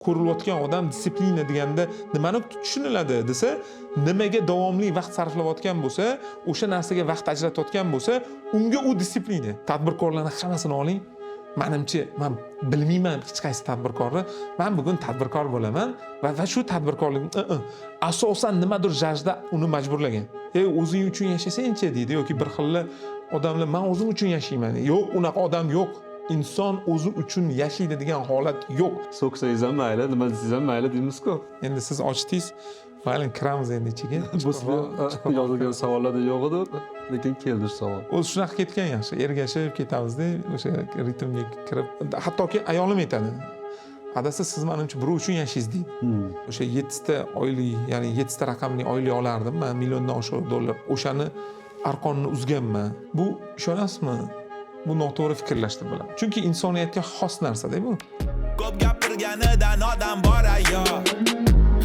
ko'rilayotgan odam disiplina deganda nimani tushuniladi desa, nimaga davomli vaqt sarflayotgan bo'lsa, o'sha narsaga vaqt ajratayotgan bo'lsa, unga u disiplina. Tadbirkorlarning hammasini oling. Menimcha, men bilmayman hech qaysi tadbirkorni. Men bugun tadbirkor bo'laman va shu tadbirkorlik asosan nimadir jajda uni majburlagan. O'zing uchun yashasang-chi deydi yoki bir xilla odamlar men o'zim uchun yashayman. Yo'q, unaqa odam yo'q. Inson o'zi uchun yashaydi degan holat yo'q. So'ksangiz ham mayli, nima desangiz ham mayli deymiz-ku. Endi siz ochdingiz, mayli kiramiz endi ichiga. Bu yozilgan savollarda yo'q edi, lekin keldi savol. O'zi shunaqa ketgan yaxshi, ergashib ketamizda, o'sha ritmga kirib, hattoki ayolim aytadi. Adasi siz menimcha birov uchun yashaysiz deydi. O'sha 7 ta oylik, ya'ni 7 ta raqamli oylik olardim, men milliondan oshiq dollar. O'shani arqonni uzganman. Bu ishonasizmi? Bu noto'g'ri fikrlash deb bilaman. Chunki insoniyatga xos narsa-da bu. Ko'p gapirganidan odam bor ayo.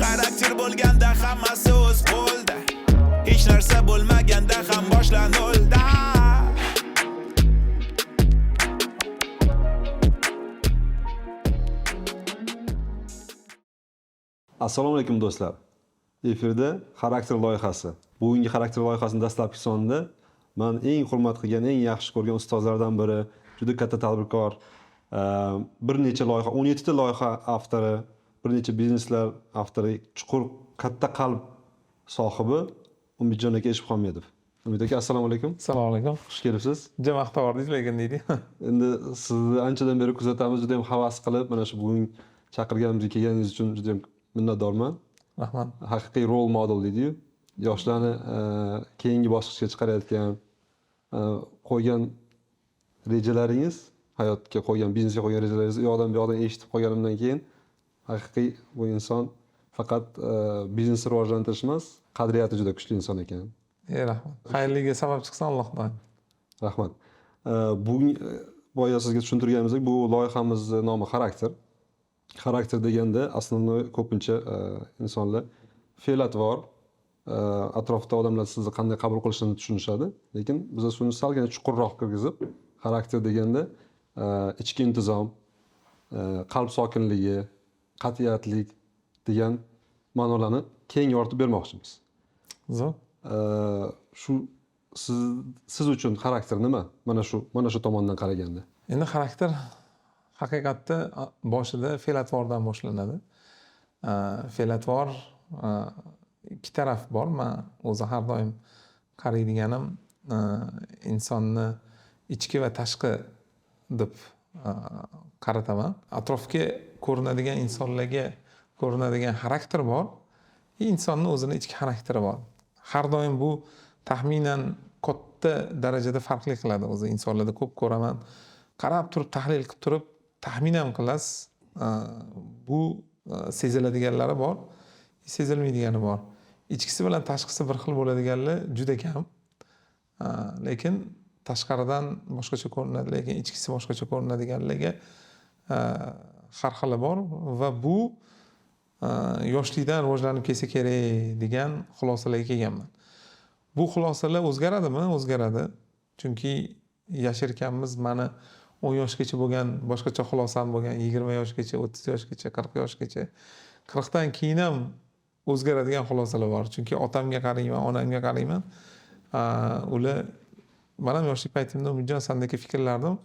Xarakter bo'lganda hammasi o'z qo'lda. Hech narsa bo'lmaganda ham boshlan nolda. Assalomu alaykum do'stlar. Efirda xarakter loyihasi. Bugungi xarakter loyihasining dastlabki sonida men eng hurmat qilgan, eng yaxshi ko'rgan ustozlardan biri, juda katta tadbirkor, bir necha loyiha, 17 ta loyiha avtori, bir necha bizneslar avtori, chuqur katta qalb sohibi Umidjon aka Eshibxonmedov. Umid aka, assalomu alaykum. Assalomu alaykum. Xush kelibsiz. Juda maqtavordingiz lekin deydi. Endi sizni anchadan beri kuzatamiz, juda ham havas qilib, mana shu bugun chaqirganimizga kelganingiz uchun juda ham minnatdorman. Rahmat. Haqiqiy rol model deydi-yu. Yoshlarni keyingi bosqichga chiqarayotgan, qo'ygan rejalaringiz, hayotga qo'ygan, biznesga qo'ygan rejalaringizni u yoqdan bu yoqdan eshitib qolganimdan keyin haqiqiy bu inson faqat biznesni rivojlantirish emas, qadriyati juda kuchli inson ekan. Rahmat. Xayrliga sabab chiqsin Allohdan. Rahmat. Bugun boya sizga tushuntirganimizdek, bu loyihamizning nomi xarakter. Xarakter deganda aslida ko'pincha insonlar fe'l-atvor, atrofda odamlar sizni qanday qabul qilishini tushunishadi, lekin biz shuni salgina chuqurroq kirgizib, xarakter deganda ichki intizom, qalb sokinligi, qat'iyatlik degan ma'nolarni keng yoritib bermoqchimiz. Zo'r. Shu siz uchun xarakter nima? Mana shu tomondan qaraganda. Endi xarakter haqiqatda boshida fe'l-atvordan boshlanadi. Fe'l-atvor ikki taraf bor. Men o'zi har doim qaraydiganim insonni ichki va tashqi deb qarataman. Atrofga ko'rinadigan insonlarga ko'rinadigan xarakter bor. Insonning o'zining ichki xarakteri bor. Har doim bu taxminan katta darajada farqli qiladi o'zi insonlarda ko'p ko'raman. Qarab turib, tahlil qilib turib, taxminan qilasiz. Bu seziladiganlari bor, sezilmaydigani bor. Ichkisi bilan tashqisi bir xil bo'ladiganlar juda kam. Lekin tashqaridan boshqacha ko'rinadi, lekin ichkisi boshqacha ko'rinadiganlarga har xili bor va bu yoshlikdan rivojlanib kelsa kerak degan xulosalarga kelganman. Bu xulosalar o'zgaradimi? O'zgaradi. Chunki yasharkanmiz mani 10 yoshgacha bo'lgan, boshqacha xulosam bo'lgan, 20 yoshgacha, 30 yoshgacha, 40 yoshgacha, 40 dan keyin ham o'zgaradigan xulosalar bor. Chunki otamga qarayman, onamga qarayman. Ular men ham yoshlik paytimda Umidjon sendagi fikrlardim.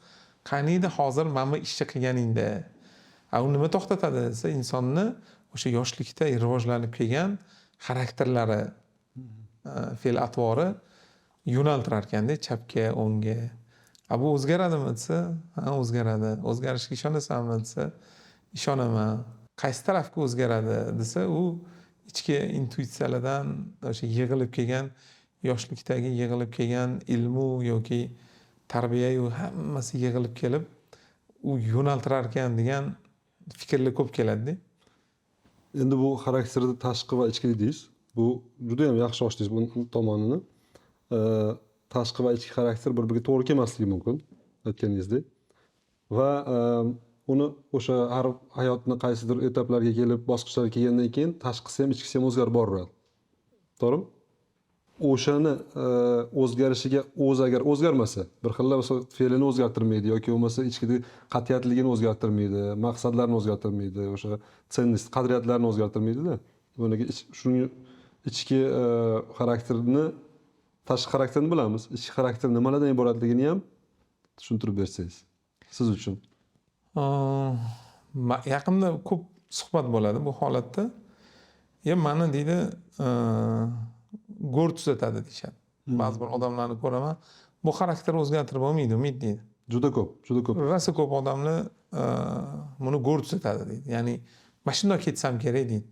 Qaniydi hozir mana bu ishni qilganingda. U nima to'xtatadi desa, insonni o'sha yoshlikda rivojlanib kelgan xarakterlari, fe'l-atvori yo'naltirar ekanda chapga, o'ngga. Bu o'zgaradimi desa, ha o'zgaradi. O'zgarishga ishonasanmi desa, ishonaman. Qaysi tarafga o'zgaradi desa, u ichki intuitsiyalardan o'sha yig'ilib kelgan, yoshlikdagi yig'ilib kelgan ilmu yoki tarbiya hammasi yig'ilib kelib, u yo'naltirar ekan degan fikrlar ko'p keladi-da. Endi bu xarakterda tashqi va ichki dedingiz. Bu juda ham yaxshi ochdingiz bu tomonini. Tashqi va ichki xarakter bir-biriga to'g'ri kelmasligi mumkin, aytganingizdek. Va uni o'sha har hayotning qaysidir etaplariga kelib, bosqichlarga kelgandan keyin tashqisi ham ichkisi ham o'zgarib boraveradi. To'g'rimi? o'shani o'zgarishiga o'zi agar o'zgarmasa, bir xilla fe'lini o'zgartirmaydi yoki bo'lmasa ichkidagi qat'iyatligini o'zgartirmaydi, maqsadlarini o'zgartirmaydi, o'sha tsenность, qadriyatlarni o'zgartirmaydi-da. Bunaqa shuning ichki xarakterni, tashqi xarakterni bilamiz. Ichki xarakter nimalardan iboratligini ham tushuntirib bersangiz, siz uchun. Yaqinda ko'p suhbat bo'ladi bu holatda. Mani deydi go'r tuzatadi deyishadi. Ba'zi bir odamlarni ko'raman, bu xarakter o'zgartirib bo'lmaydi, umid deydi. Juda ko'p, juda ko'p. Rosa ko'p odamlar buni go'r tuzatadi deydi. Ya'ni mana shunday ketsam kerak deydi.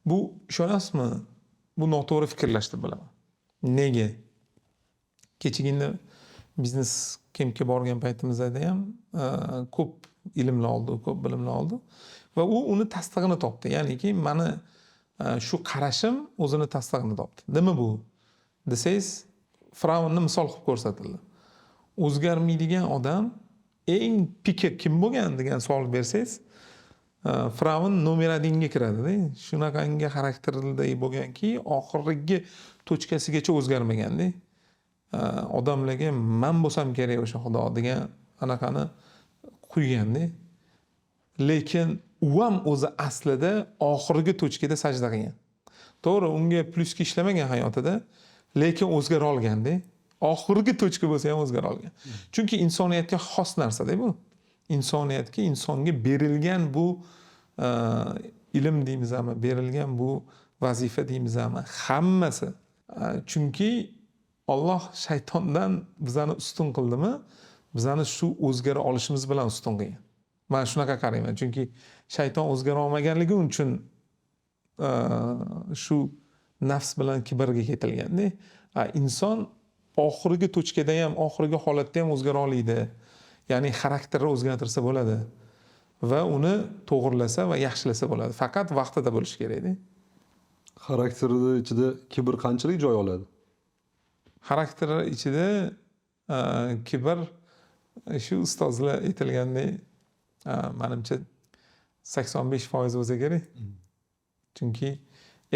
Bu ishonasizmi? Bu noto'g'ri fikrlash deb bilaman. Nega? Kechagina biznes kempga borgan paytimizda ham ko'p ilmlar oldi, ko'p bilimlar oldi va u uni tasdig'ini topdi. Ya'niki mani shu qarashim o'zini tasdig'ini topdi. Nima bu? Desangiz, Firavnni misol qilib ko'rsatildi. O'zgarmaydigan odam eng piki kim bo'lgan degan savol bersangiz, Firavn nomer 1ga kiradi-da. Shunaqangi xarakterli bo'lganki, oxirgi tochkasigacha o'zgarmagan-da. Odamlarga men bo'lsam kerak o'sha xudo degan anaqani quygan-da. Lekin u ham o'zi aslida oxirgi tochkada sajda qilgan. To'g'ri, unga plyuski ishlamagan hayotida, lekin o'zgara olganda, oxirgi tochka bo'lsa ham o'zgara olgan. Chunki insoniyatga xos narsa-da bu. Insoniyatga, insonga berilgan bu ilm deymizmi, berilgan bu vazifa deymizmi, hammasi. Chunki Alloh shaytondan bizani ustun qildimi? Bizani shu o'zgara olishimiz bilan ustun qilgan. Men shunaqa qarayman. Chunki shayton o'zgara olmaganligi uchun shu nafs bilan kibrga ketilganda, inson oxirgi tochkada ham, oxirgi holatda ham o'zgara oladi. Ya'ni xarakterni o'zgartirsa bo'ladi va uni to'g'rilasa va yaxshilasa bo'ladi. Faqat vaqtida bo'lishi kerak-da. Xarakterni ichida kibr qanchalik joy oladi? Xarakter ichida kibr shu ustozlar aytilgandek, menimcha 85% bo'lsa kerak. Chunki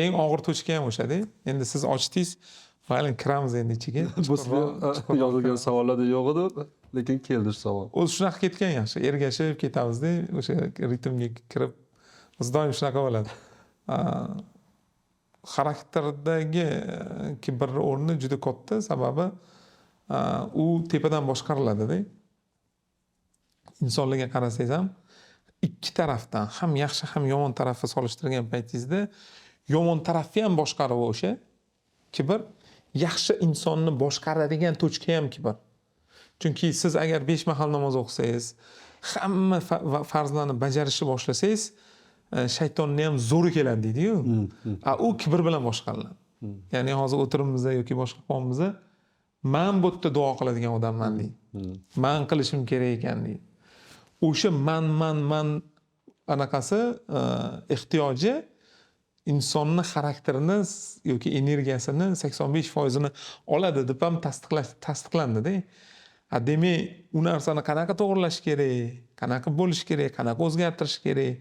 eng og'ir tochka ham o'shada. Endi siz ochdingiz, mayli kiramiz endi ichiga. Yozilgan savollarda yo'q edi, lekin keldi shu savol. O'zi shunaqa ketgan yaxshi, ergashib ketamiz-da, o'sha ritmga kirib. Biz doim shunaqa bo'ladi. Xarakterdagi kibrning o'rni juda katta, sababi u tepadan boshqariladi-da. Insonlarga qarasangiz ham ikki tarafdan, ham yaxshi ham yomon tarafni solishtirgan paytingizda, yomon tarafni ham boshqaruvi o'sha kibr, yaxshi insonni boshqaradigan tochka ham kibr. Chunki siz agar 5 mahal namoz o'qisangiz, hamma farzlarni bajarishni boshlasangiz, shaytonni ham zo'ri keladi deydi-yu. U kibr bilan boshqariladi. Ya'ni hozir o'tirimizda yoki boshqa qonimizda men bu yerda duo qiladigan odamman deydi. Men qilishim kerak ekan deydi. O'sha man anaqasi ehtiyoji insonni xarakterini yoki energiyasini 85%ni oladi deb ham tasdiqlandi-da. Demak, u narsani qanaqa to'g'irlash kerak, qanaqa bo'lish kerak, qanaqa o'zgartirish kerak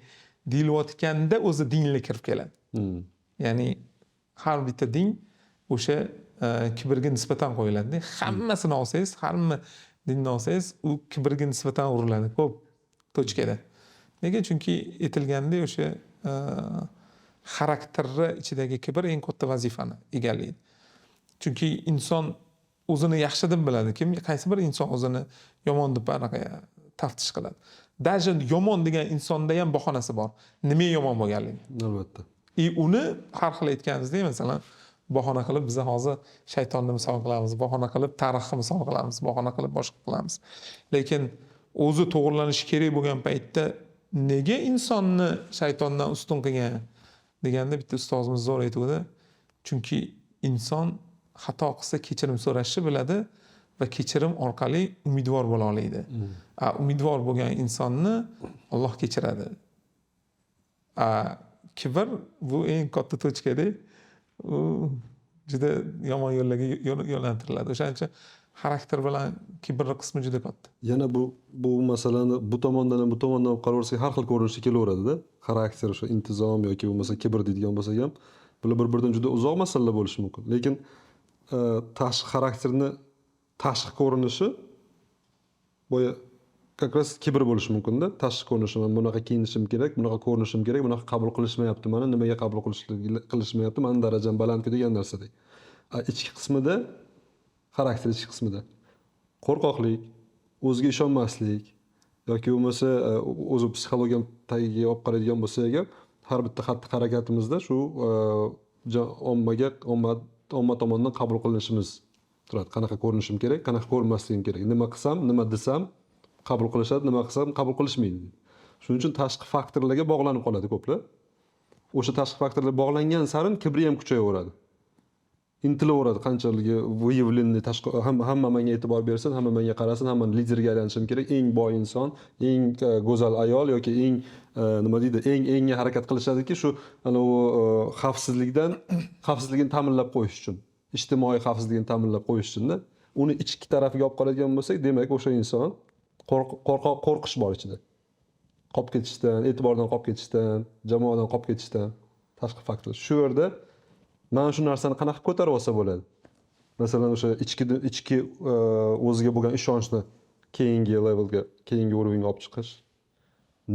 deyilayotganda o'zi dinlik kirib keladi. Ya'ni har bitta din o'sha kibrga nisbatan qo'yiladi. Hammasini olsangiz, hamma dinni olsangiz, u kibrga nisbatan uriladi ko'p tochkada. Nega? Chunki aytilgandek o'sha xarakterni ichidagi kibr eng katta vazifani egallaydi. Chunki inson o'zini yaxshi deb biladi. Qaysi bir inson o'zini yomon deb anaqa taftish qiladi. Даже yomon degan insonda ham bahonasi bor. Nima yomon bo'lganligi? Albatta. Uni har xil aytganimizdek, masalan, bahona qilib biz hozir shaytonni misol qilamiz, bahona qilib tarixni misol qilamiz, bahona qilib boshqa qilamiz. Lekin o'zi to'g'rilanishi kerak bo'lgan paytda nega insonni shaytondan ustun qilgan deganda bitta ustozimiz zo'r aytuvdi. Chunki inson xato qilsa kechirim so'rashni biladi va kechirim orqali umidvor bo'la oladi. Umidvor bo'lgan insonni Alloh kechiradi. Kibr bu eng katta tochkada, u juda yomon yo'llarga yo'naltiriladi. O'shaning uchun xarakter bilan kibrning qismi juda katta. Yana bu masalani bu tomondan ham bu tomondan ham qaraversak har xil ko'rinishga kelaveradi-da. Xarakter, o'sha intizom yoki bo'lmasa kibr deydigan bo'lsak ham, bular bir-biridan juda uzoq masalalar bo'lishi mumkin. Lekin tashqi xarakterni tashqi ko'rinishi boya как раз kibr bo'lishi mumkinda. Tashqi ko'rinishi, men bunaqa kiyinishim kerak, bunaqa ko'rinishim kerak, bunaqa qabul qilishmayapti mani, nimaga qabul qilishmayapti, mani darajam balandku degan narsadek. Ichki qismida, xarakter ichki qismida qo'rqoqlik, o'ziga ishonmaslik yoki bo'lmasa o'zi psixologiyam tagiga olib qaraydigan bo'lsa agar, har bitta xatti-harakatimizda shu omma tomonidan qabul qilinishimiz turadi. Qanaqa ko'rinishim kerak, qanaqa ko'rinmasligim kerak, nima qilsam, nima desam qabul qilishadi, nima qilsam qabul qilishmaydi. Shuning uchun tashqi faktorlarga bog'lanib qoladi ko'plar. O'sha tashqi faktorlar bog'langan sarin kibri ham kuchayaveradi. Intilaveradi qanchaligi выявленный tashqi hamma menga e'tibor bersin, hamma menga qarasin, hamma liderga aylanishim kerak, eng boy inson, eng go'zal ayol yoki eng nima deydi, engga harakat qilishadiki, shu ana u xavfsizligini ta'minlab qo'yish uchun, ijtimoiy xavfsizligini ta'minlab qo'yish uchun-da. Uni ichki tarafiga olib qaraydigan bo'lsak, demak o'sha inson qo'rqish bor ichida. Qolib ketishdan, e'tibordan qolib ketishdan, jamoadan qolib ketishdan tashqi faktor. Shu yerda mana shu narsani qanaqa ko'tarib olsa bo'ladi? Masalan, o'sha ichki o'ziga bo'lgan ishonchni keyingi levelga, keyingi urovga olib chiqish.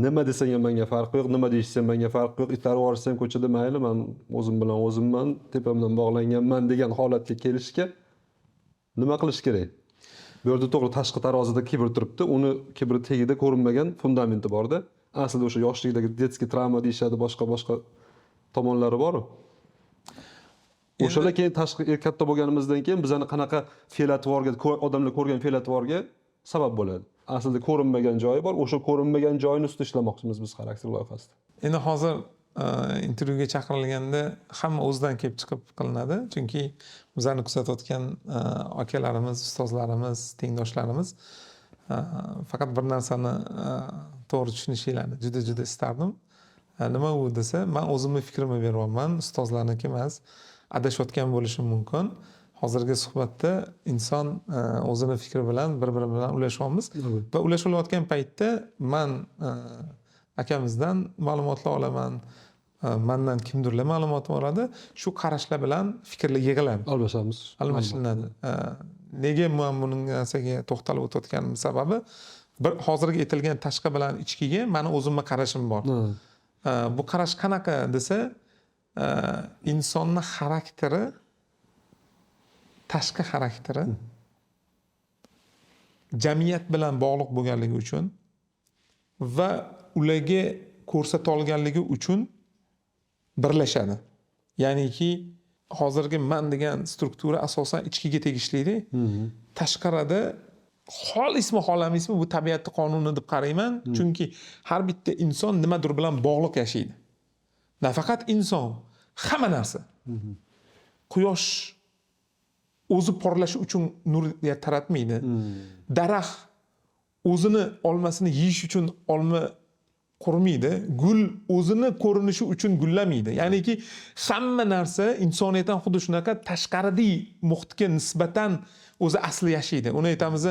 Nima desang ham menga farqi yo'q, nima deyishsam menga farqi yo'q, itarib yuborsam ko'chada mayli, men o'zim bilan o'zimman, tepamdan bog'langanman degan holatga kelishga nima qilish kerak? Bu yerda to'g'ri tashqi tarozida kibr turibdi, uni kibri tagida ko'rinmagan fundamenti borda. Aslida o'sha yoshlikdagi detskiy travma deyishadi, boshqa tomonlari bor. O'shalar keyin tashqi katta bo'lganimizdan keyin bizani qanaqa fe'l-atvorga, odamlar ko'rgan fe'l-atvorga sabab bo'ladi. Aslida ko'rinmagan joyi bor, o'sha ko'rinmagan joyini ustida ishlamoqchimiz biz xarakter loyihasida. Endi hozir intervyuga chaqirilganda hamma o'zidan kelib chiqib qilinadi, chunki bizlarni kuzatayotgan akalarimiz, ustozlarimiz, tengdoshlarimiz faqat bir narsani to'g'ri tushunishinglarni juda istardim. Nima u desa, men o'zimni fikrimni beryapman, ustozlarniki emas. Adashayotgan bo'lishim mumkin. Hozirgi suhbatda inson o'zini fikri bilan bir-biri bilan ulashyapmiz va ulashalayotgan paytda men akamizdan ma'lumotlar olaman, mendan kimdirlar ma'lumot oladi. Shu qarashlar bilan fikrlar yig'iladi, almashinadi. Nega men buning narsaga to'xtalib o'tayotganim sababi hozirgi aytilgan tashqi bilan ichkiga meni o'zimga qarashim bor. Bu qarash qanaqa desa, insonni xarakteri, tashqi xarakteri jamiyat bilan bog'liq bo'lganligi uchun va ularga ko'rsata olganligi uchun birlashadi. Ya'niki hozirgi man degan struktura asosan ichkiga tegishli. Tashqarida xolismi xohlamaysizmi bu tabiatning qonuni deb qarayman, chunki har bitta inson nimadir bilan bog'liq yashaydi. Nafaqat inson, hamma narsa. Quyosh o'zi porlashi uchun nur taratmaydi. Daraxt o'zini olmasini yeyish uchun olma qurmaydi. Gul o'zini ko'rinishi uchun gullamaydi. Ya'niki hamma narsa insoniyatdan xuddi shunaqa tashqariy muhitga nisbatan o'zi asli yashaydi. Uni aytamiz,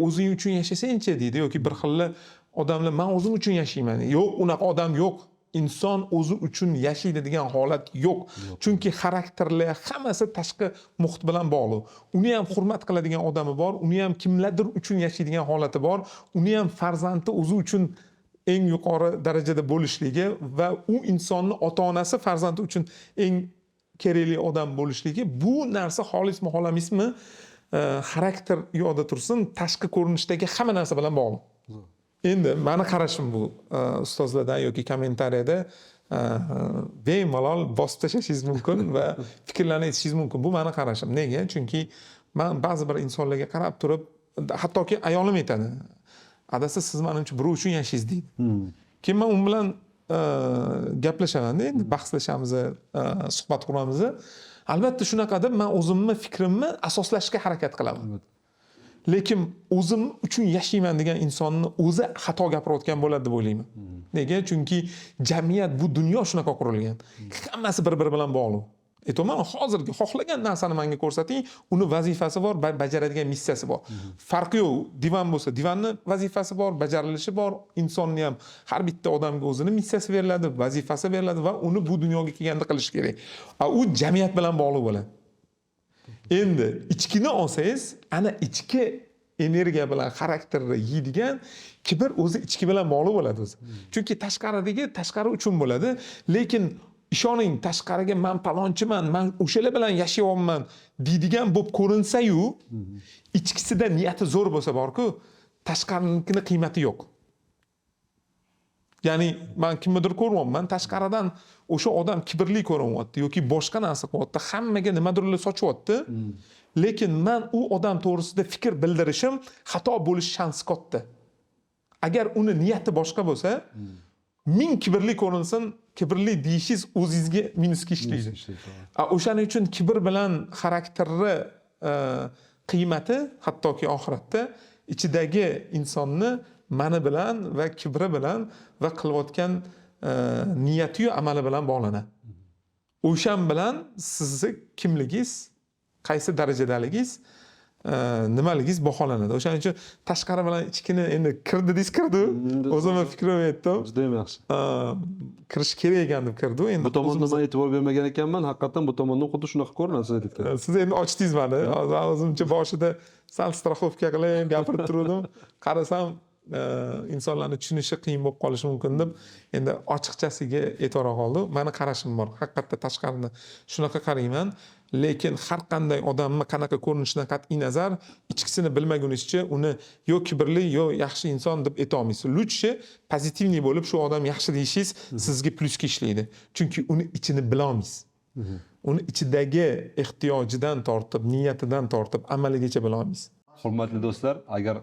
o'zing uchun yashasang-chi deydi yoki bir xil odamlar men o'zim uchun yashayman. Yo'q, unaqa odam yo'q. Inson o'zi uchun yashaydi degan holat yo'q. Chunki xarakterlar hammasi tashqi muhit bilan bog'liq. Uni ham hurmat qiladigan odami bor, uni ham kimlardir uchun yashaydigan holati bor, uni ham farzandi o'zi uchun eng yuqori darajada bo'lishligi va u insonni ota-onasi farzandi uchun eng kerakli odam bo'lishligi, bu narsa xolismi xohlamaysizmi xarakter yo'da tursin, tashqi ko'rinishdagi hamma narsa bilan bog'liq. Endi meni qarashim bu ustozlardan yoki kommentariyada bemalol bosib tashlashingiz mumkin va fikrlarni aytishingiz mumkin. Bu meni qarashim. Nega? Chunki men ba'zi bir insonlarga qarab turib, hattoki ayolim aytadi. Adasi siz menimcha birov uchun yashaysiz deydi. Keyin men u bilan gaplashaman, endi bahslashamiz, suhbat quramiz. Albatta shunaqa deb men o'zimni fikrimni asoslashga harakat qilaman. Lekin o'zim uchun yashayman degan insonni o'zi xato gapirayotgan bo'ladi deb o'ylayman. Nega? Chunki jamiyat, bu dunyo shunaqa qurilgan. Hammasi bir-biri bilan bog'liq. Aytaman, hozirgi xohlagan narsani menga ko'rsating, uni vazifasi bor, bajaradigan missiyasi bor. Farqi yo'q. Divan bo'lsa, divanning vazifasi bor, bajarilishi bor. Insonni ham har bitta odamga o'zining missiyasi beriladi, vazifasi beriladi va uni bu dunyoga kelganda qilish kerak. U jamiyat bilan bog'liq bo'ladi. Endi ichkini olsangiz, ana ichki energiya bilan xarakterni yeydigan kibr o'zi ichki bilan bog'liq bo'ladi o'zi. Chunki tashqari uchun bo'ladi, lekin ishoning tashqariga man palonchiman, man o'shalar bilan yashayapman deydigan bo'lib ko'rinsa-yu, ichkisida niyati zo'r bo'lsa borku, tashqarinikini qiymati yo'q. Ya'ni men kimnidir ko'ryapman, tashqaridan o'sha odam kibrli ko'rinyapti yoki boshqa narsa qilyapti, hammaga nimadirlar sochyapti. Lekin men u odam to'g'risida fikr bildirishim xato bo'lish shansi katta. Agar uni niyati boshqa bo'lsa, ming kibrli ko'rinsin, kibrli deyishingiz o'zingizga minusga ishlaydi. O'shaning uchun kibr bilan xarakterni qiymati hattoki oxiratda ichidagi insonni mani bilan va kibri bilan va qilayotgan niyati yu amali bilan bog'lanadi. O'shan bilan sizni kimligingiz, qaysi darajadaligingiz, nimaligingiz baholanadi. O'shaning uchun tashqari bilan ichkini endi kirdi deyish kirdi. O'zimning fikrim aytdim. Juda ham yaxshi. Kirish kerak ekan deb kirdi. Endi Bu tomondan men e'tibor bermagan ekanman, haqiqatan bu tomondan xuddi shunaqa ko'rinadi siz aytgan. Siz endi ochdingiz meni. O'zimcha boshida sal strafovka qilib gapirib turdim. Qarasam insonlarni tushunishi qiyin bo'lib qolishi mumkin deb endi ochiqchasiga e'tibor qoldi. Meni qarashim bor. Haqiqatda tashqarini shunaqa qarayman, lekin har qanday odamni qanaqa ko'rinishidan qat'iy nazar ichkisini bilmagunizcha uni yo kibrli yo yaxshi inson deb ayta olmaysiz. Lutchi pozitivniy bo'lib shu odam yaxshi deyishingiz sizga plusga ishlaydi. Chunki uni ichini bila olmaysiz. Uni ichidagi ehtiyojidan tortib, niyatidan tortib amaligacha bila olmaysiz. Hurmatli do'stlar, agar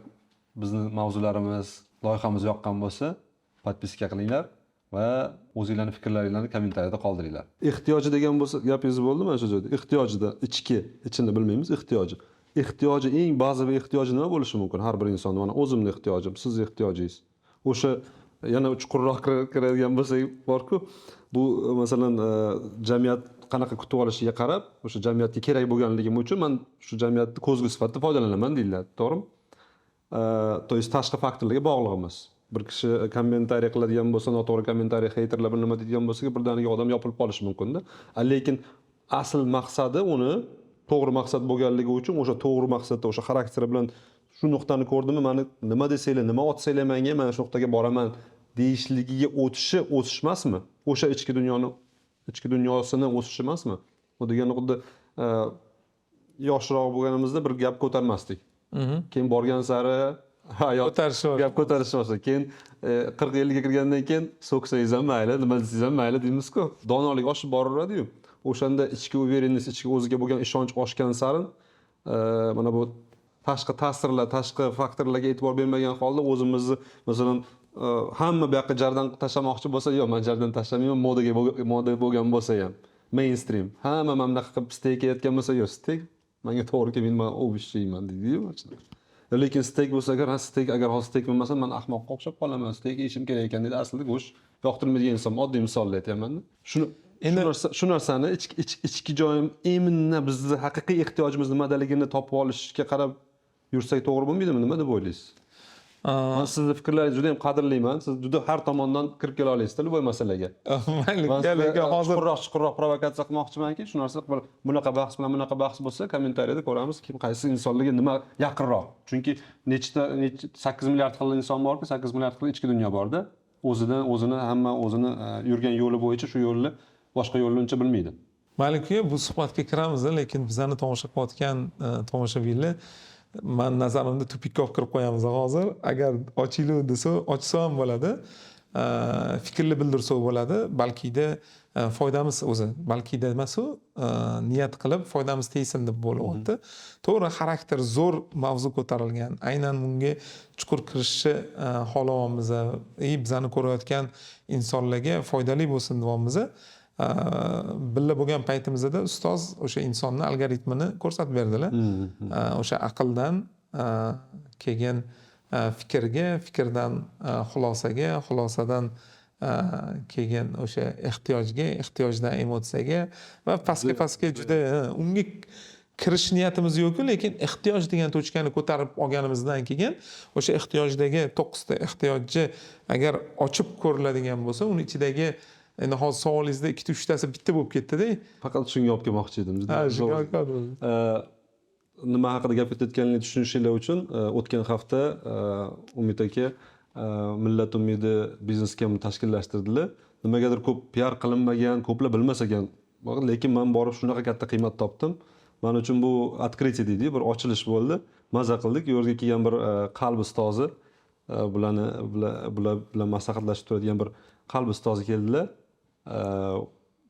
bizni mavzularimiz, loyihamiz yoqqan bo'lsa, podpiska qilinglar va o'zingizlarning fikrlaringizni kommentariyada qoldiringlar. Ehtiyoji degan bo'lsa, gapingiz bo'ldi mana shu joyda. Ehtiyojida ichini bilmaymiz, ehtiyoji. Ehtiyoji eng bazaviy ehtiyoji nima bo'lishi mumkin? Har bir inson, mana o'zimning ehtiyojim, sizning ehtiyojingiz. O'sha yana chuqurroq kiradigan bo'lsak borku, bu masalan jamiyat qanaqa kutib olishiga qarab, o'sha jamiyatga kerak bo'lganligim uchun men shu jamiyatni ko'zgu sifatida foydalanaman deyiladi, to'g'rimi? To есть tashqi faktorlarga bog'liqmiz. Bir kishi kommentariy qiladigan bo'lsa, noto'g'ri kommentariy, haterlar bir nima deydigan bo'lsa, birdaniga odam yopilib qolishi mumkin-da. Lekin asl maqsadi uni to'g'ri maqsad bo'lganligi uchun o'sha to'g'ri maqsadda o'sha xarakteri bilan shu nuqtani ko'rdimmi, meni nima desanglar, nima otsanglar menga mana shu nuqtaga boraman deyishligiga o'sish emasmi? O'sha ichki dunyosini o'sish emasmi? Bu degani xuddi yoshroq bo'lganimizda bir gap ko'tarmasdik. Keyin borgan sari hayot gap ko'tarishni boshladi. Keyin 40-50 ga kirgandan keyin so'ksangiz ham mayli, nima desangiz ham mayli deymiz-ku. Donolik oshib boraveradi-yu. O'shanda ichki uverenность, ichki o'ziga bo'lgan ishonch oshgan sarin mana bu tashqi ta'sirlar, tashqi faktorlarga e'tibor bermagan holda o'zimizni masalan hamma bu yoqqa jardan tashlamoqchi bo'lsa, yo'q, men jardan tashlamayman, moda bo'lgan bo'lsa ham, mainstream. Hamma mana bunaqa qilib steak yeyotgan bo'lsa, yo'q, steak menga to'g'ri kelmaydi, men obish yeyman deydi-yu. Lekin steak bo'lsa agar hozir steak bo'lmasa, men ahmoqqa o'xshab qolaman, steak yeyishim kerak ekan deydi. Aslida go'sht yoqtirmaydigan inson, oddiy misolni aytyapman-da. Shu narsani ichki joyim eminna bizni haqiqiy ehtiyojimiz nimadaligini topib olishga qarab yursak to'g'ri bo'lmaydimi? Nima deb o'ylaysiz? Men sizning fikrlaringizni juda ham qadrlayman. Siz juda har tomondan kirib kela olasizda bu masalaga. Mayli, keling, hozir chuqurroq provokatsiya qilmoqchimanki, shu narsa bunaqa bahs bilan bunaqa bahs bo'lsa, kommentariyada ko'ramiz, kim qaysi insonlarga nima yaqinroq. Chunki nechta 8 milliard xil inson borku, 8 milliard xil ichki dunyo borda. O'zini hamma o'zini yurgan yo'li bo'yicha shu yo'lni boshqa yo'lni uncha bilmaydi. Mayli-ku, bu suhbatga kiramiz, lekin bizani tomosha qilayotgan tomoshabinlar men nazarimda tupikka olib kirib qo'yamiz hozir. Agar ochinglar desa, ochsa ham bo'ladi. Fikrli bildirsa bo'ladi. Balkida foydamiz o'zi, balkida emas u, niyat qilib foydamiz tegsin deb bo'lyapti. To'g'ri, xarakter zo'r mavzu ko'tarilgan. Aynan bunga chuqur kirishni xohlayapmiz. Bizani ko'rayotgan insonlarga foydali bo'lsin deyapmiz. Billa bo'lgan paytimizda ustoz o'sha insonni algoritmini ko'rsatib berdilar. O'sha aqldan kelgan fikrga, fikrdan xulosaga, xulosadan kelgan o'sha ehtiyojga, ehtiyojdan emotsiyaga va pastga juda unga kirish niyatimiz yo'q, lekin ehtiyoj degan tochkani ko'tarib olganimizdan keyin o'sha ehtiyojdagi 9 ta ehtiyojni agar ochib ko'riladigan bo'lsa, uni ichidagi Endi hozir savolingizda 2-3tasi bitta bo'lib ketdi-da. Faqat shunga olib kelmoqchi edim. Ha, shunga olib keldim. Nima haqida gap ketayotganini tushunishinglar uchun o'tgan hafta Umid aka Millat umidi biznes skem tashkillashtirdilar. Nimagadir ko'p PR qilinmagan, ko'plar bilmas ekan. Lekin men borib shunaqa katta qiymat topdim. Men uchun bu открытие deydi, bir ochilish bo'ldi. Maza qildik. Yo'lga kelgan bir qalb ustozi bular maslahatlashib turadigan bir qalb ustozi keldilar.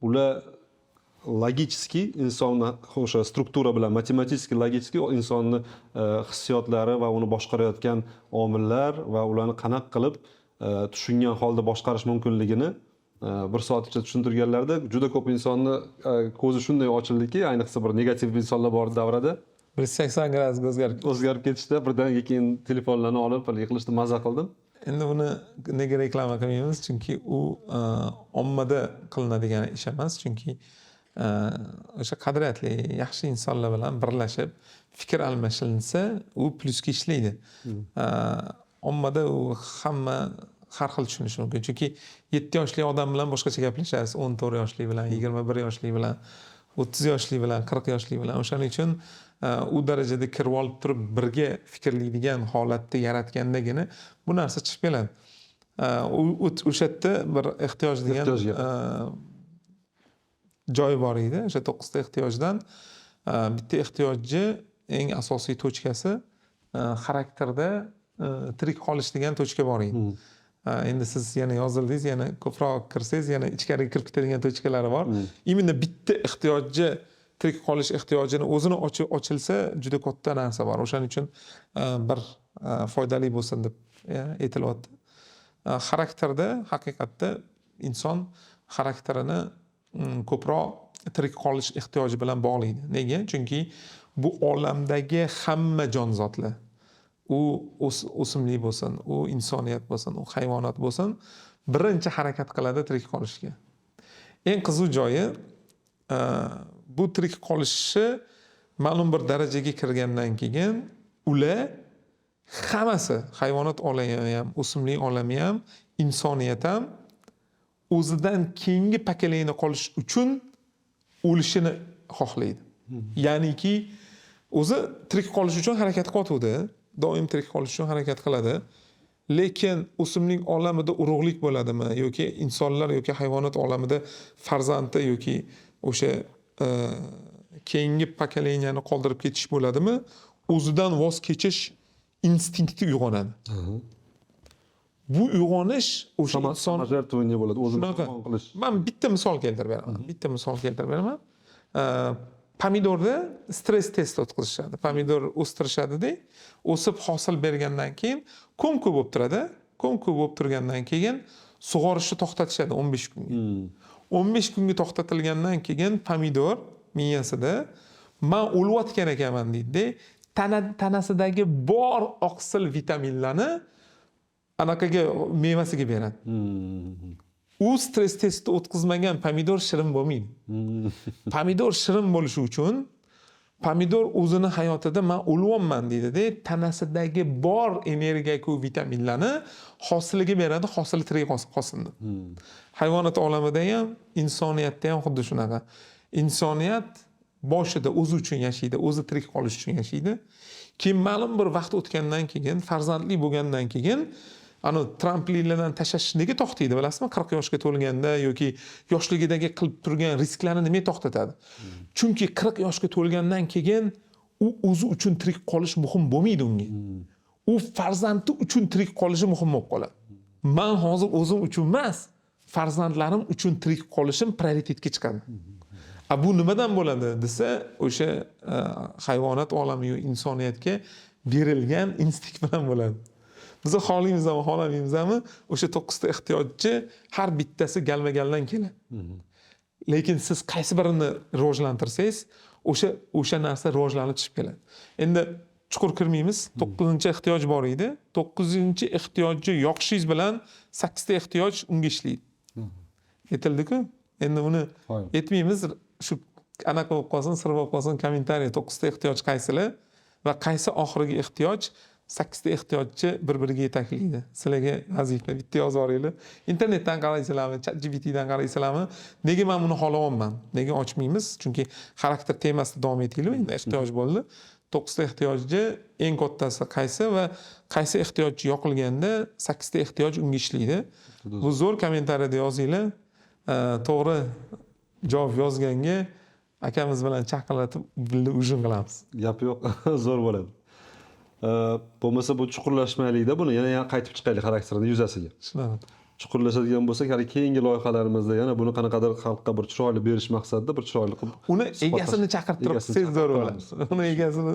Ular logически insonni o'sha struktura bilan matematik logически insonni hissiyotlari va uni boshqarayotgan omillar va ularni qanaqa qilib tushungan holda boshqarish mumkinligini bir soat ichida tushuntirganlarida juda ko'p insonni ko'zi shunday ochildiki, ayniqsa bir negativ insonlar bor davrada 180 gradusga o'zgarib ketishda birdan keyin telefonlarni olib yig'ilishda maza qildim. Endi buni nega reklama qilmaymiz? Chunki u ommada qilinadigan ish emas. Chunki o'sha qadriyatli, yaxshi insonlar bilan birlashib fikr almashinsa, u plyusga ishlaydi. Ommada u hamma har xil tushunishi mumkin. Chunki 7 yoshli odam bilan boshqacha gaplashasiz, 14 yoshli bilan, 21 yoshli bilan, 30 yoshli bilan, 40 yoshli bilan. O'shaning uchun u darajada kirib olib turib birga fikrlaydigan holatni yaratgandagina bu narsa chiqib keladi. O'sha yerda bir ehtiyoj degan joy bor edi. O'sha 9 ta ehtiyojdan bitta ehtiyojni eng asosiy tochkasi xarakterda tirik qolish degan tochka bor edi. Endi siz yana yozirdingiz, yana ko'proq kirsangiz, yana ichkariga kirib ketadigan tochkalari bor. Imенно bitta ehtiyojni tirik qolish ehtiyojini o'zini ochilsa juda katta narsa bor. O'shaning uchun bir foydali bo'lsin deb aytilyapti. Xarakterda haqiqatda inson xarakterini ko'proq tirik qolish ehtiyoji bilan bog'laydi. Nega? Chunki bu olamdagi hamma jonzotlar, u o'simlik bo'lsin, u insoniyat bo'lsin, u hayvonot bo'lsin, birinchi harakat qiladi tirik qolishga. Eng qiziq joyi bu tirik qolishi ma'lum bir darajaga kirgandan keyin ular hammasi, hayvonot olami ham, o'simlik olami ham, insoniyat ham o'zidan keyingi pokoleniya qolish uchun o'lishini xohlaydi. Ya'niki o'zi tirik qolish uchun harakat qilyapti, doim tirik qolish uchun harakat qiladi. Lekin o'simlik olamida urug'lik bo'ladimi yoki insonlar yoki hayvonot olamida farzandi yoki o'sha keyingi pokoleniyani qoldirib ketish bo'ladimi, o'zidan voz kechish instinkti uyg'onadi. Bu uyg'onish o'sha inson jертвование bo'ladi, o'zini qurbon qilish. Men bitta misol keltirib beraman. Pomidorda stress test o'tkazishadi. Pomidor o'stirishadi-da, o'sib hosil bergandan keyin ko'm-ko'p bo'lib turadi. Ko'm-ko'p bo'lib turgandan keyin sug'orishni to'xtatishadi 15 kunga. 15 kunga to'xtatilgandan keyin pomidor miyasida men o'layotgan ekanman deydi-da, tanasidagi bor oqsil vitaminlarni anaqaga mevasiga beradi. U stress testni o'tkazmagan pomidor shirin bo'lmaydi. Pomidor shirin bo'lishi uchun pomidor o'zini hayotida men o'lyapman deydi-da, tanasidagi bor energiyaga va vitaminlarni hosiliga beradi, hosili tirik qolsin deb. Hayvonot olamida ham, insoniyatda ham xuddi shunaqa. Insoniyat boshida o'zi uchun yashaydi, o'zi tirik qolish uchun yashaydi. Keyin ma'lum bir vaqt o'tgandan keyin, farzandli bo'lgandan keyin ana tramplinlardan tashlash nega to'xtaydi bilasizmi? 40 yoshga to'lganda yoki yoshligidagi qilib turgan risklarni nima to'xtatadi? Chunki 40 yoshga to'lgandan keyin u o'zi uchun tirik qolish muhim bo'lmaydi unga. U farzandi uchun tirik qolishi muhim bo'lib qoladi. Men hozir o'zim uchun emas, farzandlarim uchun tirik qolishim prioritetga chiqadi. Bu nimadan bo'ladi desa, o'sha hayvonot olami va insoniyatga berilgan instinkt bilan bo'ladi. Biz xohlaymizmi, xohlamaymizmi, o'sha 9 ta ehtiyojchi har bittasi galma-galdan keladi. Lekin siz qaysi birini rivojlantirsangiz, o'sha narsa rivojlanib chiqib keladi. Endi chuqur kirmaymiz. 9-ehtiyoj bor edi. 9-ehtiyojni yoqishingiz bilan 8 ta ehtiyoj unga ishlaydi. Aytildi-ku. Endi uni aytmaymiz. Shu anaqa bo'lib qolsin, sir bo'lib qolsin, kommentariy 9 ta ehtiyoj qaysilar va qaysi oxirgi ehtiyoj 8 ta ehtiyojchi bir-biriga yetaklaydi. Sizlarga vazifa bitta yozib yuboringlar. Internetdan qaraysizlarmi, ChatGPTdan qaraysizlarmi? Nega men buni xohlayapman? Nega ochmaymiz? Chunki xarakter temasida davom etaylik. Endi ehtiyoj bo'ldi. 9 ta ehtiyojchi eng kattasi qaysi va qaysi ehtiyoj yoqilganda 8 ta ehtiyoj unga ishlaydi. Bu zo'r kommentariyada yozinglar. To'g'ri javob yozganga akamiz bilan chaqirlatib birga ujin qilamiz. Gap yo'q, zo'r bo'ladi. Bo'lmasa bu chuqurlashmaylikda, buni yana qaytib chiqaylik xarakterini yuzasiga. Tushunaman. Chuqurlashadigan bo'lsak, hali keyingi loyihalarimizda yana buni qanaqadir xalqqa bir chiroyli berish maqsadida bir chiroyli qilib Uni egasini chaqirtirib egasini zo'r bo'ladi. Uni egasini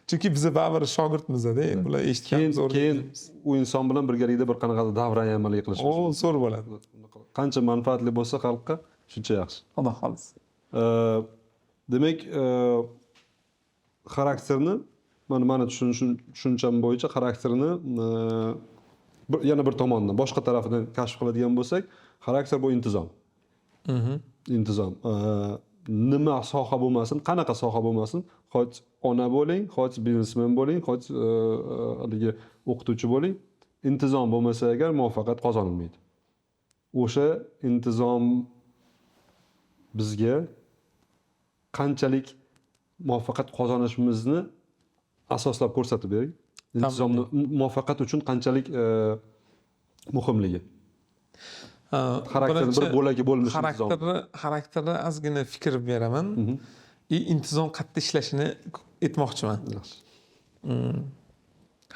chunki biz baribir shogirdmiz-da, bular eshitgan zo'r. keyin u inson bilan birgalikda bir qanaqadir davrani amaliy qilish. O zo'r bo'ladi. Qancha manfaatli bo'lsa xalqqa, shuncha yaxshi. Xudo xolis. Demak, xarakterni mani tushuncham bo'yicha xarakterni yana bir tomondan, boshqa tarafidan kashf qiladigan bo'lsak, xarakter bu intizom. Intizom. Nima soha bo'lmasin, qanaqa soha bo'lmasin, xoch ona bo'ling, xoch biznesmen bo'ling, xoch haligi o'qituvchi bo'ling, intizom bo'lmasa agar muvaffaqiyat qozonilmaydi. O'sha intizom bizga qanchalik muvaffaqiyat qozonishimizni asoslab ko'rsatib bering. Intizomni muvaffaqiyat uchun qanchalik muhimligi. Xarakterni bir bo'lagi bo'lmish intizom. Xarakterda ozgina fikr beraman. Intizom qattiq ishlashini aytmoqchiman.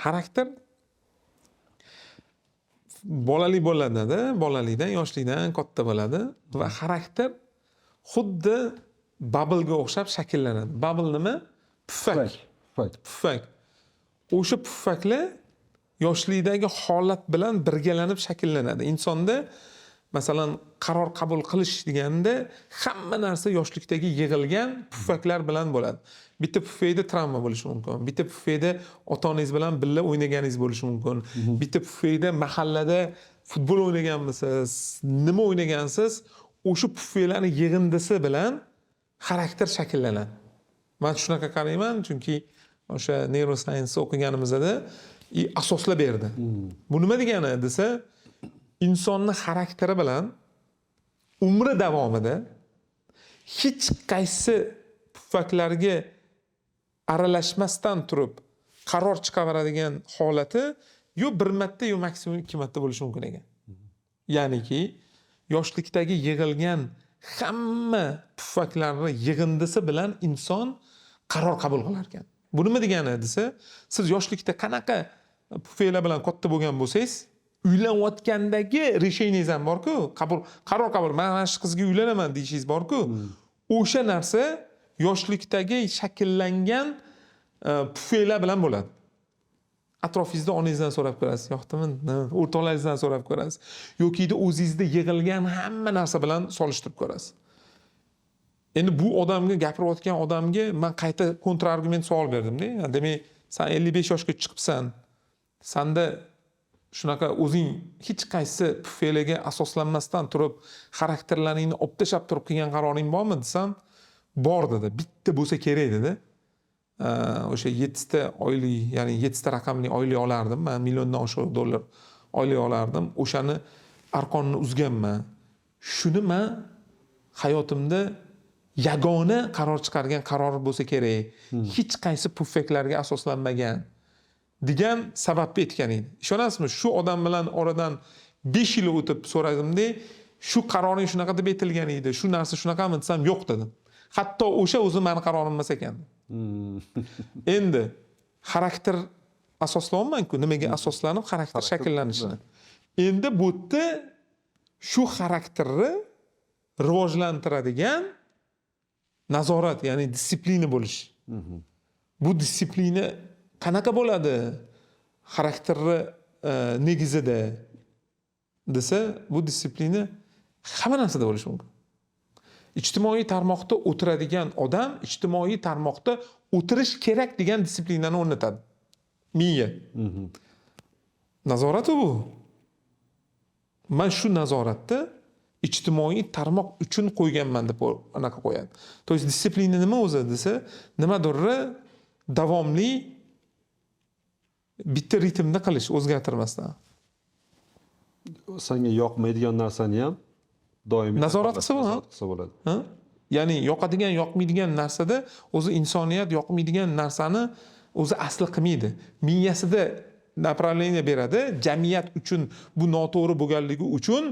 Xarakter bolalik bo'ladi-da, bolalikdan, yoshlikdan katta bo'ladi va xarakter xuddi bubble'ga o'xshab shakllanadi. Bubble nima? Puffak. Puffak. O'sha puffaklar yoshlikdagi holat bilan birgalanib shakllanadi. Insonda masalan qaror qabul qilish deganda hamma narsa yoshlikdagi yig'ilgan puffaklar bilan bo'ladi. Bitta puffakda travma bo'lishi mumkin. Bitta puffakda ota-onangiz bilan birga o'ynaganingiz bo'lishi mumkin. Bitta puffakda mahallada futbol o'ynaganmisiz, nima o'ynagansiz, o'sha puffaklarning yig'indisi bilan xarakter shakllanadi. Men shunaqa qarayman, chunki o'sha neuroscience o'qiganimizda asoslar berdi. Bu nima degani desa, insonning xarakteri bilan umri davomida hech qaysi puffaklarga aralashmasdan turib qaror chiqaradigan holati yo bir marta yo maksimum 2 marta bo'lishi mumkin ekan. Ya'niki yoshlikdagi yig'ilgan hamma puffaklarning yig'indisi bilan inson qaror qabul qilar ekan. Bu nima degani desa, siz yoshlikda qanaqa puffaklar bilan katta bo'lgan bo'lsangiz, uylanayotgandagi решениеңiz ham bor-ku, qaror qabul, men mana shu qizga uylanaman deyishingiz bor-ku. O'sha narsa yoshlikdagi shakllangan puffaklar bilan bo'ladi. Atrofingizda onangizdan so'rab ko'rasiz, yo'qdimi? O'rtoqlaringizdan so'rab ko'rasiz. Yoki o'zingizda yig'ilgan hamma narsa bilan solishtirib ko'rasiz. Endi bu odamga gapirayotgan odamga men qayta kontrargument savol berdim-da. Demak, sen 55 yoshga chiqibsan. Senda shunaqa o'zing hech qaysi puffaklarga asoslanmasdan turib xarakterlaringni optashab turib qilgan qaroring bormi desam, bor dedi. Bitta bo'lsa kerak dedi. O'sha 7 ta oylik, ya'ni 7 ta raqamli oylik olardim. Men milliondan oshiq dollar oylik olardim. O'shani arqonni uzganman. Shuni men hayotimda yagona qaror chiqargan qaror bo'lsa kerak. Hech qaysi puffaklarga asoslanmagan degan sababni aytgan edi. Ishonasizmi? Shu odam bilan oradan 5 yil o'tib so'radimda, shu qaroring shunaqa deb aytilgan edi. Shu narsa shunaqami desam, yo'q dedim. Hatto o'sha o'zi meni qarorim emas ekan. Endi xarakter asoslayapman-ku, nimaga asoslanib xarakter shakllanishini. Endi bu yerda shu xarakterni rivojlantiradigan nazorat, ya'ni disiplina bo'lish. Bu disiplina qanaqa bo'ladi? Xarakterni negizida desa, bu disiplina hamma narsada bo'lishi mumkin. Ijtimoiy tarmoqda o'tiradigan odam ijtimoiy tarmoqda o'tirish kerak degan disiplinani o'rnatadi. Miya. Nazorat bu. Men shu nazoratni ijtimoiy tarmoq uchun qo'yganman deb anaqa qo'yadi. To есть disiplina nima o'zi desa, nimadir davomli bitta ritmda qilish o'zgartirmasdan. Senga yoqmaydigan narsani ham doimiy Nazorat qilsa bo'ladi. nazorat qilsa bo'ladi. Ha? Ya'ni yoqadigan, yoqmaydigan narsada o'zi insoniyat yoqmaydigan narsani o'zi asli qilmaydi. Miyasida направление beradi, jamiyat uchun bu noto'g'ri bo'lganligi uchun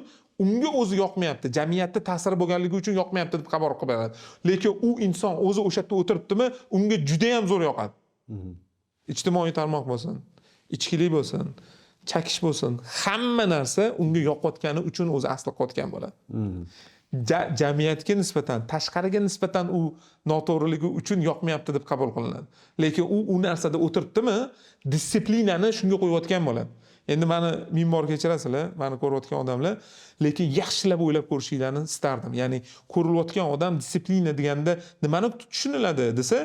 unga o'zi yoqmayapti, jamiyatda ta'siri bo'lganligi uchun yoqmayapti deb qabul qilib beradi. Lekin u inson o'zi o'sha yerda o'tiribdimi, unga juda ham zo'r yoqadi. Ijtimoiy tarmoq bo'lsin, ichkilik bo'lsin, chakish bo'lsin, hamma narsa unga yoqayotgani uchun o'zi asli qilayotgan bo'ladi. Jamiyatga nisbatan, tashqariga nisbatan u noto'g'riligi uchun yoqmayapti deb qabul qilinadi. Lekin u narsada o'tiribdimi, disiplinani shunga qo'yayotgan bo'ladi. Endi meni ming bor kechirasizlar, meni ko'rayotgan odamlar, lekin yaxshilab o'ylab ko'rishinglarni istardim. Ya'ni ko'rilayotgan odam disiplina deganda nimani tushuniladi desa,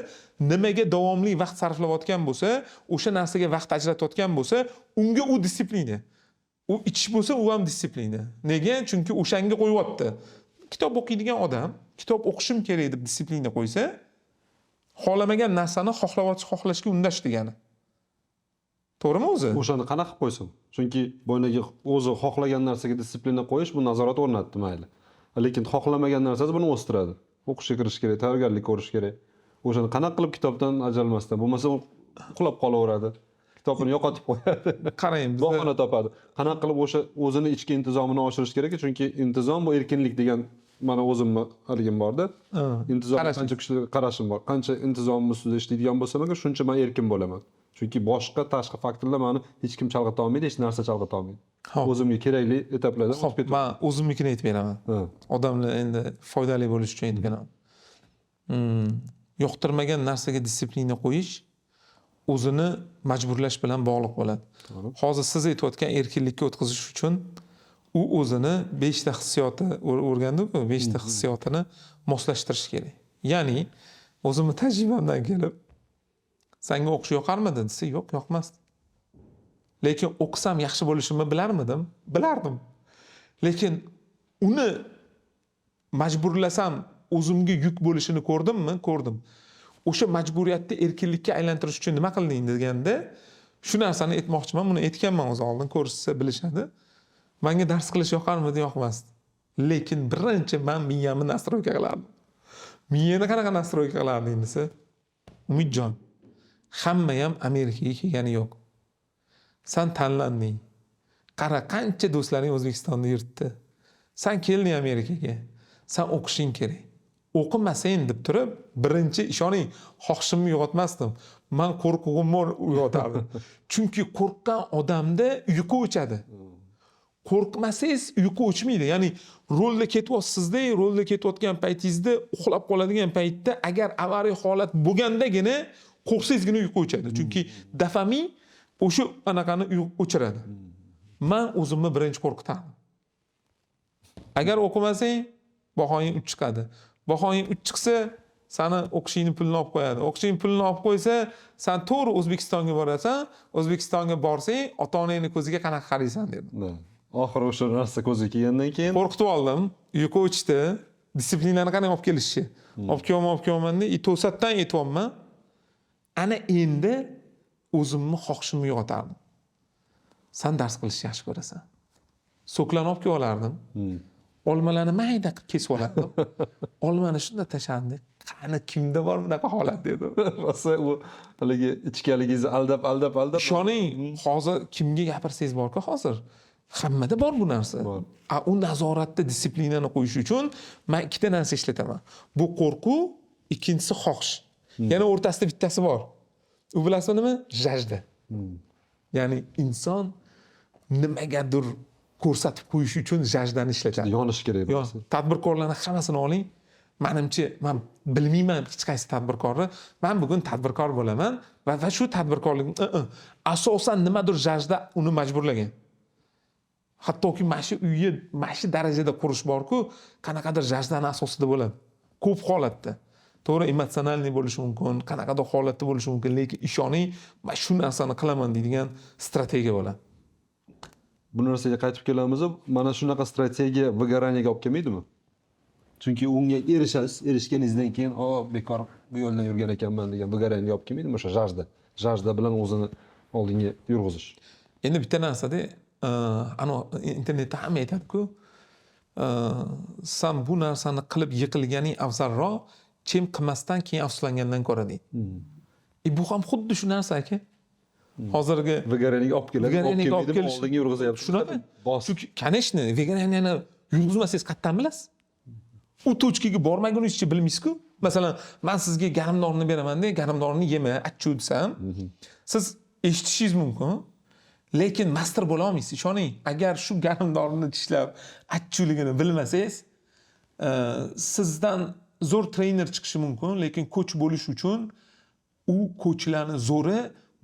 nimaga davomli vaqt sarflayotgan bo'lsa, o'sha narsaga vaqt ajratayotgan bo'lsa, unga u disiplina. U ichish bo'lsa, u ham disiplina. Nega? Chunki o'shanga qo'yyapti. Kitob o'qiydigan odam, kitob o'qishim kerak deb disiplina qo'ysa, xohlamagan narsani xohlashga undash degani. To'g'rimi o'zi? O'shani qanaqa qilib qo'ysin? Chunki boyagi o'zi xohlagan narsaga disiplina qo'yish bu nazorat o'rnatdi mayli. Lekin xohlamagan narsasi buni o'stiradi. O'qishga kirish kerak, tayyorgarlik ko'rish kerak. O'shani qanaqa qilib kitobdan ajralmasdan, bo'lmasa uxlab qolaveradi. Kitobni yo'qotib qo'yadi. Qarang, bahona topadi. Qanaqa qilib o'sha o'zini ichki intizomini oshirish kerak? Chunki intizom bu erkinlik degan mana o'zimni haligim borda. Intizom qancha kuchli qarashim bor. Qancha intizomim ustida ishlaydigan bo'lsam, shuncha men erkin bo'laman. Chunki boshqa tashqi faktorlar meni hech kim chalg'ita olmaydi, hech narsa chalg'ita olmaydi. O'zimga kerakli etaplarda Xo'p, men o'zimnikini aytib beraman. Odamlar endi foydali bo'lish uchun aytib beraman. Yoqtirmagan narsaga disiplina qo'yish o'zini majburlash bilan bog'liq bo'ladi. Hozir siz aytayotgan erkinlikka o'tkazish uchun u o'zini 5 ta hissiyoti o'rgandi-ku, 5 ta hissiyotini moslashtirish kerak. Ya'ni o'zimning tajribamdan kelib, senga o'qish yoqarmidi desa, yo'q, yoqmasdi. Lekin o'qisam yaxshi bo'lishimni bilarmidim? Bilardim. Lekin uni majburlasam o'zimga yuk bo'lishini ko'rdimmi? Ko'rdim. O'sha majburiyatni erkinlikka aylantirish uchun nima qilding deganda, shu narsani aytmoqchiman, buni aytganman o'zi oldin, ko'rishsa bilishadi. Menga dars qilish yoqarmidi, yoqmasdi. Lekin birinchi men miyamni nastroyka qilardim. Miyani qanaqa nastroyka qilarding desa, Umidjon, hamma ham Amerikaga kelgani yo'q. Sen tanlanding. Qara, qancha do'stlaring O'zbekistonda yurtdi. Sen kelding Amerikaga. Sen o'qishing kerak. O'qimasang deb turib, birinchi ishoning, xohishimni yo'qotmasdim. Men qo'rquvimni uyg'otardim. Chunki qo'rqqan odamda uyqu o'chadi. Qo'rqmasangiz uyqu o'chmaydi. Ya'ni rolda ketyapsizda, rolda ketayotgan paytingizda uxlab qoladigan paytda agar avariy holat bo'lgandagina qo'rqsangizgina uyqu o'chadi. Chunki dopamin o'sha anaqani o'chiradi. Men o'zimni birinchi qo'rqitardim. Agar o'qimasang, bahoying 3 chiqadi. Bahoying 3 chiqsa, seni o'qishingni pulini olib qo'yadi. O'qishing pulini olib qo'ysa, sen to'g'ri O'zbekistonga borasan. O'zbekistonga borsang, ota-onangning ko'ziga qanaqa qaraysan dedi. Oxiri o'sha narsa ko'zga kelgandan keyin qo'rqitib oldim. Uyqu o'chdi. Disiplinani qanday olib kelishni. Olib kelman-da, to'satdan aytyapman. Ana endi o'zimni xohishimni yo'qotardim. Sen dars qilishni yaxshi ko'rasan. So'klarni olib kelib olardim. Olmalarni mayda qilib kesib olardim. Olmani shunda tashlandi. Qani kimda bor bunaqa holat dedi. rosa u haligi ichkaligingizni aldab. Ishoning, hozir kimga gapirsangiz bor-ku hozir. Hammada bor bu narsa. U nazoratda disiplinani qo'yish uchun men ikkita narsa ishlataman. Bu qo'rquv, ikkinchisi xohish. Yana o'rtasida bittasi bor. U bilasizmi nima? Jajda. Ya'ni inson nimagadir ko'rsatib qo'yish uchun jajdani ishlatadi. Yonish kerak bo'lsa. Tadbirkorlarning hammasini oling. Menimcha, men bilmayman hech qaysi tadbirkorni. Men bugun tadbirkor bo'laman va shu tadbirkorlik asosan nimadir jajda uni majburlagan. Hattoki mana shu uyni mana shu darajada qurish bor-ku, qanaqadir jajdani asosida bo'ladi. Ko'p holatda. To'g'ri, emotsionalniy bo'lishi mumkin, qanaqadir holatda bo'lishi mumkin, lekin ishoning, men shu narsani qilaman deydigan strategiya bo'ladi. Bu narsaga qaytib kelamiz, mana shunaqa strategiya выгораниyaga olib kelmaydimi? Chunki unga erishganingizdan keyin, bekor bu yo'ldan yurgan ekanman degan выгораниyaga olib kelmaydimi o'sha jajda? Jajda bilan o'zini oldinga yurg'izish. Endi bitta narsada ana internetda hamma aytadi-ku, san bu narsani qilib yiqilganing afzalroq, chem qilmasdan keyin afsuslangandan ko'ra deydi. Bu ham xuddi shu narsa aka. Hozirgi Vigareniga olib keladi, Vigareniga olib kelish. oldinga yurg'izyapti. Shunaqa. Bos. Chunki, конечно, veganiyani yurg'izmasangiz qayerdan bilasiz? U tochkaga bormaguningizcha bilmaysiz-ku. Masalan, men sizga garimdorni beraman-da, garimdorni yema, achchiq desam, siz eshitishingiz mumkin, lekin master bo'la olmaysiz. Ishoning, agar shu garimdorni tishlab achchiqligini bilmasangiz, sizdan zo'r trener chiqishi mumkin, lekin ko'ch bo'lish uchun u ko'chlarni zo'ri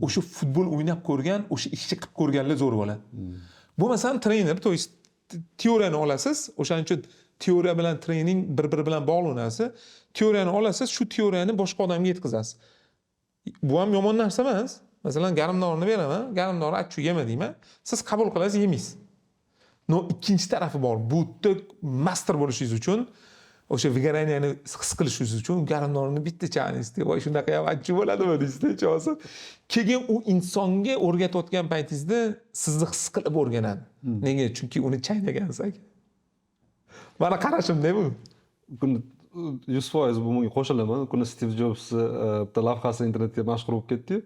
o'sha futbol o'ynab ko'rgan, o'sha ishchi qilib ko'rganlar zo'r bo'ladi. Bo'lmasam trener, to есть teoriyani olasiz, o'shaning uchun teoriya bilan trening bir-biri bilan bog'liq narsa. Teoriyani olasiz, shu teoriyani boshqa odamga yetkazasiz. Bu ham yomon narsa emas. Masalan, garimdorni beraman, garimdorni achchiq yema deyman. Siz qabul qilasiz, yemaysiz. No, ikkinchi tarafi bor. Bu master bo'lishingiz uchun, o'sha veganiyani his qilishingiz uchun garimdorni bitta chanisizda, voy shunaqa ham achchiq bo'ladimi deysizda, hechasi. Keyin u insonga o'rgatayotgan paytingizda sizni his qilib o'rganadi. Nega? Chunki uni chaynagansiz aka. Mana qarashimda bu. Buni 100% bunga qo'shilaman. Kuni Steve Jobs bitta lavhasi internetga mashhur bo'lib ketdi-yu.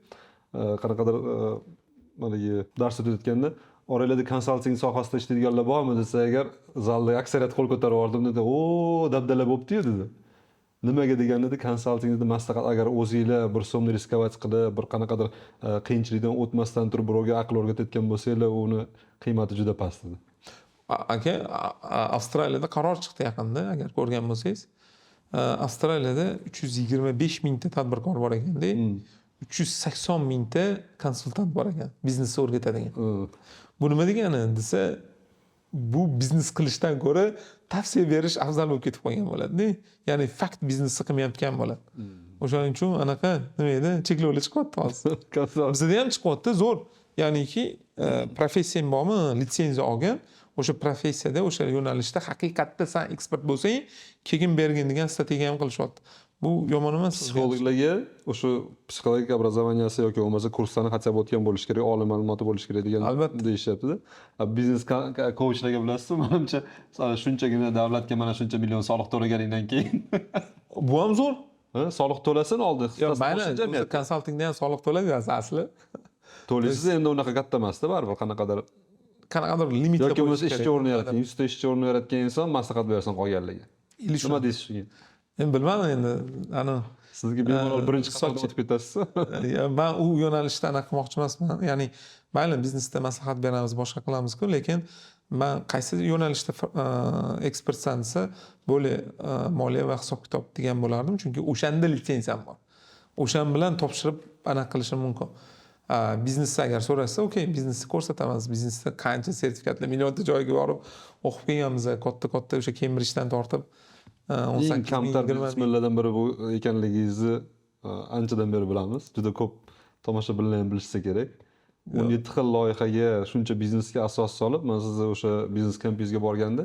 Qanaqadir malagi dars o'tayotganda oranglarda konsalting sohasida ishlaydiganlar bormi desa, agar zalda aksariyat qo'l ko'tarib yubordim dedi. "O, dabdala bo'pti-yu" dedi. Nimaga deganida konsaltingda maslahat, agar o'zingizlar bir so'mni riskovat qilib, bir qanaqadir qiyinchilikdan o'tmasdan turib birovga aql o'rgatayotgan bo'lsanglar, uni qiymati juda past dedi. Aka, Avstraliyada qaror chiqdi yaqinda, agar ko'rgan bo'lsangiz. Avstraliyada 325 mingta tadbirkor bor ekanda, 380 mingta konsultant bor ekan, biznesni o'rgatadigan. Bu nima degani desa, bu biznes qilishdan ko'ra tavsiya berish afzal bo'lib ketib qolgan bo'ladi-da. Ya'ni fakt biznesni qilmayotgan bo'ladi. O'shaning uchun anaqa nima edi, cheklovlar chiqyapti hozir. Bizda ham chiqyapti, zo'r. Ya'niki professiyang bormi, litsenziya olgan, o'sha professiyada, o'sha yo'nalishda haqiqatda sen ekspert bo'lsang, keyin bergin degan strategiya ham qilishyapti. Bu yomon emas. Psixologlarga o'sha psixologik obrazovaniyasi yoki bo'lmasa kurslarni хотя бы o'tgan bo'lish kerak, oliy ma'lumoti bo'lish kerak degan deyishyapti-da. Biznes coachlarga bilasizmi, menimcha shunchagina davlatga mana shuncha million soliq to'laganingdan keyin Bu ham zo'r. soliq to'lasin oldi. Mayli, konsaltingda ham soliq to'laysiz asli. To'laysiz, endi unaqa katta emasda, baribir qanaqadir limitga yoki bo'lmasa ishchi o'rni yaratgan, 100 ta ishchi o'rni yaratgan inson maslahat bersin qolganlarga. Nima deysiz shunga? Endi bilmadim, endi ana Sizga bemalol birinchi qatorda o'tib ketasiz. Men u yo'nalishda anaqa qilmoqchi emasman. Ya'ni mayli biznesda maslahat beramiz, boshqa qilamiz-ku, lekin men qaysi yo'nalishda ekspertsan desa, bo'li moliya va hisob-kitob degan bo'lardim, chunki o'shanda litsenziyam bor. O'shan bilan topshirib anaqa qilishim mumkin. Biznesda agar so'rashsa, okey, biznesni ko'rsatamiz. Biznesda qancha sertifikatlar, millionta joyga borib o'qib kelganmiz, katta o'sha Cambridgedan tortib 18 kamtar biznesmenlardan biri bu ekanligingizni anchadan beri bilamiz. Juda ko'p tomoshabinlar ham bilishsa kerak. 17 xil loyihaga, shuncha biznesga asos solib, men sizni o'sha biznes kampingizga borganda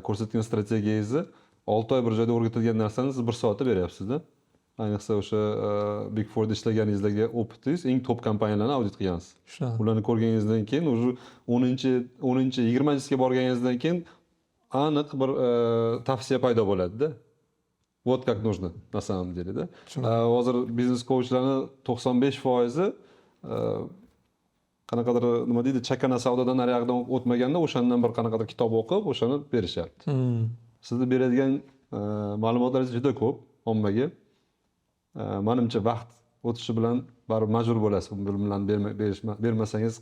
ko'rsatgan strategiyangizni 6 oy bir joyda o'rgatilgan narsani siz 1 soatda beryapsiz-da. Ayniqsa o'sha Big Four'da ishlaganingizga o'pitingiz, eng top kompaniyalarni audit qilgansiz. Ularni ko'rganingizdan keyin o'sha 20-siga borganingizdan keyin aniq bir tavsiya paydo bo'ladi-da. Вот как нужно на самом деле-da. Hozir biznes coachlarning 95% qanaqadir nima deydi, chakana savdodan nariyog'idan o'tmaganda o'shandan bir qanaqadir kitob o'qib, o'shani berishyapti. Sizni beradigan ma'lumotlaringiz juda ko'p ommaga. Menimcha vaqt o'tishi bilan baribir majbur bo'lasiz. Bilimlarni bermasangiz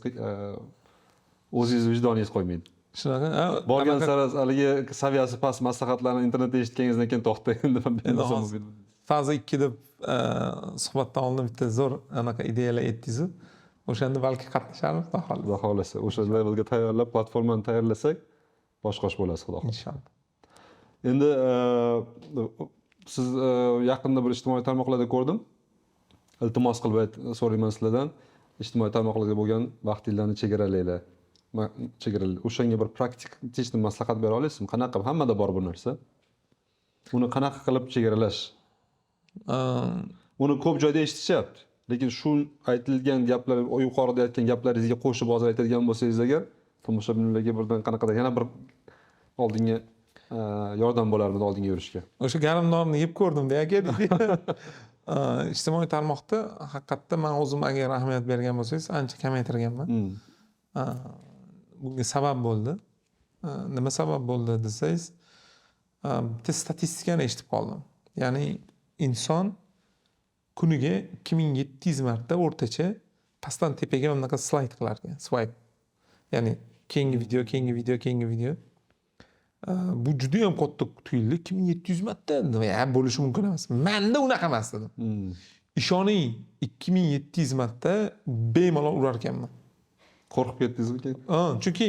o'zingiz vijdoningiz qo'ymaydi. Shunaqa. Borgan sari haligi saviyasi past maslahatlarni internetda eshitganingizdan keyin to'xtang. Faza 2 deb suhbatdan oldin bitta zo'r anaqa ideyalar aytdingiz. O'shanda balki qatnasharmiz, Xudo xolasa. O'sha levelga tayyorlab, platformani tayyorlasak, boshqash bo'lasiz, xudo xolasa. Inshaalloh. Endi siz yaqinda bir ijtimoiy tarmoqlarda ko'rdim. Iltimos qilib so'rayman sizlardan, ijtimoiy tarmoqlarga bo'lgan vaqtingizni chegaralanglar. O'shanga bir praktik teshni maslahat bera olasizmi? Qanaqa? Hammada bor bu narsa. Uni qanaqa qilib chegaralash? Uni ko'p joyda eshitishyapti. Lekin shu aytilgan gaplar, o yuqorida aytgan gaplaringizga qo'shib hozir aytadigan bo'lsangiz agar, tomoshabinlarga birdan qanaqadir yana bir oldinga yordam bo'larmidi oldinga yurishga. O'sha garim nonni yeb ko'rdim-da aka. Ijtimoiy tarmoqda haqiqatda men o'zim agar ahamiyat bergan bo'lsangiz, ancha kamaytirganman. Bunga sabab bo'ldi. Nima sabab bo'ldi desangiz, bitta statistikani eshitib qoldim. Ya'ni inson kuniga 2700 marta o'rtacha pastdan tepaga bunaqa slayd qilar ekan, swipe. Ya'ni keyingi video, keyingi video, keyingi video. Bu juda ham katta tuyuldi. 2700 marta bo'lishi mumkin emas. Menda unaqa emas dedim. Ishoning, 2700 marta bemalol urar ekanman. Qo'rqib ketdingizmi? Chunki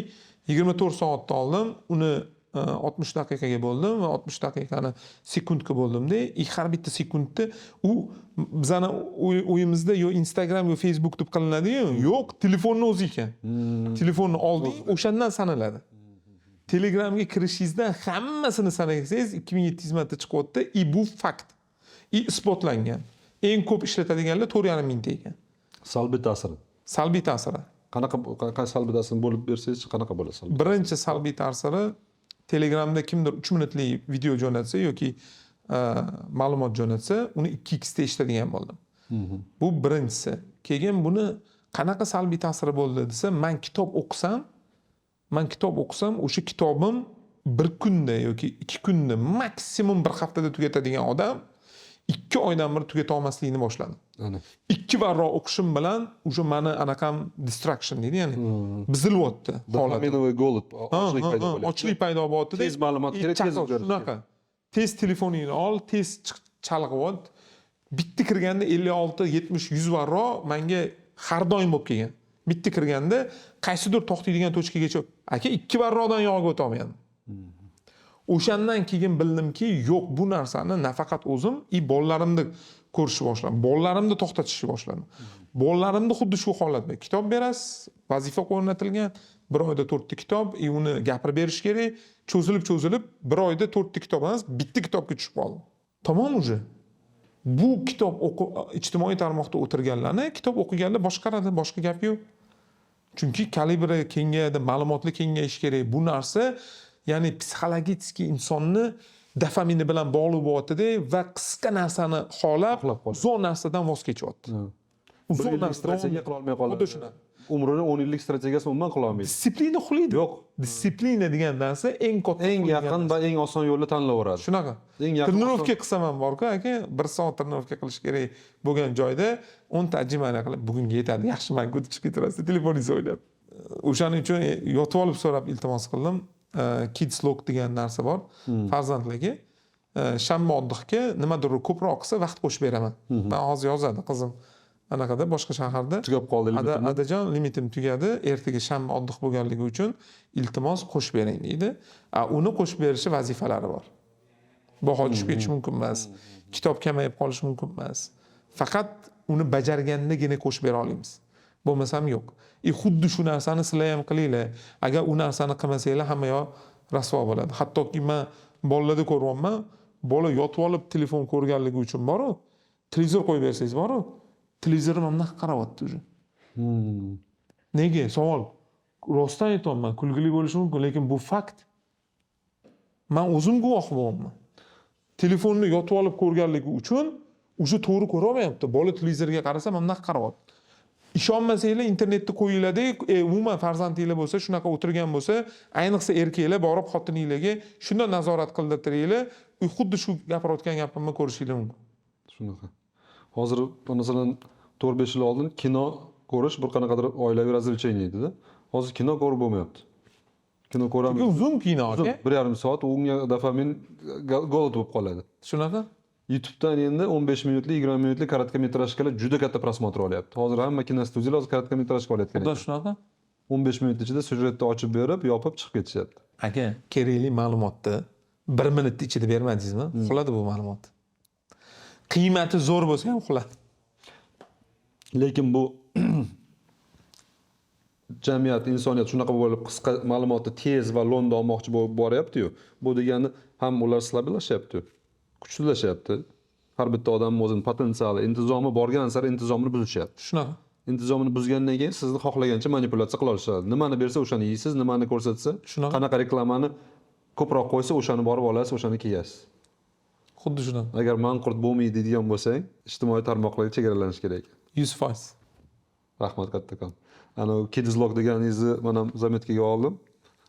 24 soatda oldim, uni 60 daqiqaga bo'ldim va 60 daqiqani sekundga bo'ldimda, har bitta sekundda u bizani o'yimizda yo Instagram yo Facebook deb qilinadi-yu, yo'q, telefonni o'zi ekan. Telefonni olding, o'shandan sanaladi. Telegramga kirishingizdan hammasini sanasangiz 2700 marta chiqyapti. Bu fakt. Isbotlangan. Eng ko'p ishlatadiganlar 4,5 mingta ekan. Salbiy ta'siri. Salbiy ta'siri. Qanaqa salbiy ta'sirini bo'lib bersangiz, qanaqa bo'ladi salbiy? Birinchi salbiy ta'siri Telegramda kimdir 3 minutlik video jo'natsa yoki ma'lumot jo'natsa, uni 2x da eshitadigan bo'ldim. Bu birinchisi. Keyin buni qanaqa salbiy ta'siri bo'ldi desa, men kitob o'qisam, o'sha kitobim bir kunda yoki 2 kunda, maksimum bir haftada tugatadigan odam 2 oydan beri tugata olmasligini boshladi. Ana. 2 barobar o'qishim bilan o'sha meni anaqam distraction deydi, ya'ni buzilyapti holat. Dopaminovoy golod, ochlik paydo bo'lyapti. Ochlik paydo bo'lyapti. Tez ma'lumot kerak, tez o'zgarish. Shunaqa. Tez telefoningni ol, tez chalg'ib ol. Bitta kirganda 56, 70, 100 barobar menga har doim bo'lib kelgan. Bitta kirganda qaysidir to'xtaydigan tochkagacha aka 2 barobardan yog'ga o'ta olmadim. O'shandan keyin bildimki, yo'q, bu narsani nafaqat o'zim, bolalarimni ko'rishni boshladim. Bolalarimni to'xtatishni boshladim. Bolalarimni xuddi shu holatda kitob berasiz, vazifa o'rnatilgan, bir oyda 4 ta kitob, uni gapirib berish kerak, cho'zilib, bir oyda 4 ta kitob emas, bitta kitobga tushib qoldim. Tamom uje. Bu kitob ijtimoiy tarmoqda o'tirganlarni, kitob o'qiganlar boshqaradi, boshqa gap yo'q. Chunki kalibri kengayadi, ma'lumotli kengayish kerak. Bu narsa ya'ni psixologik insonni dopamini bilan bog'liq bo'lyapti-da va qisqa narsani xohlab, zo'r narsadan voz kechyapti. Zo'r narsaga qila olmay qoladi. Umrini 10 yillik strategiyasini umuman qila olmaydi. Disiplina uxlaydi. Yo'q. Disiplina degan narsa eng katta, eng yaqin va eng oson yo'lni tanlayveradi. Shunaqa. Trenirovka qilsam ham bor-ku, aka, 1 soat trenirovka qilish kerak bo'lgan joyda 10 ta ajimani qilib, bugunga yetadi. Yaxshi, men kutib chiqib ketaverasiz, telefoningizni o'ylab. O'shaning uchun yotib olib so'rab iltimos qildim. Kids log degan narsa bor. Farzandlarga shanba oddihga nimadir ko'proq qilsa vaqt qo'shib beraman. Men hozir yozadi qizim. Anaqada boshqa shaharda tugab qoldi limitim. Adajon, limitim tugadi. Ertaga shanba oddih bo'lganligi uchun iltimos qo'shib bering deydi. Uni qo'shib berishi vazifalari bor. Baho tushib ketishi mumkin emas. Kitob kamayib qolishi mumkin emas. Faqat uni bajargandagina qo'shib bera olamiz. Bo'lmasam yo'q. Xuddi shu narsani sizlar ham qilinglar. Agar u narsani qilmasanglar, hamma yoq rasvo bo'ladi. Hattoki men bolalarda ko'ryapman, bola yotib olib telefon ko'rganligi uchun boru, televizor qo'yib bersangiz boru, televizorim ham qarayapti o'zi. Nega? Savol. Rostdan aytayapman, kulgili bo'lishi mumkin, lekin bu fakt. Men o'zim guvoh bo'laman. Telefonni yotib olib ko'rganligi uchun o'sha to'g'ri ko'ra olmayapti. Bola televizorga qarasa, men qarayapti. Ishonmasanglar internetda qo'yinglar-da, umuman farzandinglar bo'lsa, shunaqa o'tirgan bo'lsa, ayniqsa erkaklar borib xotininglarga shunday nazorat qildirtiringlar, xuddi shu gapirayotgan gapimni ko'rishinglar mumkin. Shunaqa. Hozir masalan 4-5 yil oldin kino ko'rish bir qanaqadir oilaviy razilchение edi-da. Hozir kino ko'rib bo'lmayapti. Kino ko'ramiz. Chunki uzun kino, aka. 1,5 soat unga dopamin golod bo'lib qoladi. Shunaqa? YouTube'dan endi 15 minutlik, 20 minutlik karatka metrajkalar juda katta prosmotr olyapti. Hozir hamma kinostudiyalar hozir karatka metrajka olayotgan. Xudo shunaqa? 15 minut ichida syujetni ochib berib, yopib chiqib ketishyapti. Aka, kerakli ma'lumotni 1 minut ichida bermadingizmi? Uxladi bu ma'lumot. Qiymati zo'r bo'lsa ham uxladi. Lekin bu jamiyat, insoniyat shunaqa bo'lib qisqa ma'lumotni tez va lo'nda olmoqchi bo'lib boryapti-yu. Bu degani ham ular slablashyapti, kuchsizlashyapti. Har bitta odamning o'zini potensiali, intizomi borgan sari intizomni buzishyapti. Shunaqa. Intizomni buzgandan keyin sizni xohlagancha manipulyatsiya qila olishadi. Nimani bersa o'shani yeysiz, nimani ko'rsatsa, Shunaqa. qanaqa reklamani ko'proq qo'ysa o'shani borib olasiz, o'shani kiyasiz. Xuddi shunaqa. Agar manqurt bo'lmaydi degan bo'lsang, ijtimoiy tarmoqlarga chegaralanish kerak. 100%. Rahmat kattakon. Ana Kids Log deganingizni men ham zametkaga oldim.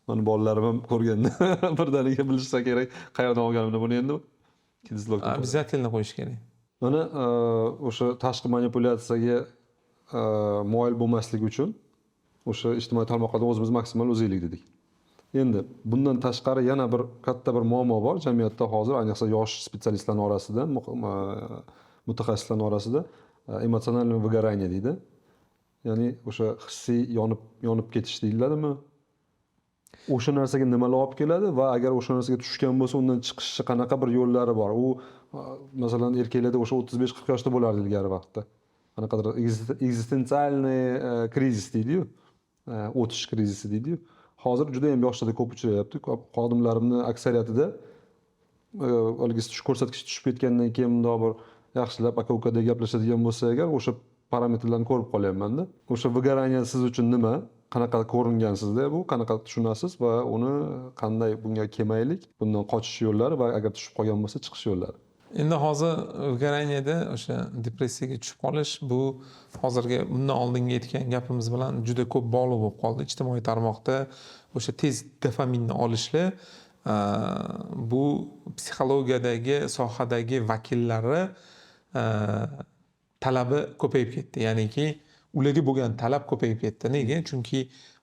Mani bolalarim ham ko'rganda birdaniga bilishsa kerak qayerdan olganimni buni endi Kids Log. Обязательно qo'yish kerak. Mana o'sha tashqi manipulyatsiyaga moyil bo'lmaslik uchun o'sha ijtimoiy tarmoqlarda o'zimiz maksimal o'zaylik dedik. Endi bundan tashqari yana bir katta bir muammo bor jamiyatda hozir, ayniqsa yosh spetsialistlar orasida, mutaxassislar orasida emotsionalniy выгорание deydi. Ya'ni o'sha hissiy yonib ketish deyiladimi? O'sha narsaga nimalar olib keladi va agar o'sha narsaga tushgan bo'lsa, undan chiqishni qanaqa bir yo'llari bor? U masalan erkaklarda o'sha 35-40 yoshda bo'lardi ilgari vaqtda. Qanaqadir ekzistensialniy krizis deydi-yu, o'tish krizisi deydi-yu. Hozir juda ham yoshlarda ko'p uchrayapti. Xodimlarimning aksariyatida haligi shu ko'rsatkich tushib ketgandan keyin bundoq bir yaxshilab aka-ukadek gaplashadigan bo'lsa agar o'sha parametrlarni ko'rib qolyapman-da. O'sha выгорание siz uchun nima? Qanaqa ko'ringan sizda bu? Qanaqa tushunasiz va uni qanday bunga kelmaylik, bundan qochish yo'llari va agar tushib qolgan bo'lsa chiqish yo'llari. Endi hozir выгораниеda o'sha depressiyaga tushib qolish bu hozirgi bundan oldingi aytgan gapimiz bilan juda ko'p bog'liq bo'lib qoldi. Ijtimoiy tarmoqda o'sha tez dopaminni olishlar bu psixologiyadagi sohadagi vakillari talabi ko'payib ketdi. Ya'niki ularga bo'lgan talab ko'payib ketdi. Nega? Chunki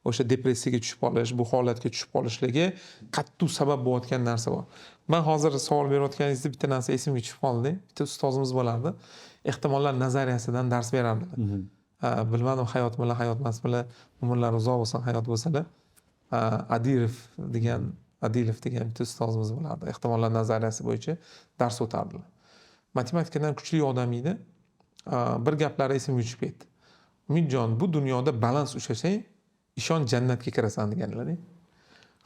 o'sha depressiyaga tushib qolish, bu holatga tushib qolishligi qattiq sabab bo'layotgan narsa bor. Men hozir savol berayotganingizda bitta narsa esimga tushib qoldi. Bitta ustozimiz bo'lardi. Ehtimollar nazariyasidan dars berardilar. Bilmadim hayot bilan hayot emas bilan umrlari uzoq bo'lsin, hayot bo'lsalar. Adilov degan bitta ustozimiz bo'lardi. Ehtimollar nazariyasi bo'yicha dars o'tardilar. Matematikadan kuchli odam edi. Bir gaplari esimga tushib ketdi. Umidjon, bu dunyoda balans ushlasang, ishon jannatga kirasan deganlar.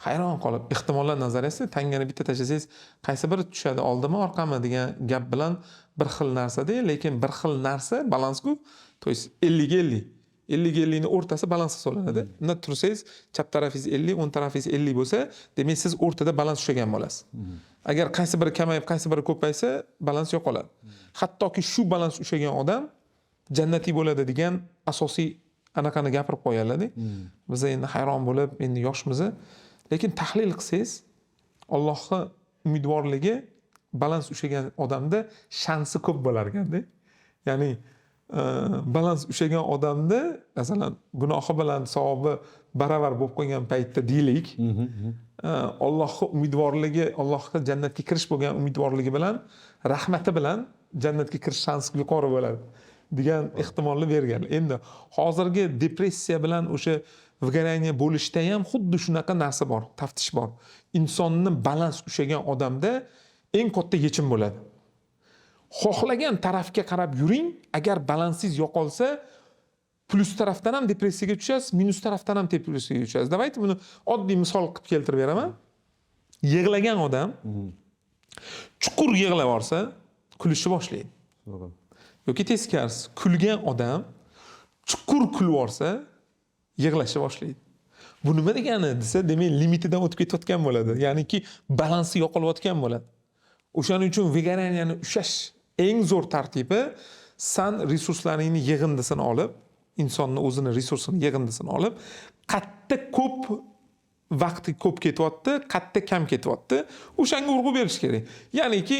Hayron qolib, ehtimollar nazariyasi tangani bitta tashlasangiz, qaysi biri tushadi, oldimi, orqami degan gap bilan bir xil narsa-da, lekin bir xil narsa balansku, to есть 50-50. 50-50 ni o'rtasi balansga solinadi. Unda tursangiz, chap tarafingiz 50, o'ng tarafingiz 50 bo'lsa, demak siz o'rtada balans ushlagan bo'lasiz. Agar qaysi biri kamayib, qaysi biri ko'paysa, balans yo'qoladi. Hattoki shu balans ushlagan odam jannatiy bo'ladi degan asosiy anaqani gapirib qo'yganlar-da. Biz endi hayron bo'lib, endi yoshmiz, lekin tahlil qilsangiz, Allohga umidvorligi balans ushlagan odamda shansi ko'p bo'lar ekan-da. Ya'ni balans ushlagan odamda masalan gunohi bilan savobi baravar bo'lib qolgan paytda deylik, Allohga umidvorligi, Allohga jannatga kirish bo'lgan umidvorligi bilan rahmati bilan jannatga kirish shansi yuqori bo'ladi degan ehtimolni bergan. Endi hozirgi depressiya bilan o'sha выгорание bo'lishda ham xuddi shunaqa narsa bor, taftish bor. Insonni balans ushlagan odamda eng katta yechim bo'ladi. Xohlagan tarafga qarab yuring, agar balansingiz yo'qolsa, plus tarafdan ham depressiyaga tushasiz, minus tarafdan ham depressiyaga tushasiz. Davayt buni oddiy misol qilib keltirib beraman. Yig'lagan odam chuqur yig'lab olsa, kulishni boshlaydi. Yoki teskarisi, kulgan odam chuqur kulib olsa, yig'lashni boshlaydi. Bu nima degani desa, demak limitidan o'tib ketayotgan bo'ladi. Ya'niki balansi yo'qolayotgan bo'ladi. O'shaning uchun выгоранияni ushlash eng zo'r tartibi san resurslaringni yig'indisini olib, insonni o'zini resursini yig'indisini olib, qayerda ko'p vaqti ko'p ketyapti, qayerda kam ketyapti, o'shanga urg'u berish kerak. Ya'niki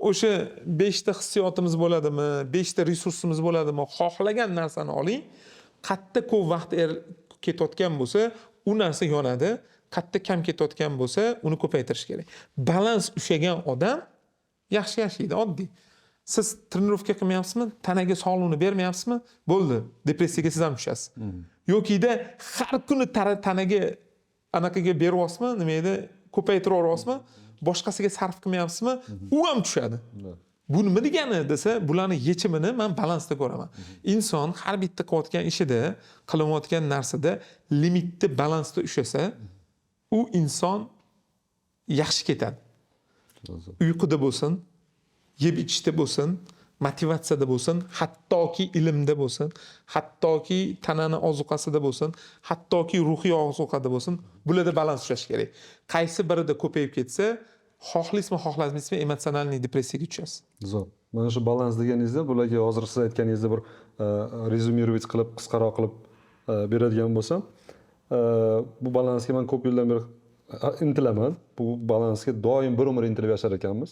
o'sha 5 ta hissiyotimiz bo'ladimi, 5 ta resursimiz bo'ladimi, xohlagan narsani oling. Qayerda ko'p vaqt ketayotgan bo'lsa, u narsa yonadi. Qayerda kam ketayotgan bo'lsa, uni ko'paytirish kerak. Balans ushlagan odam yaxshi yashaydi, oddiy. Siz trenirovka qilmayapsizmi? Tanaga sog'liqni bermayapsizmi? Bo'ldi, depressiyaga siz ham tushasiz. Yokida har kuni tanaga anaqaga beryapsizmi? Nima edi? Ko'paytiryapsizmi? Boshqasiga sarf qilmayapsizmi? U ham tushadi. Bu nima degani desa, bularning yechimini men balansda ko'raman. Inson har bitta qilayotgan ishida, qilayotgan narsada limitni balansda ushlasa, u inson yaxshi ketadi. Uyquda bo'lsin, yeb ichishda bo'lsin, motivatsiyada bo'lsin, hattoki ilmda bo'lsin, hattoki tanani ozuqasida bo'lsin, hattoki ruhiy ozuqada bo'lsin, bularda balans ushlash kerak. Qaysi birida ko'payib ketsa, xohlaysizmi, xohlamasizmi, emotsionalniy depressiyaga tushasiz. Zo'r. Mana shu balans deganingizda, bularga hozir siz aytganingizda bir rezyumirovat qilib, qisqaroq qilib beradigan bo'lsam, bu balansga men ko'p yildan beri intilaman. Bu balansga doim bir umr intilib yashar ekanmiz.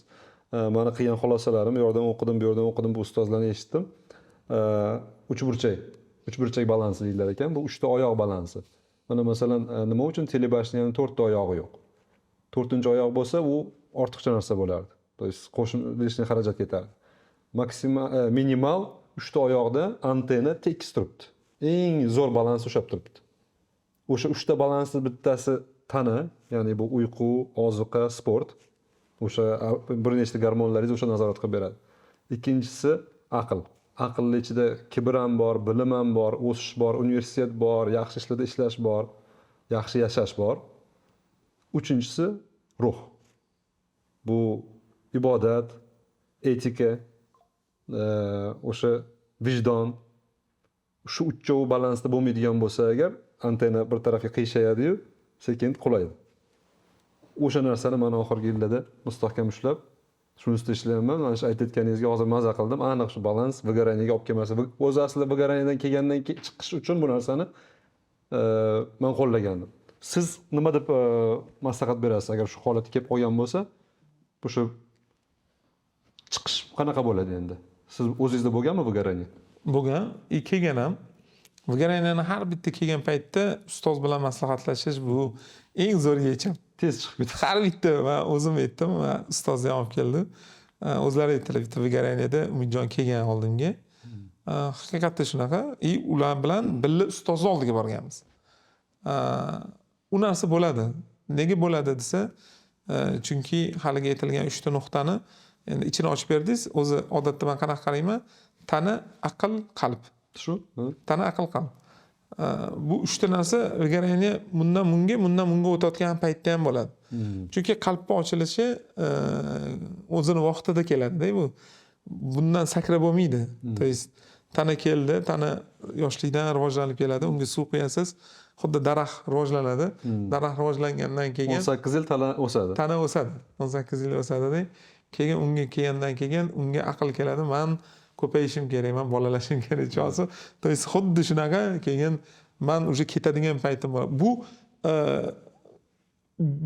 Mani qilgan xulosalarim, bu yerdan o'qidim, bu yerdan o'qidim, bu ustozlarni eshitdim. Uchburchak balansi deydilar ekan. Bu 3 ta oyoq balansi. Mana masalan, nima uchun telebashning 4 ta oyog'i yo'q? 4-chi oyoq bo'lsa, u ortiqcha narsa bo'lardi. То есть qo'shim lishniy xarajat ketardi. Minimal 3 ta oyoqda antenna tekis turibdi. Eng zo'r balans ushlab turibdi. O'sha 3 ta balansning bittasi tana, ya'ni bu uyqu, ozuqa, sport. O'sha bir nechta gormonlaringiz o'sha nazorat qilib beradi. Ikkinchisi aql. Aqlning ichida kibr ham bor, bilim ham bor, o'sish bor, universitet bor, yaxshi ishlarda ishlash bor, yaxshi yashash bor. Uchinchisi ruh. Bu ibodat, etika, o'sha vijdon, shu uchovi balansda bo'lmaydigan bo'lsa agar antenna bir tarafga qiyshayadi-yu, sekin qulaydi. O'sha narsani men oxirgi yillarda mustahkam ushlab, shuni ustida ishlayapman. Mana shu aytayotganingizga hozir maza qildim. Aniq shu balans выгораниеga olib kelmasa, o'zi aslida выгораниеdan kelgandan keyin chiqish uchun bu narsani men qo'llagandim. Siz nima deb maslahat berasiz agar shu holatga kelib qolgan bo'lsa? O'sha chiqish qanaqa bo'ladi endi? Siz o'zingizda bo'lganmi выгорание? Bo'lgan, kelgan ham. Выгоранияni har bitta kelgan paytda ustoz bilan maslahatlashish bu eng zo'r yechim. Tez chiqib ketadi. Har bitta men o'zim aytdim va ustoz ham olib keldi. O'zlari aytdilar, bitta выгоранияda Umidjon kelgan oldimga. Haqiqatda shunaqa. Ular bilan birga ustozning oldiga borganmiz. U narsa bo'ladi. Nega bo'ladi desa, chunki haliga aytilgan 3 ta nuqtani endi ichini ochib berdingiz. O'zi odatda men qanaqa qarayman? Tana, aql, qalb. Shu? Tana, aql, qalb. Bu 3 ta narsa выгорание bundan bunga o'tayotgan paytda ham bo'ladi. Chunki qalbning ochilishi o'zini vaqtida keladi-da bu. Bundan sakrab bo'lmaydi. To есть tana keldi, tana yoshlikdan rivojlanib keladi, unga suv quyasiz, xuddi daraxt rivojlanadi. Daraxt rivojlangandan keyin 18 yil o'sadi. Tana o'sadi. 18 yil o'sadi-da. Keyin unga kelgandan keyin unga aql keladi. Men ko'payishim kerak, men bolalashim kerak cho'si. To есть xuddi shunaqa keyin men уже ketadigan paytim bor. Bu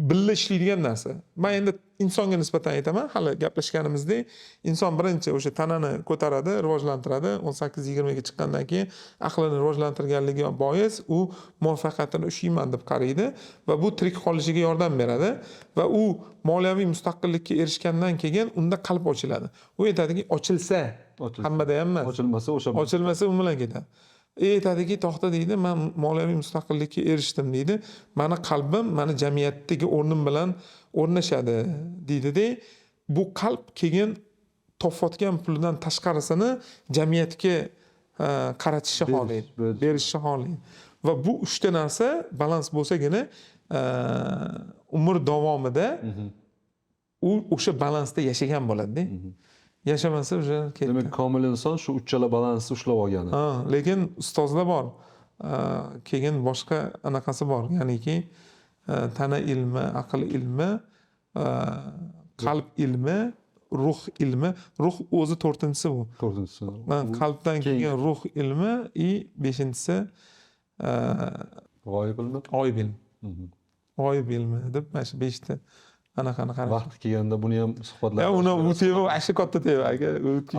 birga ishlaydigan narsa. Men endi insonga nisbatan aytaman, hali gaplashganimizdek, inson birinchi o'sha tanani ko'taradi, rivojlantiradi. 18-20 ga chiqqandan keyin aqlini rivojlantirganligi bois u muvaffaqiyatini ushlayman deb qaraydi va bu tirik qolishiga yordam beradi va u moliyaviy mustaqillikka erishgandan keyin unda qalb ochiladi. U aytadiki, ochilsa, hammada ham emas. Ochilmasa u bilan ketadi. Aytadiki, to'xta deydi, men moliyaviy mustaqillikka erishdim deydi. Meni qalbim, meni jamiyatdagi o'rnim bilan o'rnashadi deydi-da. Bu qalb keyin topayotgan pulidan tashqarisini jamiyatga qaratishi xohlaydi, berishi xohlaydi. Va bu 3 ta narsa balans bo'lsagina umr davomida u o'sha balansda yashagan bo'ladi-da. Yashamasa o'sha ketdi. Demak, komil inson shu uchala balansni ushlab olgani. Lekin ustozlar bor. Keyin boshqa anaqasi bor. Ya'niki tana ilmi, aql ilmi, qalb ilmi, ruh ilmi. Ruh o'zi 4-tinchisi bu. 4-tinchisi. Qalbdan keyin ruh ilmi, 5-tinchisi g'oyib ilmi. G'oyib ilmi. G'oyib ilmi deb mana shu 5 ta anaqani qarang. Vaqt kelganda buni ham suhbatlar. Uni bu tema asli katta tema aka.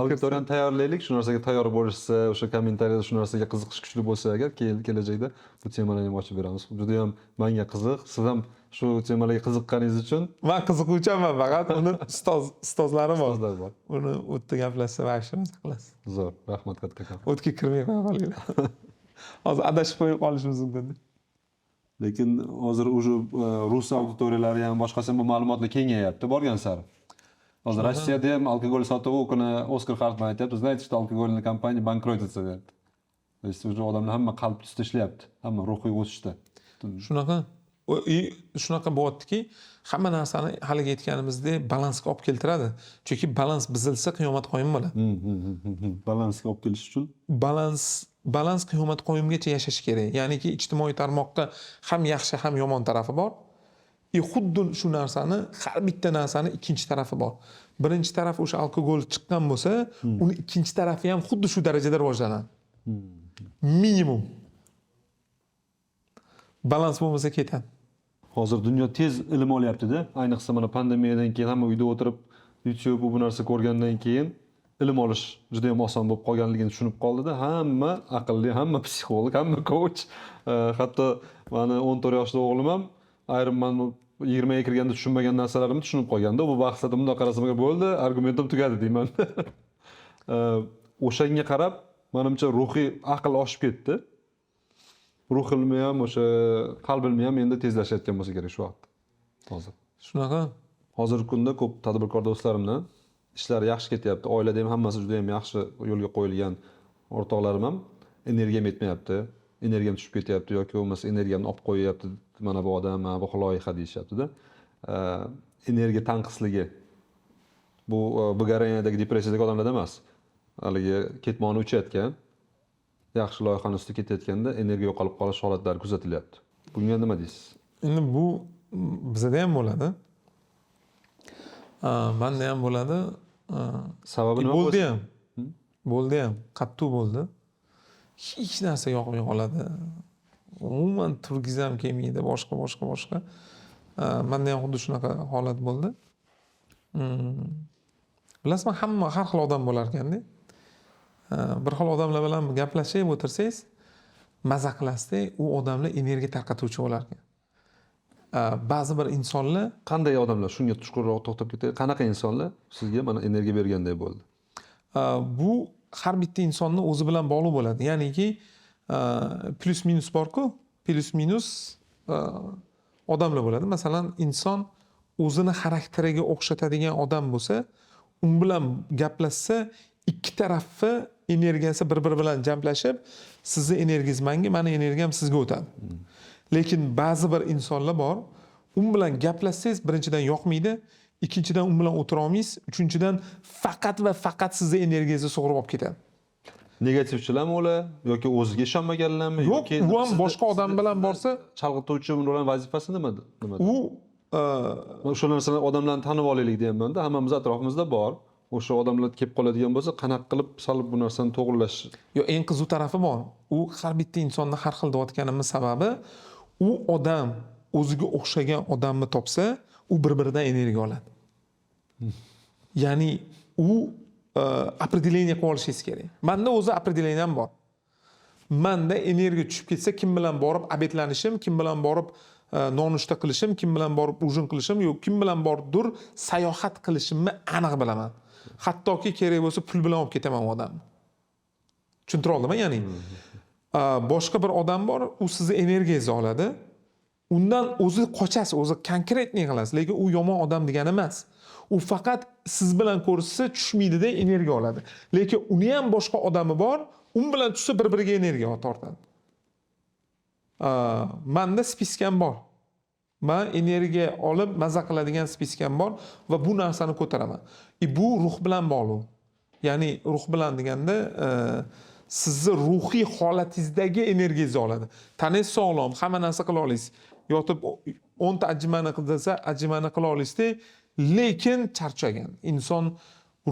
Auditoriyani tayyorlaylik, shu narsaga tayyor bo'lishsa, o'sha kommentariyada shu narsaga qiziqish kuchli bo'lsa agar kelajakda bu temalarni ham ochib beramiz. Juda ham menga qiziq, siz ham shu temalarga qiziqqaningiz uchun. Men qiziquvchiman, faqat uni ustozlarim bor. Ustozlar bor. Uni o'tda gaplashsa va shuni qilasiz. Zo'r, rahmat katta. O'tga kirmay qo'yinglar. Hozir adashib qo'yib qolishimiz mumkin. Lekin hozir o'sha rus auditoriyalari ham boshqasi ham bu ma'lumotlar kengayapti borgan sari. Hozir Rossiyada ham alkogol sotuvi kuni Oskar Hartman aytayapti, знаете, что алкогольная компания банкротится deyapti. То есть уже odamlar hamma qalb ustida ishlayapti, hamma ruhiy o'sishda. Shunaqa. shunaqa bo'lyaptiki, hamma narsani haligi aytganimizdek balansga olib keltiradi. Chunki balans buzilsa qiyomat qoyim bo'ladi. Balansga olib kelish uchun Balans qiyomat qoyimgacha yashash kerak. Ya'niki ijtimoiy tarmoqda ham yaxshi ham yomon tarafi bor. Xuddi shu narsani, har bitta narsani ikkinchi tarafi bor. Birinchi taraf o'sha alkogol chiqqan bo'lsa, uni ikkinchi tarafi ham xuddi shu darajada rivojlanadi. Minimum. Balans bo'lmasa ketadi. hozir dunyo tez ilm olyapti-da. Ayniqsa mana pandemiyadan keyin hamma uyda o'tirib YouTube bu narsa ko'rgandan keyin ilm olish juda ham oson bo'lib qolganligini tushunib qoldi-da. Hamma aqlli, hamma psixolog, hamma coach, hatto mani 14 yoshli o'g'lim ham ayrim men 20 ga kirganda tushunmagan narsalarimni tushunib qolganda, bu bahsda bunday qarasam bo'ldi, argumentim tugadi deyman. O'shanga qarab, menimcha ruhiy aql oshib ketdi. Ruh ilmi ham, o'sha qalb ilmi ham endi tezlashayotgan bo'lsa kerak shu vaqtda. Hozir. Shunaqa. Hozirgi kunda ko'p tadbirkor do'stlarimni ishlari yaxshi ketyapti. Oilada ham hammasi juda ham yaxshi yo'lga qo'yilgan o'rtoqlarim ham energiyam yetmayapti, energiyam tushib ketyapti yoki bo'lmasa energiyamni olib qo'yyapti. Mana bu odam, mana bu loyiha deyishyapti-da. Energiya tanqisligi. Bu Bulgariyadagi depressiyadagi odamlar emas. Haligi ketmoni uchayotgan, yaxshi loyihaning ustida ketayotganda energiya yo'qolib qolish holatlari kuzatilyapti. Bunga nima deysiz? Endi bu bizda ham bo'ladi. Menda ham bo'ladi. Sababi nima bo'ldi ham. Bo'ldi ham, qattiq bo'ldi. Hech narsa yoqmay qoladi. Umuman turgizam kelmaydi, boshqa. Menda ham xuddi shunaqa holat bo'ldi. Bilasizmi, hamma har xil odam bo'lar ekanda. Bir xil odamlar bilan gaplashib o'tirsangiz, maza qilasizda, u odamlar energiya tarqatuvchi bo'lar ekan. Ba'zi bir insonlar, qanday odamlar, shunga chuqurroq to'xtab ketaylik. Qanaqa insonlar sizga mana energiya berganday bo'ldi? Bu har bitta insonning o'zi bilan bog'liq bo'ladi. Ya'niki plus minus bor-ku, plus minus odamlar bo'ladi. Masalan, inson o'zini xarakteriga o'xshatadigan odam bo'lsa, u bilan gaplashsa, ikki tarafni energiyasi bir-biri bilan jamlashib, sizni energiyangiz menga, meni energiyam sizga o'tadi. Lekin ba'zi bir insonlar bor, u bilan gaplashsangiz, birinchidan yoqmaydi, ikkinchidan u bilan o'tira olmaysiz, uchinchidan faqat va faqat sizni energiyangizni sug'urib olib ketadi. Negativchilarmi ular yoki o'ziga ishonmaganlarmi yoki u ham boshqa odam bilan borsa, chalg'ituvchi ularning vazifasi nimada? U o'sha narsani odamlarni tanib olaylik deyapman-da, hammamiz atrofimizda bor. O'sha odamlar kelib qoladigan bo'lsa, qanaqa qilib salib bu narsani to'g'rilash? Yo, eng qiziq tarafi bor. U har bitta insonni har xil deyotganimiz sababi, u odam o'ziga o'xshagan odamni topsa, u bir-biridan energiya oladi. Ya'ni u определение qilib olishingiz kerak. Menda o'zi определением bor. Menda energiya tushib ketsa, kim bilan borib obedlanishim, kim bilan borib nonushta qilishim, kim bilan borib ujin qilishim, yo'q kim bilan boribdir sayohat qilishimni aniq bilaman. Hattoki kerak bo'lsa pul bilan olib ketaman u odamni. Tushuntira oldimmi? Ya'ni boshqa bir odam bor, u sizni energiyangizni oladi. Undan o'zi qochasiz, o'zi konkretniy qilasiz, lekin u yomon odam degani emas. U faqat siz bilan ko'rishsa tushmaydi-da, energiya oladi. Lekin uni ham boshqa odami bor, u bilan tushsa bir-biriga energiya tortadi. Menda spiskam bor. Men energiya olib maza qiladigan spiskam bor va bu narsani ko'taraman. Bu ruh bilan bog'liq. Ya'ni ruh bilan deganda sizni ruhiy holatingizdagi energiyangizni oladi. Tanangiz sog'lom, hamma narsa qila olasiz. Yotib 10 ta ajimani qilsa, ajimani qila olasizda, lekin charchagan. Inson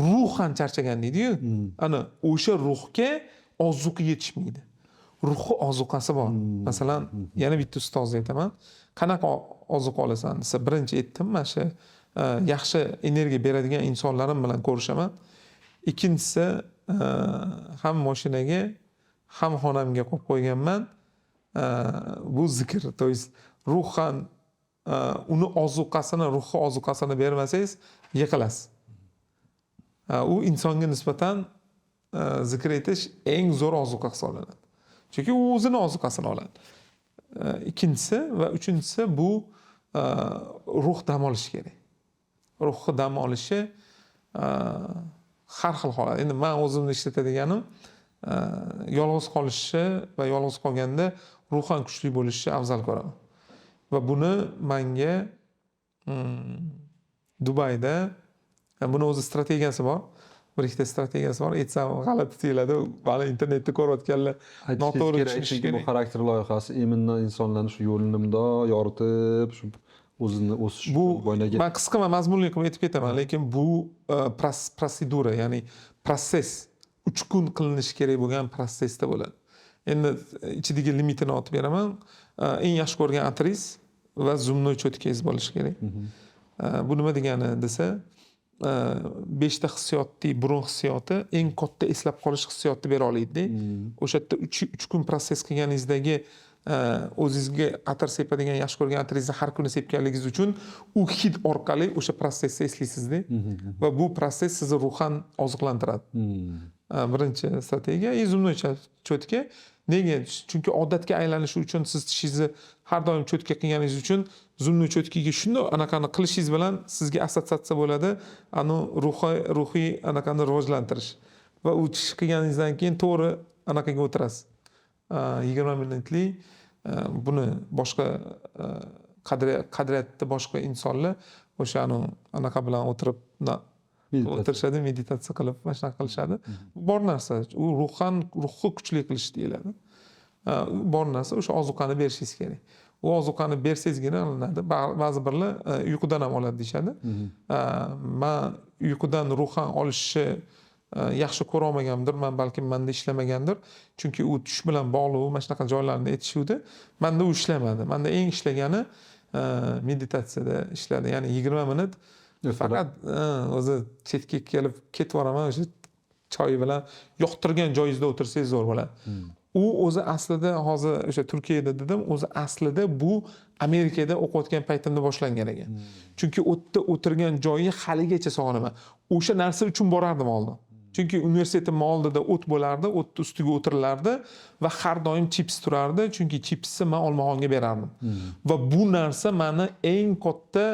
ruhan charchagan deydi-yu. Ana o'sha ruhga ozuqa yetishmaydi. Ruhi ozuqasi bor. Masalan, yana bitta ustozni aytaman. Qanaqa ozuqa olasan desa, birinchi aytdim, mana shu yaxshi energiya beradigan insonlarim bilan ko'rishaman. Ikkinchisi, ham mashinaga, ham xonamga qo'yib qo'yganman. Bu zikr, to есть ruhan uni ozuqasini, ruhi ozuqasini bermasangiz, yiqilasiz. U insonga nisbatan zikr etish eng zo'r ozuqa hisoblanadi. Chunki u o'zini ozuqasini oladi. Ikkinchisi va uchinchisi bu ruh dam olishi kerak. Ruhi dam olishi har xil holat. Endi men o'zimni ishlatadiganim yolg'iz qolishi va yolg'iz qolganda ruhan kuchli bo'lishi afzal ko'raman. Va buni menga Dubayda buni o'zi strategiyasi bor. Bir ikkita strategiyasi bor. Aytsam g'alati tuyuladi. Mana internetda ko'rayotganlar noto'g'ri kerak, tushunishi chunki bu kerak. xarakter loyihasi imminni insonlarni shu yo'lini bundoq yoritib, shu o'zini o'sish Bu bo'yniga men qisqa va mazmunli qilib aytib ketaman, lekin bu prosedura, ya'ni proses 3 kun qilinishi kerak bo'lgan prosesda bo'ladi. Endi ichidagi limitini aytib beraman. Eng yaxshi ko'rgan atriz va zumnoy cho'tkangiz bo'lishi kerak. Bu nima degani desa, 5 ta hissiyotning burun hissiyoti eng katta eslab qolish hissiyotini bera oladi. O'sha yerda 3 kun proses qilganingizdagi o'zingizga atir sepadigan yaxshi ko'rgan atiringizni har kuni sepganligingiz uchun u hid orqali o'sha prosesni eslaysizda va bu proses sizni ruhan oziqlantiradi. Birinchi strategiya zumnoy cho'tka. Nega? Chunki odatga aylanishi uchun siz tishingizni har doim cho'tka qilganingiz uchun zumnoy cho'tkaga shunday anaqani qilishingiz bilan sizga assotsiatsiya bo'ladi, ruhiy anaqani rivojlantirish. Va u tish qilganingizdan keyin to'g'ri anaqaga o'tirasiz. 20 minutlik buni boshqa qadriyatda boshqa insonlar o'shani anaqa bilan o'tirib o'tirishadi, meditatsiya qilib mana shunaqa qilishadi. Bor narsa, u ruhni kuchli qilish deyiladi. Bor narsa o'sha ozuqani berishingiz kerak. U ozuqani bersangizgina olinadi. Ba'zi birlar uyqudan ham oladi deyshadi. Men uyqudan ruhan olishni yaxshi ko'ra olmaganimdir, men balkim menda ishlamagandir. Chunki u tush bilan bog'liq mana shunaqa joylarni aytishuvdi. Menda u ishlamadi. Menda eng ishlagani meditatsiyada ishladi. Ya'ni 20 minut faqat o'zi chetga kelib ketvoraman, o'sha choy bilan yoqtirgan joyingizda o'tirsangiz zo'r bo'ladi. U o'zi aslida hozir o'sha Turkiyada dedim, o'zi aslida bu Amerikada o'qiyotgan paytimda boshlangan ekan. Chunki u yerda o'tirgan joyi haligacha sog'inaman. O'sha narsa uchun borardim oldin. Chunki universitetim oldida o't bo'lardi, o't ustiga o'tirilardi va har doim chips turardi, chunki chipsni men olmaxonga berardim. Va bu narsa meni eng katta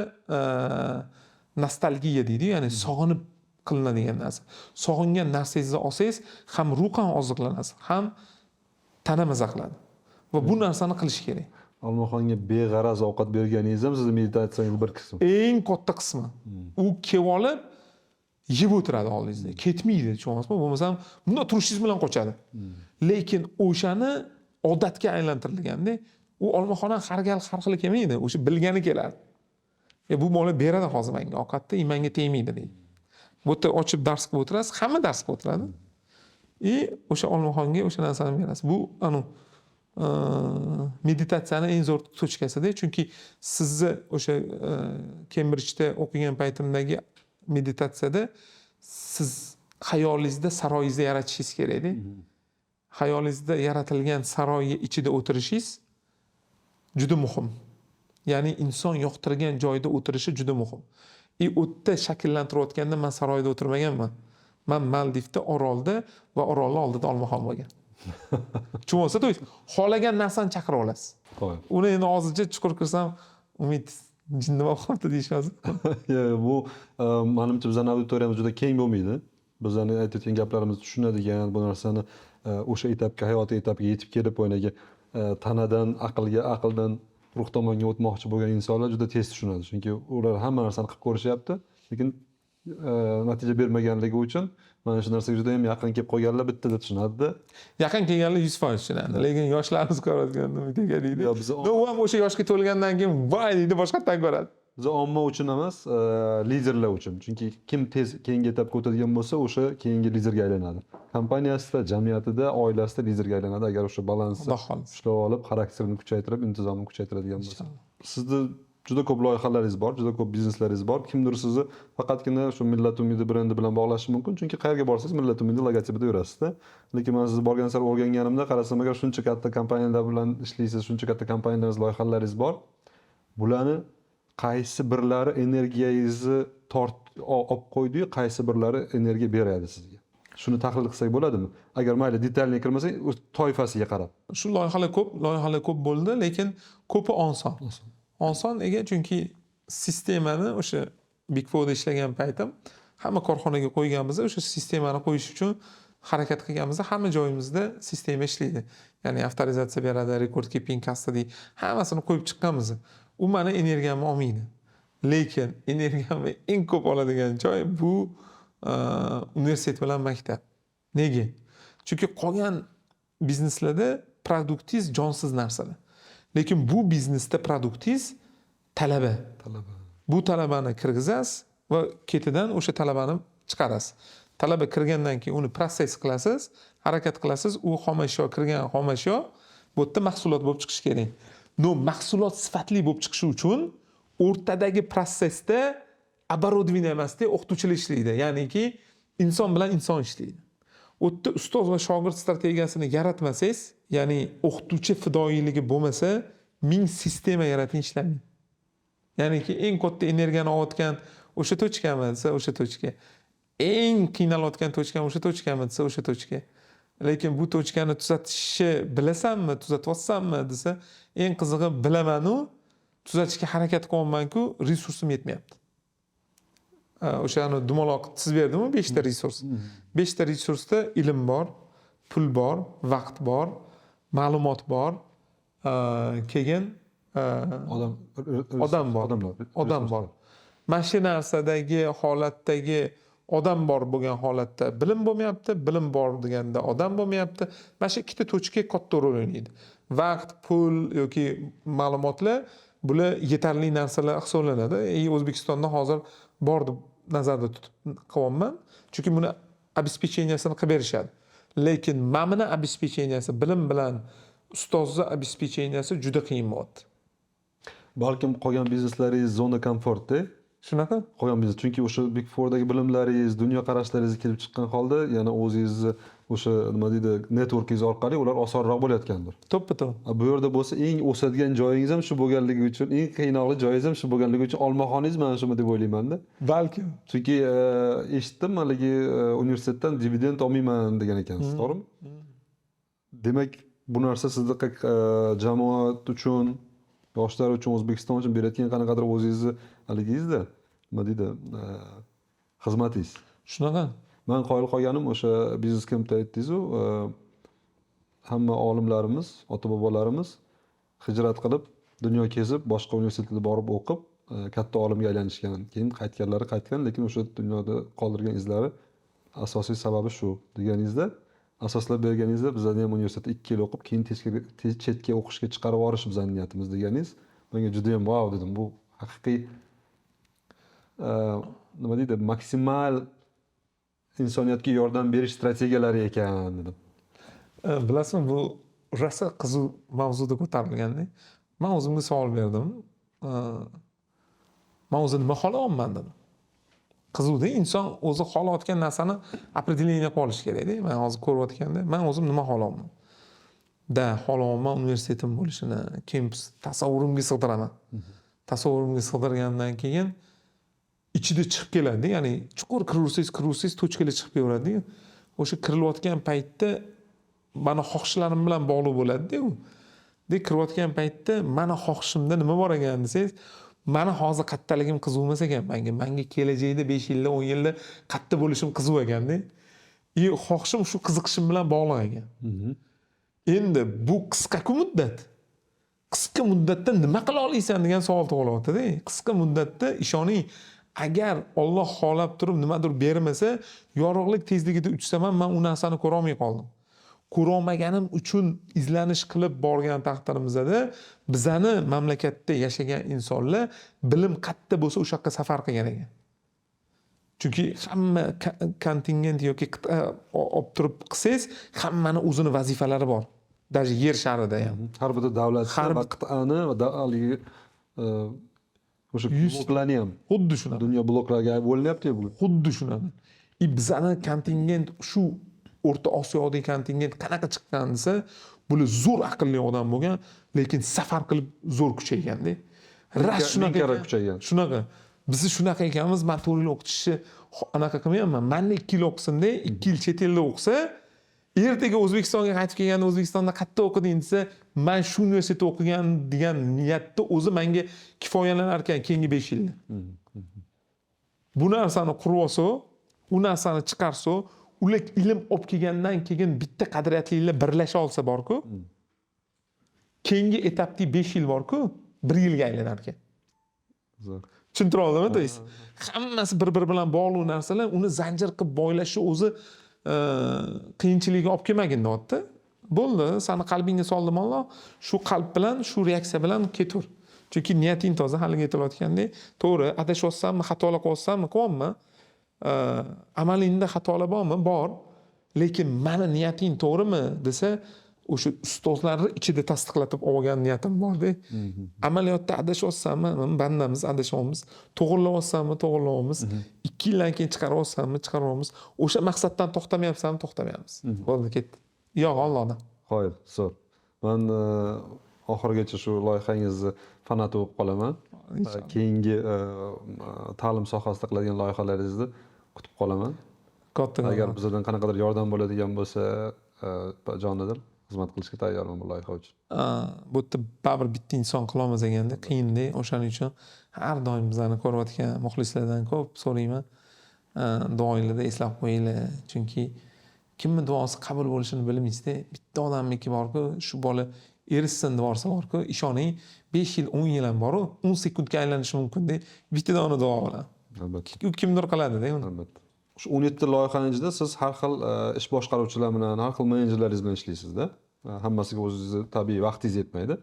nostalgiya deydi, ya'ni sog'inib qilinadigan narsa. Sog'ingan narsangizni olsangiz, ham ruhan oziqlanasiz, ham tana maza qiladi. Va bu narsani qilish kerak. olmaxonga beg'araz ovqat berganingiz ham sizni meditatsiyangiz bir qismi. Eng katta qismi. U kelib olib yeb o'tiradi oldingizda. Ketmaydi, tushunasizmi? Bo'lmasam bunday turishingiz bilan qochadi. Lekin o'shani odatga aylantirilganda, u olmaxona har gal har xil kelmaydi. O'sha bilgani keladi. Bu bola beradi hozir menga ovqatni, menga tegmaydi deydi. Bu yerda ochib dars qilib o'tirasiz, hamma dars qilib o'tiradi. O'sha olmaxonga o'sha narsani berasiz. Bu meditatsiyani eng zo'r tochkasida, chunki sizni o'sha Kembridjda o'qigan paytimdagi meditatsiyada siz xayolingizda saroyingizni yaratishingiz kerak-da. Xayolingizda yaratilgan saroyning ichida o'tirishingiz juda muhim. Ya'ni inson yoqtirgan joyda o'tirishi juda muhim. O'tda shakllantirayotganda men saroyda o'tirmaganman. Men Maldivda, Orolda va Orolning oldida olmaxon bo'lgan. Tushunsa, to'y xohlagan narsani chaqira olasiz. Uni endi hozircha chuqur kirsam, umid jinni bo'libdi deyishadi. Bu menimcha bizning auditoriyamiz juda keng bo'lmaydi. Bizning aytayotgan gaplarimizni tushunadigan, bu narsani o'sha etapga, hayotiy etapga yetib kelib o'ynaga tanadan aqlga, aqldan ruh tomonga o'tmoqchi bo'lgan insonlar juda tez tushunadi. Chunki ular hamma narsani qilib ko'rishyapti, lekin natija bermaganligi uchun mana shu narsaga juda ham yaqin kelib qolganlar bittada tushunadi-da. Yaqin kelganlar 100% tushunadi. Lekin yoshlarimiz ko'rayotganda nega deydi? U ham o'sha yoshga to'lgandan keyin voy deydi, boshqatdan ko'radi. Biz omma uchun emas, liderlar uchun. Chunki kim tez keyingi etapga o'tadigan bo'lsa, o'sha keyingi liderga aylanadi. Kompaniyasida, jamiyatida, oilasida liderga aylanadi agar o'sha balansni ushlab olib, xarakterini kuchaytirib, intizomni kuchaytiradigan bo'lsa. Sizni juda ko'p loyihalaringiz bor, juda ko'p bizneslaringiz bor. Kimdir sizni faqatgina shu Millat umidi brendi bilan bog'lashi mumkin, chunki qayerga borsangiz Millat umidi logotipida yurasiz-da. Lekin men sizni borgan sari o'rganganimda qarasam, agar shuncha katta kompaniyalar bilan ishlaysiz, shuncha katta kompaniyalar loyihalaringiz bor, bularni qaysi birlari energiyangizni olib qo'ydi-yu, qaysi birlari energiya beradi sizga? Shuni tahlil qilsak bo'ladimi? Agar mayli detalga kirmasak, o'z toifasiga qarab. Shu loyihalar ko'p bo'ldi, lekin ko'pi oson. Oson nega? Chunki sistemani o'sha Big Four'da ishlagan paytim hamma korxonaga qo'yganmiz, o'sha sistemani qo'yish uchun harakat qilganmiz. Hamma joyimizda sistema ishlaydi. Ya'ni avtorizatsiya beradi, record keeping custody, hammasini qo'yib chiqqanmiz. u mani energiyamni olmaydi. Lekin energiyamni eng ko'p oladigan joy bu universitet bilan maktab. Nega? Chunki qolgan bizneslarda produktingiz jonsiz narsalar. Lekin bu biznesda produktingiz talaba. Bu talabani kirgizasiz va ketidan o'sha talabani chiqarasiz. Talaba kirgandan keyin uni proses qilasiz, harakat qilasiz, u xomashyo kirgan xomashyo bu yerda mahsulot bo'lib chiqishi kerak. No, mahsulot sifatli bo'lib chiqishi uchun o'rtadagi prosesda оборудование emasda o'qituvchilar ishlaydi. Ya'niki inson bilan inson ishlaydi. U yerda ustoz va shogird strategiyasini yaratmasangiz, ya'ni o'qituvchi fidoyiligi bo'lmasa, ming sistema yaratib ishlamaydi. Ya'niki eng katta energiyani olayotgan o'sha tochkami desa, o'sha tochka. Eng qiynalayotgan tochkami o'sha tochkami desa, o'sha tochka. Lekin bu tochkani tuzatishni bilasanmi, tuzatyapsanmi desa, eng qizig'i bilaman-u, tuzatishga harakat qilyapman-ku, resursim yetmayapti. O'shani dumaloq chizib berdim-ku 5 ta resurs. 5 ta resursda ilm bor, pul bor, vaqt bor, ma'lumot bor, keyin odam bor. Mana shu narsadagi holatdagi odam bor bo'lgan holatda bilim bo'lmayapti, bilim bor deganda odam bo'lmayapti. Mana shu ikkita tochka katta rol o'ynaydi. Vaqt, pul yoki ma'lumotlar bular yetarli narsalar hisoblanadi. O'zbekistonda hozir bor deb nazarda tutib qilyapman. Chunki buni обеспечениясini qilib berishadi. Lekin mana обеспеченияsi bilim bilan ustozni обеспеченияsi juda qiyin bo'lyapti. Balkim qolgan bizneslaringiz zona komfortda. Shunaqa? Qolgan biznes, chunki o'sha Big Fourdagi bilimlaringiz, dunyo qarashlaringiz kelib chiqqan holda, yana o'zingizni o'sha nima deydi, networkingiz orqali ular osonroq bo'layotgandir. To'ppa-to'g'ri. Bu yerda bo'lsa eng o'sadigan joyingiz ham shu bo'lganligi uchun, eng qiynoqli joyingiz ham shu bo'lganligi uchun olmaxoningiz mana shumi deb o'ylayman-da. Balkim. Chunki eshitdim haligi universitetdan dividend olmayman degan ekansiz, to'g'rimi? Demak, bu narsa sizni jamoat uchun, yoshlar uchun, O'zbekiston uchun berayotgan qanaqadir o'zingizni haligingizda nima deydi, xizmatingiz. Shunaqa. Men qoyil qolganim o'sha biznes kampda aytdingiz-ku, hamma olimlarimiz, ota-bobolarimiz hijrat qilib, dunyo kezib, boshqa universitetlarga borib o'qib, katta olimga aylanishgan. Keyin qaytganlari qaytgan, lekin o'sha dunyoda qoldirgan izlari asosiy sababi shu deganingizda, asoslab berganingizda bizlarni ham universitetda 2 yil o'qib, keyin chetga o'qishga chiqarib yuborish bizning niyatimiz deganingiz, menga juda ham wow dedim. Bu haqiqiy nima deydi, maksimal insoniyatga yordam berish strategiyalari ekan dedim. Bilasizmi, bu rosa qiziq mavzuda ko'tarilganda, men o'zimga savol berdim. Men o'zim nima xohlayapman dedim. Qiziqda inson o'zi xohlayotgan narsani определение qilib olish kerak-da. Men hozir ko'rayotganda, men o'zim nima xohlayapman? Xohlayapman universitetim bo'lishini, kampus tasavvurimga sig'diraman. Tasavvurimga sig'dirgandan keyin ichida chiqib keladi, ya'ni chuqur kirursiz tochkalar chiqib kelaveradi. O'sha kirilayotgan paytda meni xohishlarim bilan bog'liq bo'ladi-da u. Kirayotgan paytda meni xohishimda nima bor ekan desangiz, meni hozir qattaligim qiziq emas ekan menga kelajakda 5 yilda 10 yilda qatta bo'lishim qiziq ekanda. Xohishim shu qiziqishim bilan bog'liq ekan. Endi bu qisqa muddat. Qisqa muddatda nima qila olasan degan savol tug'ilyapti-da. Qisqa muddatda ishoning, agar Alloh xohlab turib nimadir bermasa, yorug'lik tezligida uçsam ham men u narsani ko'ra olmay qoldim. Ko'ra olmaganim uchun izlanish qilib borgan taqdirimizda bizani mamlakatda yashagan insonlar bilim qatta bo'lsa o'sha yoqqa safar qilgan ekan. Chunki hamma kontingent yoki olib turib qilsangiz, hammani o'zini vazifalari bor. Даже yer sharida ham. Har bir davlat va qit'ani va haligi o'sha bloklarni ham xuddi shunaqa. Dunyo bloklarga bo'linyapti-ku bu. Xuddi shunaqa. Bizani kontingent shu O'rta Osiyodagi kontingent qanaqa chiqqan desa, bular zo'r aqlli odam bo'lgan, lekin safar qilib zo'r kuchayganda. Ras shunaqa kuchaygan. Shunaqa. Biz shunaqa ekanmiz, men 4 yil o'qitishni anaqa qilmayman. Menni 2 yil o'qisinda, 2 yil chet elda o'qisa, ertaga O'zbekistonga qaytib kelganda O'zbekistonda qayerda o'qiding desa, men shu universitetda o'qigan degan niyatda o'zi menga kifoyalanar ekan keyingi 5 yilda. Bu narsani qurib olsa, u narsani chiqarsa, ular ilm olib kelgandan keyin bitta qadriyatlilar birlasha olsa borku, keyingi etapda 5 yil borku, bir yilga aylanar ekan. Zo'r. Tushuntira oldimmi? To есть hammasi bir-biri bilan bog'liq narsalar, uni zanjir qilib boylashni o'zi qiyinchiligi olib kelmagin deyapti. Bo'ldi, seni qalbingga soldim Alloh, shu qalb bilan, shu reaksiya bilan ketur. Chunki niyating toza, haliga aytilayotgandek, to'g'ri, adashyapsanmi, xatolar qilyapsanmi, qilyapman. Amalingda xatolar bormi? Bor. Lekin meni niyating to'g'rimi desa, o'sha ustozlarni ichida tasdiqlatib olgan niyatim borda. Amaliyotda adashyapsanmi, bandamiz, adashyapmiz. To'g'rilayapsanmi, to'g'rilayapmiz. 2 yildan keyin chiqaryapsanmi, chiqaryapmiz. O'sha maqsaddan to'xtamayapsanmi, to'xtamayapmiz. Bo'ldi, ketdi. Yo'q, Allohdan. Qoyil, zo'r. Men oxirigacha shu loyihangizni fanati bo'lib qolaman. Keyingi ta'lim sohasida qiladigan loyihalaringizni kutib qolaman. Katta. Agar bizdan qanaqadir yordam bo'ladigan bo'lsa, jonidir xizmat qilishga tayyorman bu loyiha uchun. Bu yerda baribir bitta inson qilolmas ekanda, qiyinda. O'shaning uchun har doim bizlarni ko'rayotgan muxlislardan ko'p so'rayman. Duoingizda eslab qo'yinglar, chunki kimni duosi qabul bo'lishini bilmaysizda. Bitta odamniki borku, shu bola erishsin duosi borku, ishoning 5 yil, 10 yil ham bor-ku, 10 sekundga aylanishi mumkin-da, bitta dona duo bilan. Albatta. U kimdir qiladi-da uni. Albatta. Shu 17 loyihaning ichida siz har xil ish boshqaruvchilar bilan, har xil menejerlaringiz bilan ishlaysizda. Hammasiga o'zingizni tabiiy vaqtingiz yetmaydi.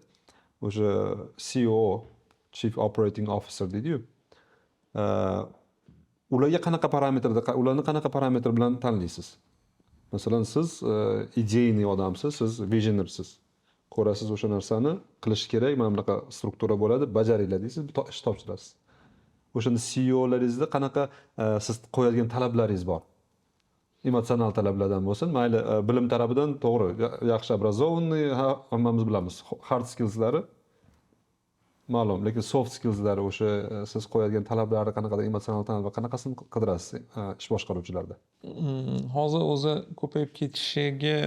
O'sha CEO, Chief Operating Officer deydi-yu. Ularga qanaqa parametrda, ularni qanaqa parametr bilan tanlaysiz? Masalan, siz ideyniy odamsiz, siz visionersiz. Ko'rasiz o'sha narsani qilish kerak, mana bunaqa struktura bo'ladi, bajaringlar deysiz, ish topshirasiz. O'shanda CEOlaringizda qanaqa siz qo'yadigan talablaringiz bor? Emotsional talablardan bo'lsin, mayli bilim tarafidan to'g'ri, yaxshi obrazovanniy, hammamiz bilamiz. Hard skillslari ma'lum, lekin soft skillslari o'sha siz qo'yadigan talablarni qanaqadir emotsional talab va qanaqasini qidirasiz ish boshqaruvchilarda? Hozir o'zi ko'payib ketishiga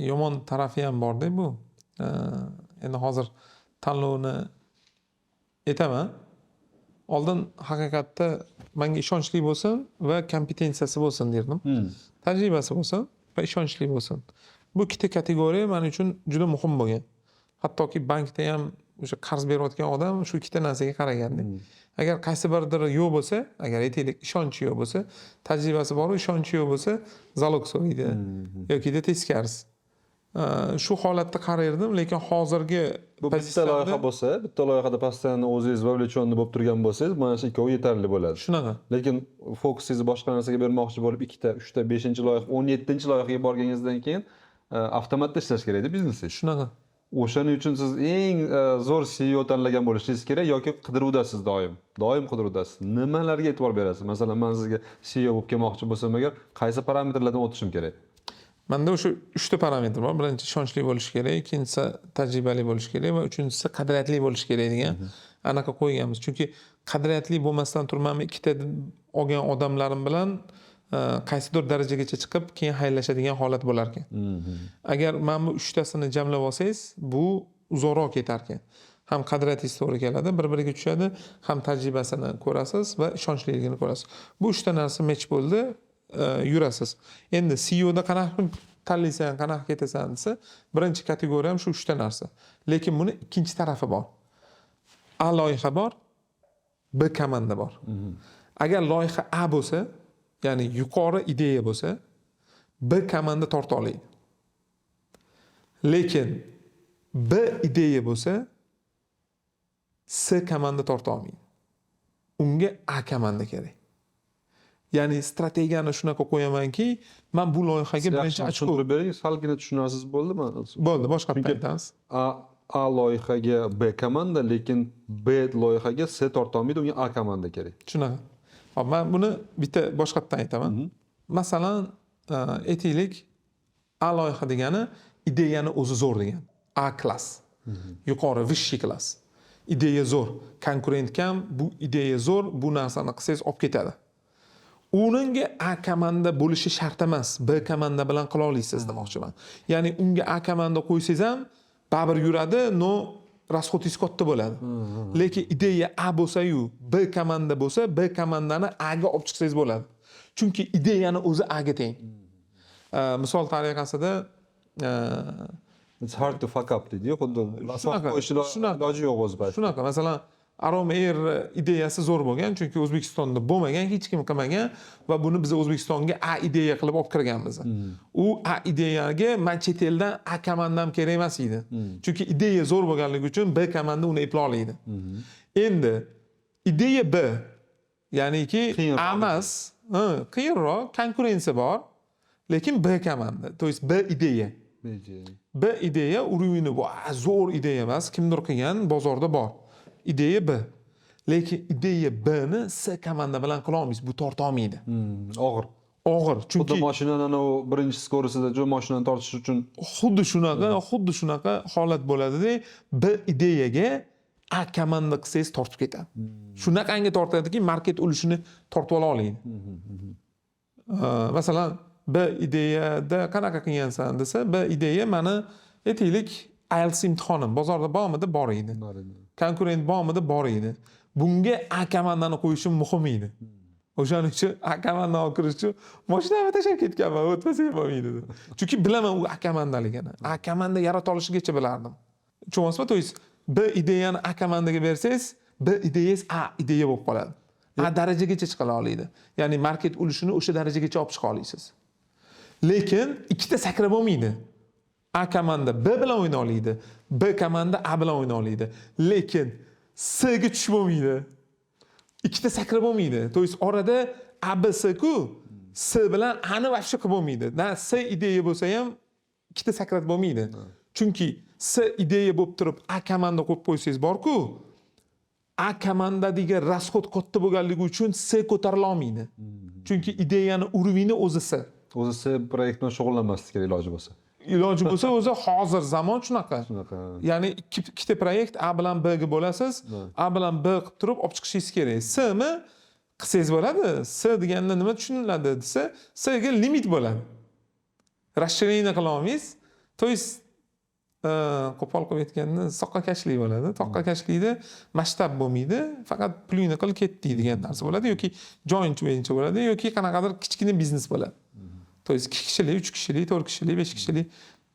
yomon tarafi ham bor-da bu. Endi hozir tanlovni aytaman. Oldin haqiqatda menga ishonchli bo'lsin va kompetensiyasi bo'lsin derdim. Tajribasi bo'lsin va ishonchli bo'lsin. Bu ikkita kategoriya men uchun juda muhim bo'lgan. Hattoki bankda ham o'sha qarz berayotgan odam shu ikkita narsaga qaraganda. Agar qaysi biridir yo'q bo'lsa, agar aytaylik ishonchi yo'q bo'lsa, tajribasi bor, ishonchi yo'q bo'lsa, zalog so'raydi yoki teskarisi. Shu holatda qarardim, lekin hozirgi Bu bitta loyiha bo'lsa, bitta loyihada постоянно o'zingiz vovlechonni bo'lib turgan bo'lsangiz, mana shu ikkovi yetarli bo'ladi. Shunaqa. Lekin fokusingizni boshqa narsaga bermoqchi bo'lib, 2 ta, 3 ta, 5-loyiha, 17-loyihaga borganingizdan keyin avtomatda ishlash kerak-da biznesingiz. Shunaqa. O'shaning uchun siz eng zo'r CEO tanlagan bo'lishingiz kerak yoki qidiruvdasiz doim. Doim qidiruvdasiz. Nimalarga e'tibor berasiz? Masalan, men sizga CEO bo'lib kelmoqchi bo'lsam agar, qaysi parametrlardan o'tishim kerak? Menda o'sha 3 ta parametr bor. Birinchi ishonchli bo'lish kerak, ikkinchisi tajribali bo'lish kerak va uchinchisi qadriyatli bo'lish kerak degan anaqa qo'yganmiz. Chunki qadriyatli bo'lmasdan turmami ikkita olgan odamlarim bilan qaysidir darajagacha chiqib, keyin xayrlashadigan holat bo'lar ekan. Agar men bu 3 tasini jamlab olsangiz, bu uzoqroq ketar ekan. Ham qadriyatingiz to'g'ri keladi, bir-biriga tushadi, ham tajribasini ko'rasiz va ishonchliligini ko'rasiz. Bu 3 ta narsa match bo'ldi. Yurasiz. Endi CEOda qanaqa tanlaysan, qanaqa ketasan desa, birinchi kategoriya ham shu 3 ta narsa. Lekin buni ikkinchi tarafi bor. A loyiha bor, B komanda bor. Agar loyiha A bo'lsa, ya'ni yuqori ideya bo'lsa, B komanda torta oladi. Lekin B ideya bo'lsa, C komanda torta olmaydi. Unga A komanda kerak. Ya'ni strategiyani shunaqa qo'yamanki, men bu loyihaga birinchi ochko tushuntirib bering, salgina tushunarsiz bo'ldimi? Bo'ldi, boshqa aytamiz. A loyihaga B komanda, lekin B loyihaga C torta olmaydi, unga A komanda kerak. Shunaqa. Hop, men buni bitta boshqatdan aytaman. Masalan, aytaylik, A loyiha degani ideyani o'zi zo'r degan. A klass. Yuqori, vishshi klass. Ideya zo'r. Konkurent kam, bu ideya zo'r, bu narsani qilsangiz olib ketadi. Uningga A komanda bo'lishi shart emas. B komanda bilan qila olasiz demoqchiman. Ya'ni unga A komanda qo'ysangiz ham baribir yuradi, no расходingiz katta bo'ladi. Lekin ideya A bo'lsa-yu, B komanda bo'lsa, B komandani A ga olib chiqsangiz bo'ladi. Chunki ideyani o'zi A ga teng. Misol tariqasida It's hard to fuck up deydi-yu, xuddi Shunaqa, shunaqa. iloji yo'q o'zi payt. Shunaqa, masalan, Aroma Air ideyasi zo'r bo'lgan, chunki O'zbekistonda bo'lmagan, hech kim qilmagan va buni biz O'zbekistonga A ideya qilib olib kirganmiz. U A ideyaga men chet eldan A komandam kerak emas edi. Chunki ideya zo'r bo'lganligi uchun B komanda uni eplay oladi. Endi ideya B, ya'niki A emas, qiyinroq, konkurensiya bor, lekin B komanda, to есть B ideya. B ideya urumini zo'r ideya emas, kimdir qilgan bozorda bor. Ideya B. Lekin ideya B'ni C komanda bilan qila olmaysiz, bu torta olmaydi. Og'ir. Og'ir, Xuddi chunki mashinani u birinchi skorisida mashinani tortish uchun xuddi shunaqa holat bo'ladida, B ideyaga A komanda qilsangiz tortib ketadi. Shunaqangi tortadiki, market ulushini tortib ola oladi. Masalan, B ideyada qanaqa qilgansan desa, B ideya meni aytaylik IELTS imtihonim bozorda bormidi? Bor edi. Konkurent bormidi? Bor edi. Bunga A komandani qo'yishim muhim edi. O'shaning uchun A komandani olib kirish uchun mashinamni tashlab ketganman, o'tmasam bo'lmaydi. Chunki bilaman u A komandaligini. A komanda yarata olishigacha bilardim. Tushunyapsizmi? To есть B ideyani A komandaga bersangiz, B ideyangiz A ideya bo'lib qoladi. A darajagacha chiqa oladi. Ya'ni market ulushini o'sha darajagacha olib chiqa olasiz. Lekin ikkita sakrab bo'lmaydi. A komanda B bilan o'yna oladi, B komanda A bilan o'yna oladi. Lekin C ga tushib bo'lmaydi. Ikkita sakrab bo'lmaydi. To есть orada A B C ku C bilan A ni vaqti qilib bo'lmaydi. Na C ideya bo'lsa ham ikkita sakratib bo'lmaydi. Chunki C ideya bo'lib turib A komanda qo'yib qo'ysangiz bor-ku, A komandadagi rasxod katta bo'lganligi uchun C ko'tarila olmaydi. Chunki ideyani uruvini o'zi C. o'zi C proyekt bilan shug'ullanmaslik kerak iloji bo'lsa. Iloji bo'lsa o'zi hozir zamon shunaqa. Shunaqa. Ya'ni ikkita proyekt A bilan B ga bo'lasiz, A bilan B qilib turib olib chiqishingiz kerak. C mi qilsangiz bo'ladi. C deganda nima tushuniladi desa, C ga limit bo'ladi. Расширение qila olmaysiz. To есть qo'pol qilib aytganda soqqakashlik bo'ladi. Toqqakashlikda masshtab bo'lmaydi, faqat plyuni qil ketdi degan narsa bo'ladi yoki joint venture bo'ladi yoki qanaqadir kichkina biznes bo'ladi. To есть 2 kishilik, 3 kishilik, 4 kishilik, 5 kishilik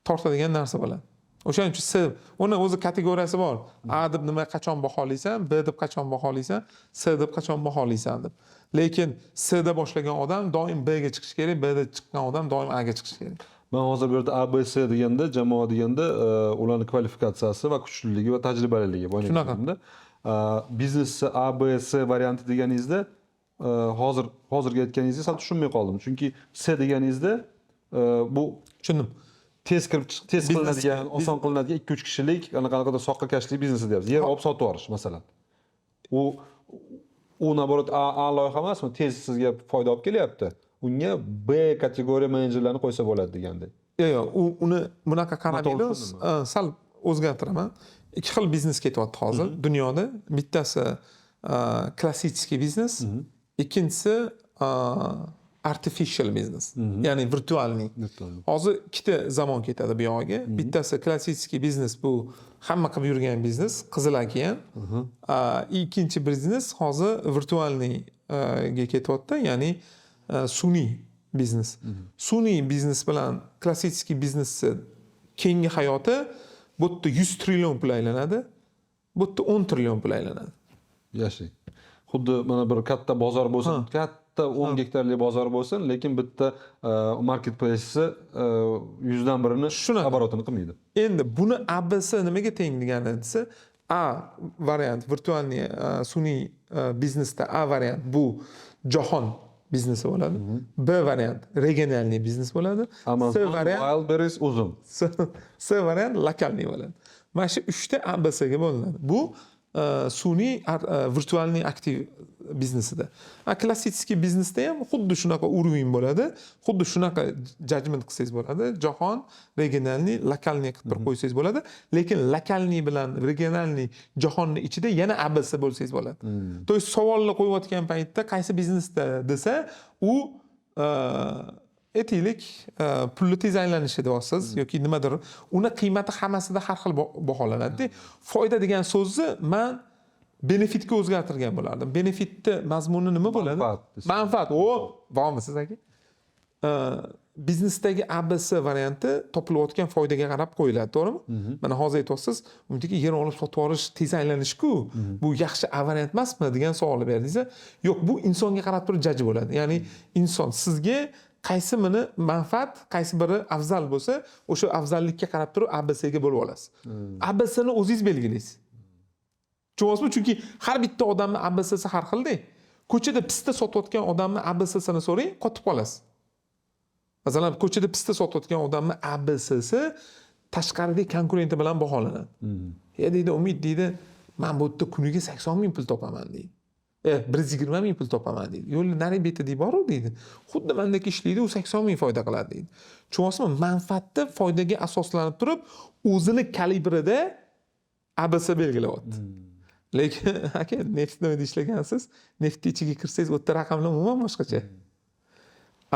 tortadigan narsa bo'ladi. O'shaning uchun C uni o'zi kategoriyasi bor. A deb nima qachon baholaysan, B deb qachon baholaysan, C deb qachon baholaysan deb. Lekin C da boshlagan odam doim B ga chiqish kerak, B da chiqqan odam doim A ga chiqish kerak. Men hozir bu yerda A B C deganda, jamoa deganda ularning kvalifikatsiyasi va kuchliligi va tajribaliligi bor. Shunaqa. Biznesni A B C varianti deganingizda hozirgi aytganingizga sal tushunmay qoldim. Chunki C deganingizda bu Tushundim. tez qilinadigan, oson qilinadigan 2-3 kishilik qanaqadir soqqakashlik biznesi deyapsiz. Yer olib sotib yuborish masalan. U naborot A loyiha emasmi? Tez sizga foyda olib kelyapti. Unga B kategoriya menejerlarni qo'ysa bo'ladi deganda. Yo'q, uni bunaqa qaramaymiz. Sal o'zgartiraman. Ikki xil biznes ketyapti hozir dunyoda. Bittasi klassik biznes, ikkinchisi artificial business. Ya'ni virtualniy. Hozir ikkita zamon ketadi bu yoqqa. Bittasi klassik biznes, bu hamma qilib yurgan biznes, qizil okean. Ikkinchi biznes hozir virtualniy ga ketyapti, ya'ni sun'iy biznes. Sun'iy biznes bilan klassik biznesni keyingi hayoti bu yerda 100 trillion pul aylanadi, bu yerda 10 trillion pul aylanadi. Yaxshi. Xuddi mana bir katta bozor bo'lsin, katta 10 gektarlik bozor bo'lsin, lekin bitta marketplace'si 100dan birini оборотini qilmaydi. Endi buni ABC nimaga teng degani desa, A variant virtualniy sun'iy biznesda A variant bu jahon biznesi bo'ladi. B variant regionalniy biznes bo'ladi. C variant Wildberries uzun. C variant lokalniy bo'ladi. Mana shu 3 ta ABC ga bo'linadi. Bu sun'iy virtualniy aktiv biznesida. Klassik biznesda ham xuddi shunaqa uровень bo'ladi. Xuddi shunaqa judgment qilsangiz bo'ladi. Jahon, regionalniy, lokalniy qilib qo'ysangiz bo'ladi. Lekin lokalniy bilan regionalniy jahonni ichida yana ABC bo'lsangiz bo'ladi. To есть savolni qo'yayotgan paytda qaysi biznesda desa, u aytaylik pulli tez aylanishi deyapsiz yoki nimadir. Uni qiymati hammasida har xil baholanadi. Foyda degan so'zni men benefitga o'zgartirgan bo'lardim. Benefitni mazmuni nima bo'ladi? Manfaat. Manfaat. O, bormi siz aka? biznesdagi ABC varianti topilayotgan foydaga qarab qo'yiladi, to'g'rimi? Mana hozir aytyapsiz, undagi yer olib sotib yuborish tez aylanishku, bu yaxshi A variant emasmi degan savolni berdingiz. Yo'q, bu insonga qarab turib jaji bo'ladi. Ya'ni inson sizga qaysi meni manfaat, qaysi biri afzal bo'lsa, o'sha afzallikka qarab turib ABCga bo'lib olasiz. ABCni o'zingiz belgilaysiz. Tushunyapsizmi? Chunki har bitta odamning ABCsi har xilda. Ko'chada pista sotayotgan odamning ABCsini so'rang, qotib qolasiz. Masalan, ko'chada pista sotayotgan odamning ABCsi tashqaridagi konkurenti bilan baholanadi. Deydi, Umid deydi, men bu yerda kuniga 80 ming pul topaman deydi. 120 ming pul topaman deydi. Yo'lni nari betida bor-ku deydi. Xuddi mendagi ishlaydi, u 80 ming foyda qiladi deydi. Tushunyapsizmi? Manfaatni foydaga asoslanib turib, o'zini kalibrida ABC belgilayapti. Lekin aka, neftni ishlagansiz, neftni ichiga kirsangiz, o'tda raqamlar umuman boshqacha.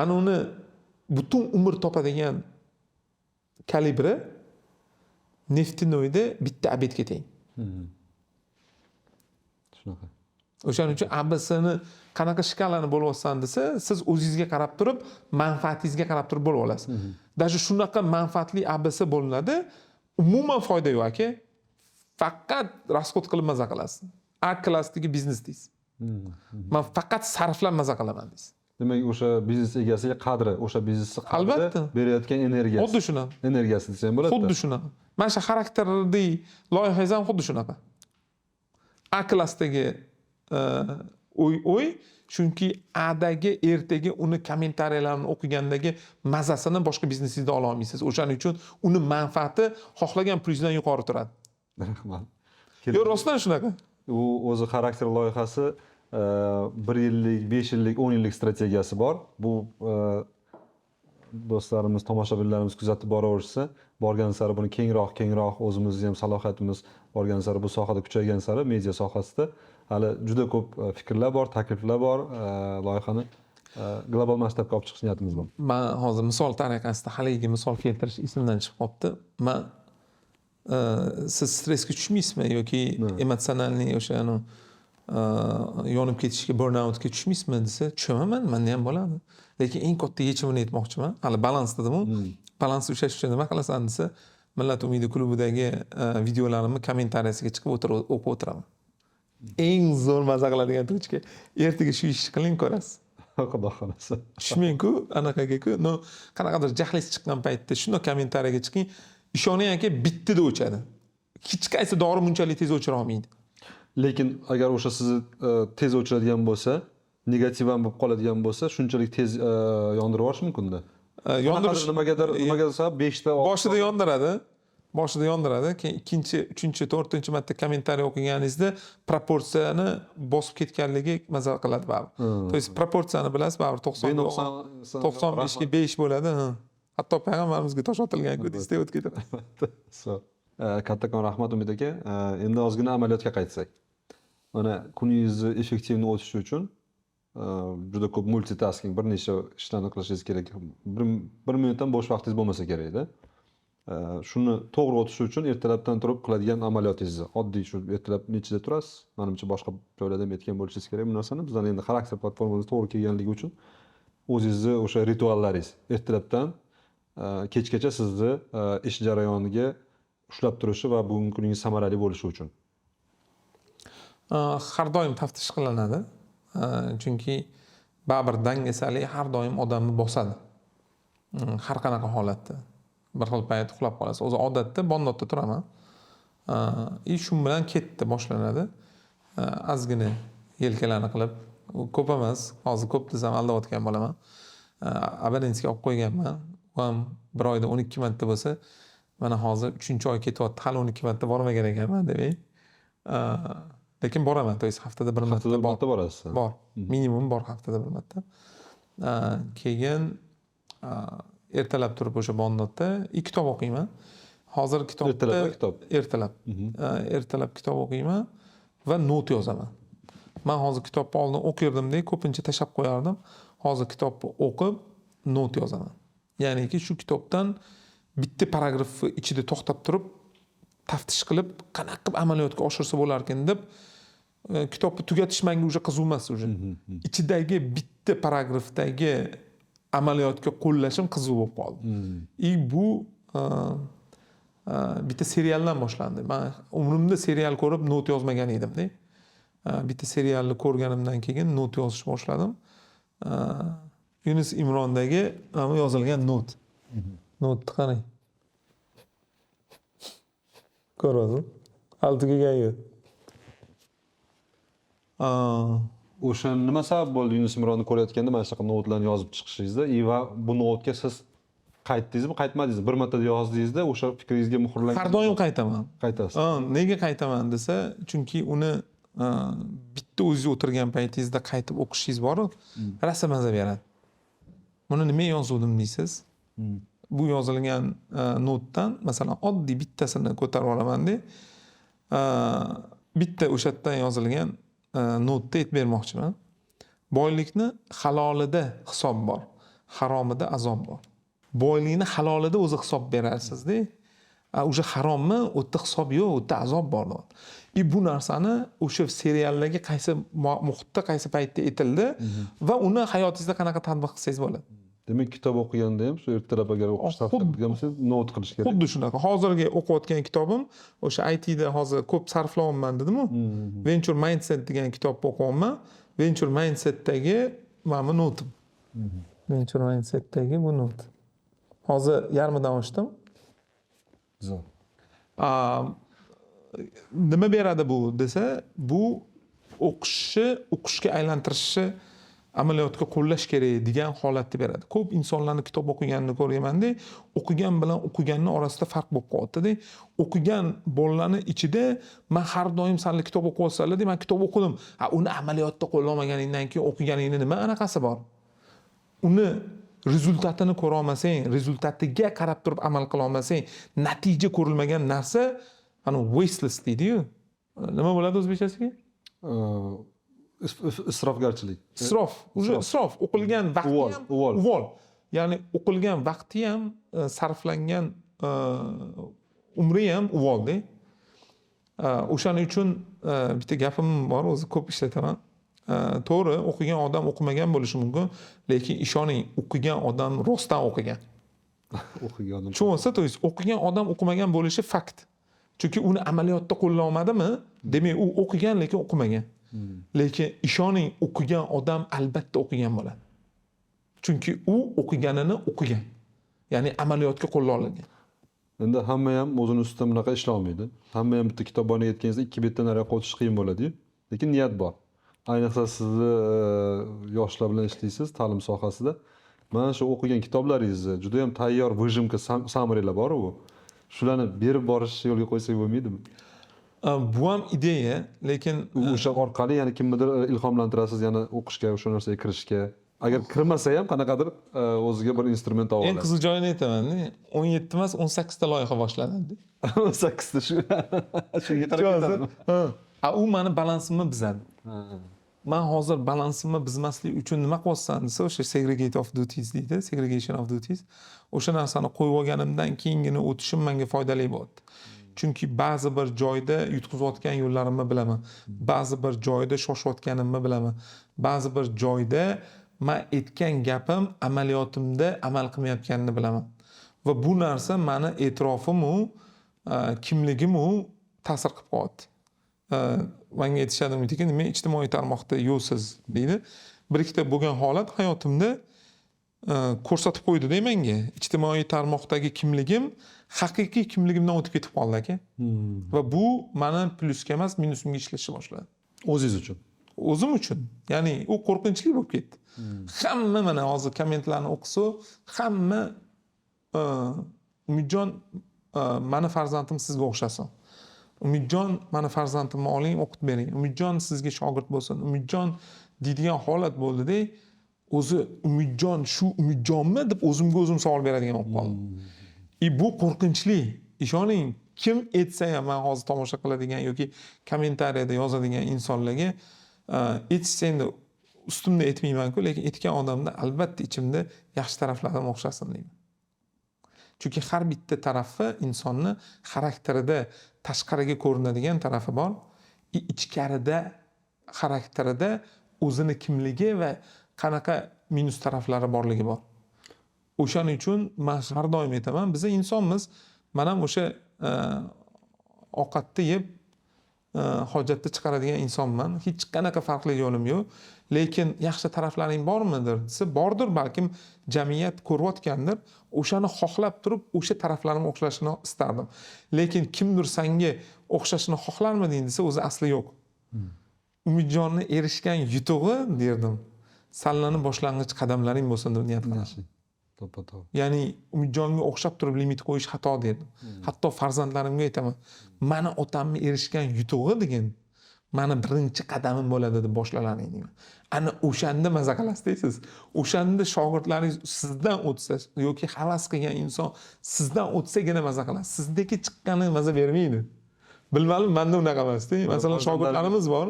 Ana uni butun umr topadigan kalibri neftinoyda bitta abetga teng. Shunaqa. O'shaning uchun ABCni qanaqa shkalani bo'lyapsan desa, siz o'zingizga qarab turib, manfaatingizga qarab turib bo'lib olasiz. Даже shunaqa manfaatli ABC bo'linadi, umuman foyda yo'q aka. Faqat rasxod qilib maza qilasiz. A klassdagi biznes deysiz. Men faqat sarflab maza qilaman deysiz. Demak, o'sha biznes egasiga qadri, o'sha biznesni Albatta. qadri berayotgan energiyasi. Xuddi shunaqa. Energiyasi desam bo'ladi. Xuddi shunaqa. Mana shu xarakterli loyihangiz ham xuddi shunaqa. A klassdagi o'y, chunki A'dagi ertaga uni kommentariyalarni o'qigandagi mazasini boshqa biznesingizda ola olmaysiz. O'shaning uchun uni manfaati xohlagan pulingizdan yuqori turadi. Rahmat. Yo'q, rostdan shunaqa. U o'zi xarakter loyihasi 1 yillik, 5 yillik, 10 yillik strategiyasi bor. Bu do'stlarimiz, tomoshabinlarimiz kuzatib boraversa, borgan sari buni kengroq o'zimizning ham salohiyatimiz borgan sari bu sohada kuchaygan sari media sohasida hali juda ko'p fikrlar bor, takliflar bor, loyihani global masshtabga olib chiqish niyatimiz bor. Men hozir misol tariqasida haligi misol keltirish esimdan chiqib qolibdi. Men siz stressga tushmaysizmi yoki emotsionalniy o'sha yonib ketishga, burnoutga tushmaysizmi desa, tushaman, menda ham bo'ladi. Lekin eng katta yechimini aytmoqchiman. Hali balans dedim-ku. Balansni ushlash uchun nima qilasan desa, Millat umidi klubidagi videolarimni kommentariyasiga chiqib o'qib o'tiraman. Eng zo'r maza qiladigan turishga ertaga shu ishni qiling ko'rasiz. Xudo xolasa. Tushmang-ku, anaqaga-ku, qanaqadir jahlingiz chiqqan paytda shunday kommentariyaga chiqing. Ishoning aka, bittida o'chadi. Hech qaysi dori bunchalik tez o'chira olmaydi. Lekin agar o'sha sizni tez o'chiradigan bo'lsa, negativ ham bo'lib qoladigan bo'lsa, shunchalik tez yondirib yuborish mumkin-da. Yondirish nimagadir sabab 5 ta boshida yondiradi, keyin ikkinchi, uchinchi, to'rtinchi marta kommentariy o'qiganingizda proportsiyani bosib ketganligi maza qiladi baribir. To есть proportsiyani bilasiz, baribir 95 ga 5 bo'ladi. Hatto payg'ambarimizga tosh otilgan-ku, desda o'tib ketadi. Kattakon rahmat Umid aka. Endi ozgina amaliyotga qaytsak. Mana kuningizni effektivni o'tishi uchun juda ko'p multitasking, bir necha ishlarni qilishingiz kerak. 1 minutdan bo'sh vaqtingiz bo'lmasa kerak-da. Shuni to'g'ri o'tishi uchun ertalabdan turib qiladigan amaliyotingizni, oddiy shu ertalab nechida turasiz? Menimcha boshqa joylarda ham aytgan bo'lishingiz kerak bu narsani. Bizdan endi xarakter platformamiz to'g'ri kelganligi uchun o'zingizni o'sha rituallaringiz ertalabdan kechgacha sizni ish jarayoniga ushlab turishi va bugungi kuningiz samarali bo'lishi uchun. Har doim taftish qilinadi. Chunki baribir dangasalik har doim odamni bosadi. Har qanaqa holatda. Bir xil payt uxlab qolasiz. O'zi odatda bonnotda turaman. Shu bilan ketdi, boshlanadi. Ozgina yelkalarni qilib, ko'p emas, hozir ko'p desam aldayotgan bo'laman. Abonentga olib qo'yganman. U ham bir oyda 12 marta bo'lsa, mana hozir 3-oy ketyapti, hali 12 marta bormagan ekanman demak. Lekin boraman, to есть haftada bir marta borasiz. Bor. Minimum bor haftada bir marta. Keyin ertalab turib o'sha bonnotda 2 kitob o'qiyman. Hozir kitobda ertalab kitob o'qiyman va not yozaman. Men hozir kitobni oldin o'qirdim-da, ko'pincha tashlab qo'yardim. Hozir kitobni o'qib not yozaman. Ya'niki shu kitobdan bitta paragrafni ichida to'xtab turib, taftish qilib, qanaqa qilib amaliyotga oshirsa bo'lar ekan deb kitobni tugatish menga qiziq emas уже. Ichidagi bitta paragrafdagi amaliyotga qo'llashim qiziq bo'lib qoldi. И bu bitta serialdan boshlandi. Men umrimda serial ko'rib not yozmagan edimda. Bitta serialni ko'rganimdan keyin not yozishni boshladim. Yunus Imrondagi yozilgan not. Notni qarang. Ko'rdingizmi? Altiga gayi. O'sha nima sabab bo'ldi Yunus Imronni ko'rayotganda mana shunaqa notlarni yozib chiqishingizda va bu notga siz qaytdingizmi, qaytmadingizmi? Bir marta yozdingizda o'sha fikringizga muhrlangan. Har doim qaytaman. Qaytasiz. Nega qaytaman desa, chunki uni bitta o'zingiz o'tirgan paytingizda qaytib o'qishingiz bor, rosa maza beradi. Buni nima yozuvdim deysiz? Bu yozilgan notdan masalan oddiy bittasini ko'tarib olamanda, bitta o'sha yerdan yozilgan notda aytib bermoqchiman. Boylikni halolida hisob bor, haromida azob bor. Boylikni halolida o'zi hisob berasiz-da. O'sha harommi, u yerda hisob yo'q, u yerda azob bor. Bu narsani o'sha seriallarga qaysi muhitda, qaysi paytda aytildi va uni hayotingizda qanaqa tatbiq qilsangiz bo'ladi. Demak, kitob o'qiganda ham shu ertalab agar o'qish tavsiya qilgansiz, not qilish kerak. Xuddi shunaqa. Hozirgi o'qiyotgan kitobim o'sha ITda hozir ko'p sarflayapman dedim-ku. Venture Mindset degan kitobni o'qiyapman. Venture Mindsetdagi mana bu notim. Venture Mindsetdagi bu not. Hozir yarmidan oshdim. Zo'r. Nima beradi bu desa, bu o'qishga aylantirishi, amaliyotga qo'llash kerak degan holatni beradi. Ko'p insonlarni kitob o'qiganini ko'rganman-da, o'qigan bilan o'qiganning orasida farq bo'lib qoldi-da. O'qigan bolalarning ichida men har doim sanli kitob o'qib olsalar, men kitob o'qidim. Uni amaliyotda qo'llamaganingdan keyin o'qiganingni nima anaqasi bor? Uni rezultatini ko'ra olmasang, rezultatiga qarab turib amal qila olmasang, natija ko'rilmagan narsa ana wasteless deydi-yu. Nima bo'ladi o'zbekchasiga? Isrofgarchilik. Isrof. O'qilgan vaqti ham uvol. Ya'ni o'qilgan vaqti ham, sarflangan umri ham uvolda. O'shaning uchun bitta gapim bor, o'zi ko'p ishlataman. To'g'ri, o'qigan odam o'qimagan bo'lishi mumkin, lekin ishoning, o'qigan odam rostdan o'qigan. O'qigan odam. Tushunsa, to есть o'qigan odam o'qimagan bo'lishi fakt. Chunki uni amaliyotda qo'lla olmadimi, demak u o'qigan lekin o'qimagan. Lekin ishoning, o'qigan odam albatta o'qigan bo'ladi. Chunki u o'qiganini o'qigan. Ya'ni amaliyotga qo'lla olingan. Endi hamma ham o'zini ustida bunaqa ishla olmaydi. Hamma ham bitta kitob olib yetganingizda 2 betdan nariga o'tish qiyin bo'ladi-yu. Lekin niyat bor. Ayniqsa sizni yoshlar bilan ishlaysiz ta'lim sohasida. Mana shu o'qigan kitoblaringizni juda ham tayyor vyjimka sammarylar bor-ku. Shularni berib borish yo'lga qo'ysak bo'lmaydimi? Bu ham ideya, lekin o'sha orqali yana kimnidir ilhomlantirasiz, yana o'qishga, o'sha narsaga kirishga. Agar kirmasa ham qanaqadir o'ziga bir instrument olib oladi. Eng qiziq joyini aytaman-da. 17 emas, 18 ta loyiha boshlandi. 18 ta shu. Shunga qarab ketadimi? U meni balansimni buzadi. Men hozir balansimni buzmaslik uchun nima qilyapsan desa, o'sha segregate of duties deydi, segregation of duties. O'sha narsani qo'yib olganimdan keyingina o'tishim menga foydali bo'ldi. Chunki ba'zi bir joyda yutqizayotgan yo'llarimni bilaman. Ba'zi bir joyda shoshayotganimni bilaman. Ba'zi bir joyda men aytgan gapim amaliyotimda amal qilmayotganini bilaman. Va bu narsa meni e'tirofim u, kimligim u ta'sir qilib qo'yadi. Menga aytishadimki, nima ijtimoiy tarmoqda yo'siz deydi. Bir ikkita bo'lgan holat hayotimda ko'rsatib qo'ydi-da menga. Ijtimoiy tarmoqdagi kimligim haqiqiy kimligimdan o'tib ketib qoldi aka. Va bu meni plyusga emas, minusimga ishlashni boshladi. O'zingiz uchun. O'zim uchun. Ya'ni u qo'rqinchli bo'lib ketdi. Hamma mana hozir kommentlarni o'qisa, hamma Umidjon, meni farzandim sizga o'xshasin. Umidjon, meni farzandimni oling, o'qitib bering. Umidjon sizga shogird bo'lsin. Umidjon deydigan holat bo'ldi-da, o'zi Umidjon shu Umidjonmi deb o'zimga o'zim savol beradigan bo'lib qoldim. Bu qo'rqinchli. Ishoning, kim aytsa ham, men hozir tomosha qiladigan yoki kommentariyada yozadigan insonlarga aytishsa endi ustimda aytmayman-ku, lekin aytgan odamda albatta ichimda yaxshi taraflarim o'xshasin deyman. Chunki har bitta tarafi insonni xarakterida tashqariga ko'rinadigan tarafi bor, ichkarida xarakterida o'zini kimligi va qanaqa minus taraflari borligi bor. O'shaning uchun men har doim aytaman, biz insonmiz. Men ham o'sha ovqatni yeb hojatni chiqaradigan insonman. Hech qanaqa farqli yo'lim yo'q. Lekin yaxshi taraflaring bormidir desa, bordir, balkim jamiyat ko'rayotgandir. O'shani xohlab turib, o'sha taraflarim o'xshashini istardim. Lekin kimdir senga o'xshashini xohlarmiding desa, o'zi asli yo'q. Umidjonni erishgan yutug'i derdim. Sanlarning boshlang'ich qadamlaring bo'lsin deb niyat qilaman. To'ppa-to'g'ri. Ya'ni Umidjonga o'xshab turib limit qo'yish xato derdim. Hatto farzandlarimga aytaman. Mani otamni erishgan yutug'i degan mani birinchi qadamim bo'ladi deb boshlalaring deyman. Ana o'shanda maza qilasizsiz. O'shanda shogirdlaringiz sizdan o'tsa yoki havas qilgan inson sizdan o'tsagina maza qilasiz. Sizdagi chiqqani maza bermaydi. Bilmadim, menda unaqa emas-da. Masalan, shogirdlarimiz bor,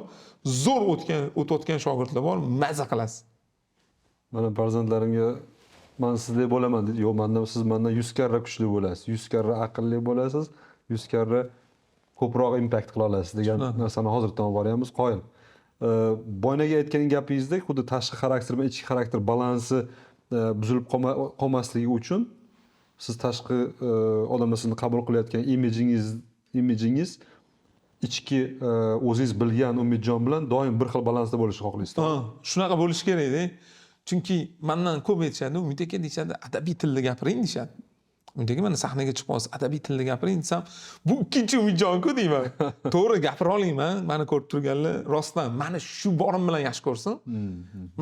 zo'r o'tayotgan shogirdlar bor, maza qilasiz. Mana farzandlarimga men sizdek bo'laman dedi. Yo'q, siz mendan 100 karra kuchli bo'lasiz, 100 karra aqlli bo'lasiz, 100 karra ko'proq impact qila olasiz degan narsani hozirdan boryapmiz, qoyil. Boyagi aytgan gapingizdek, xuddi tashqi xarakter va ichki xarakter balansi buzilib qolmasligi uchun siz tashqi odamlar sizni qabul qilayotgan imijingiz ichki o'zingiz bilgan Umidjon bilan doim bir xil balansda bo'lishni xohlaysiz. Shunaqa bo'lishi kerak-da. Chunki mendan ko'p aytishadi, Umid aka deyishadi, adabiy tilda gapiring deyishadi. Umid aka mana sahnaga chiqib qolsa, adabiy tilda gapiring desam, bu ikkinchi Umidjon-ku deyman. To'g'ri gapira olmayman, meni ko'rib turganlar rostdan meni shu borim bilan yaxshi ko'rsin.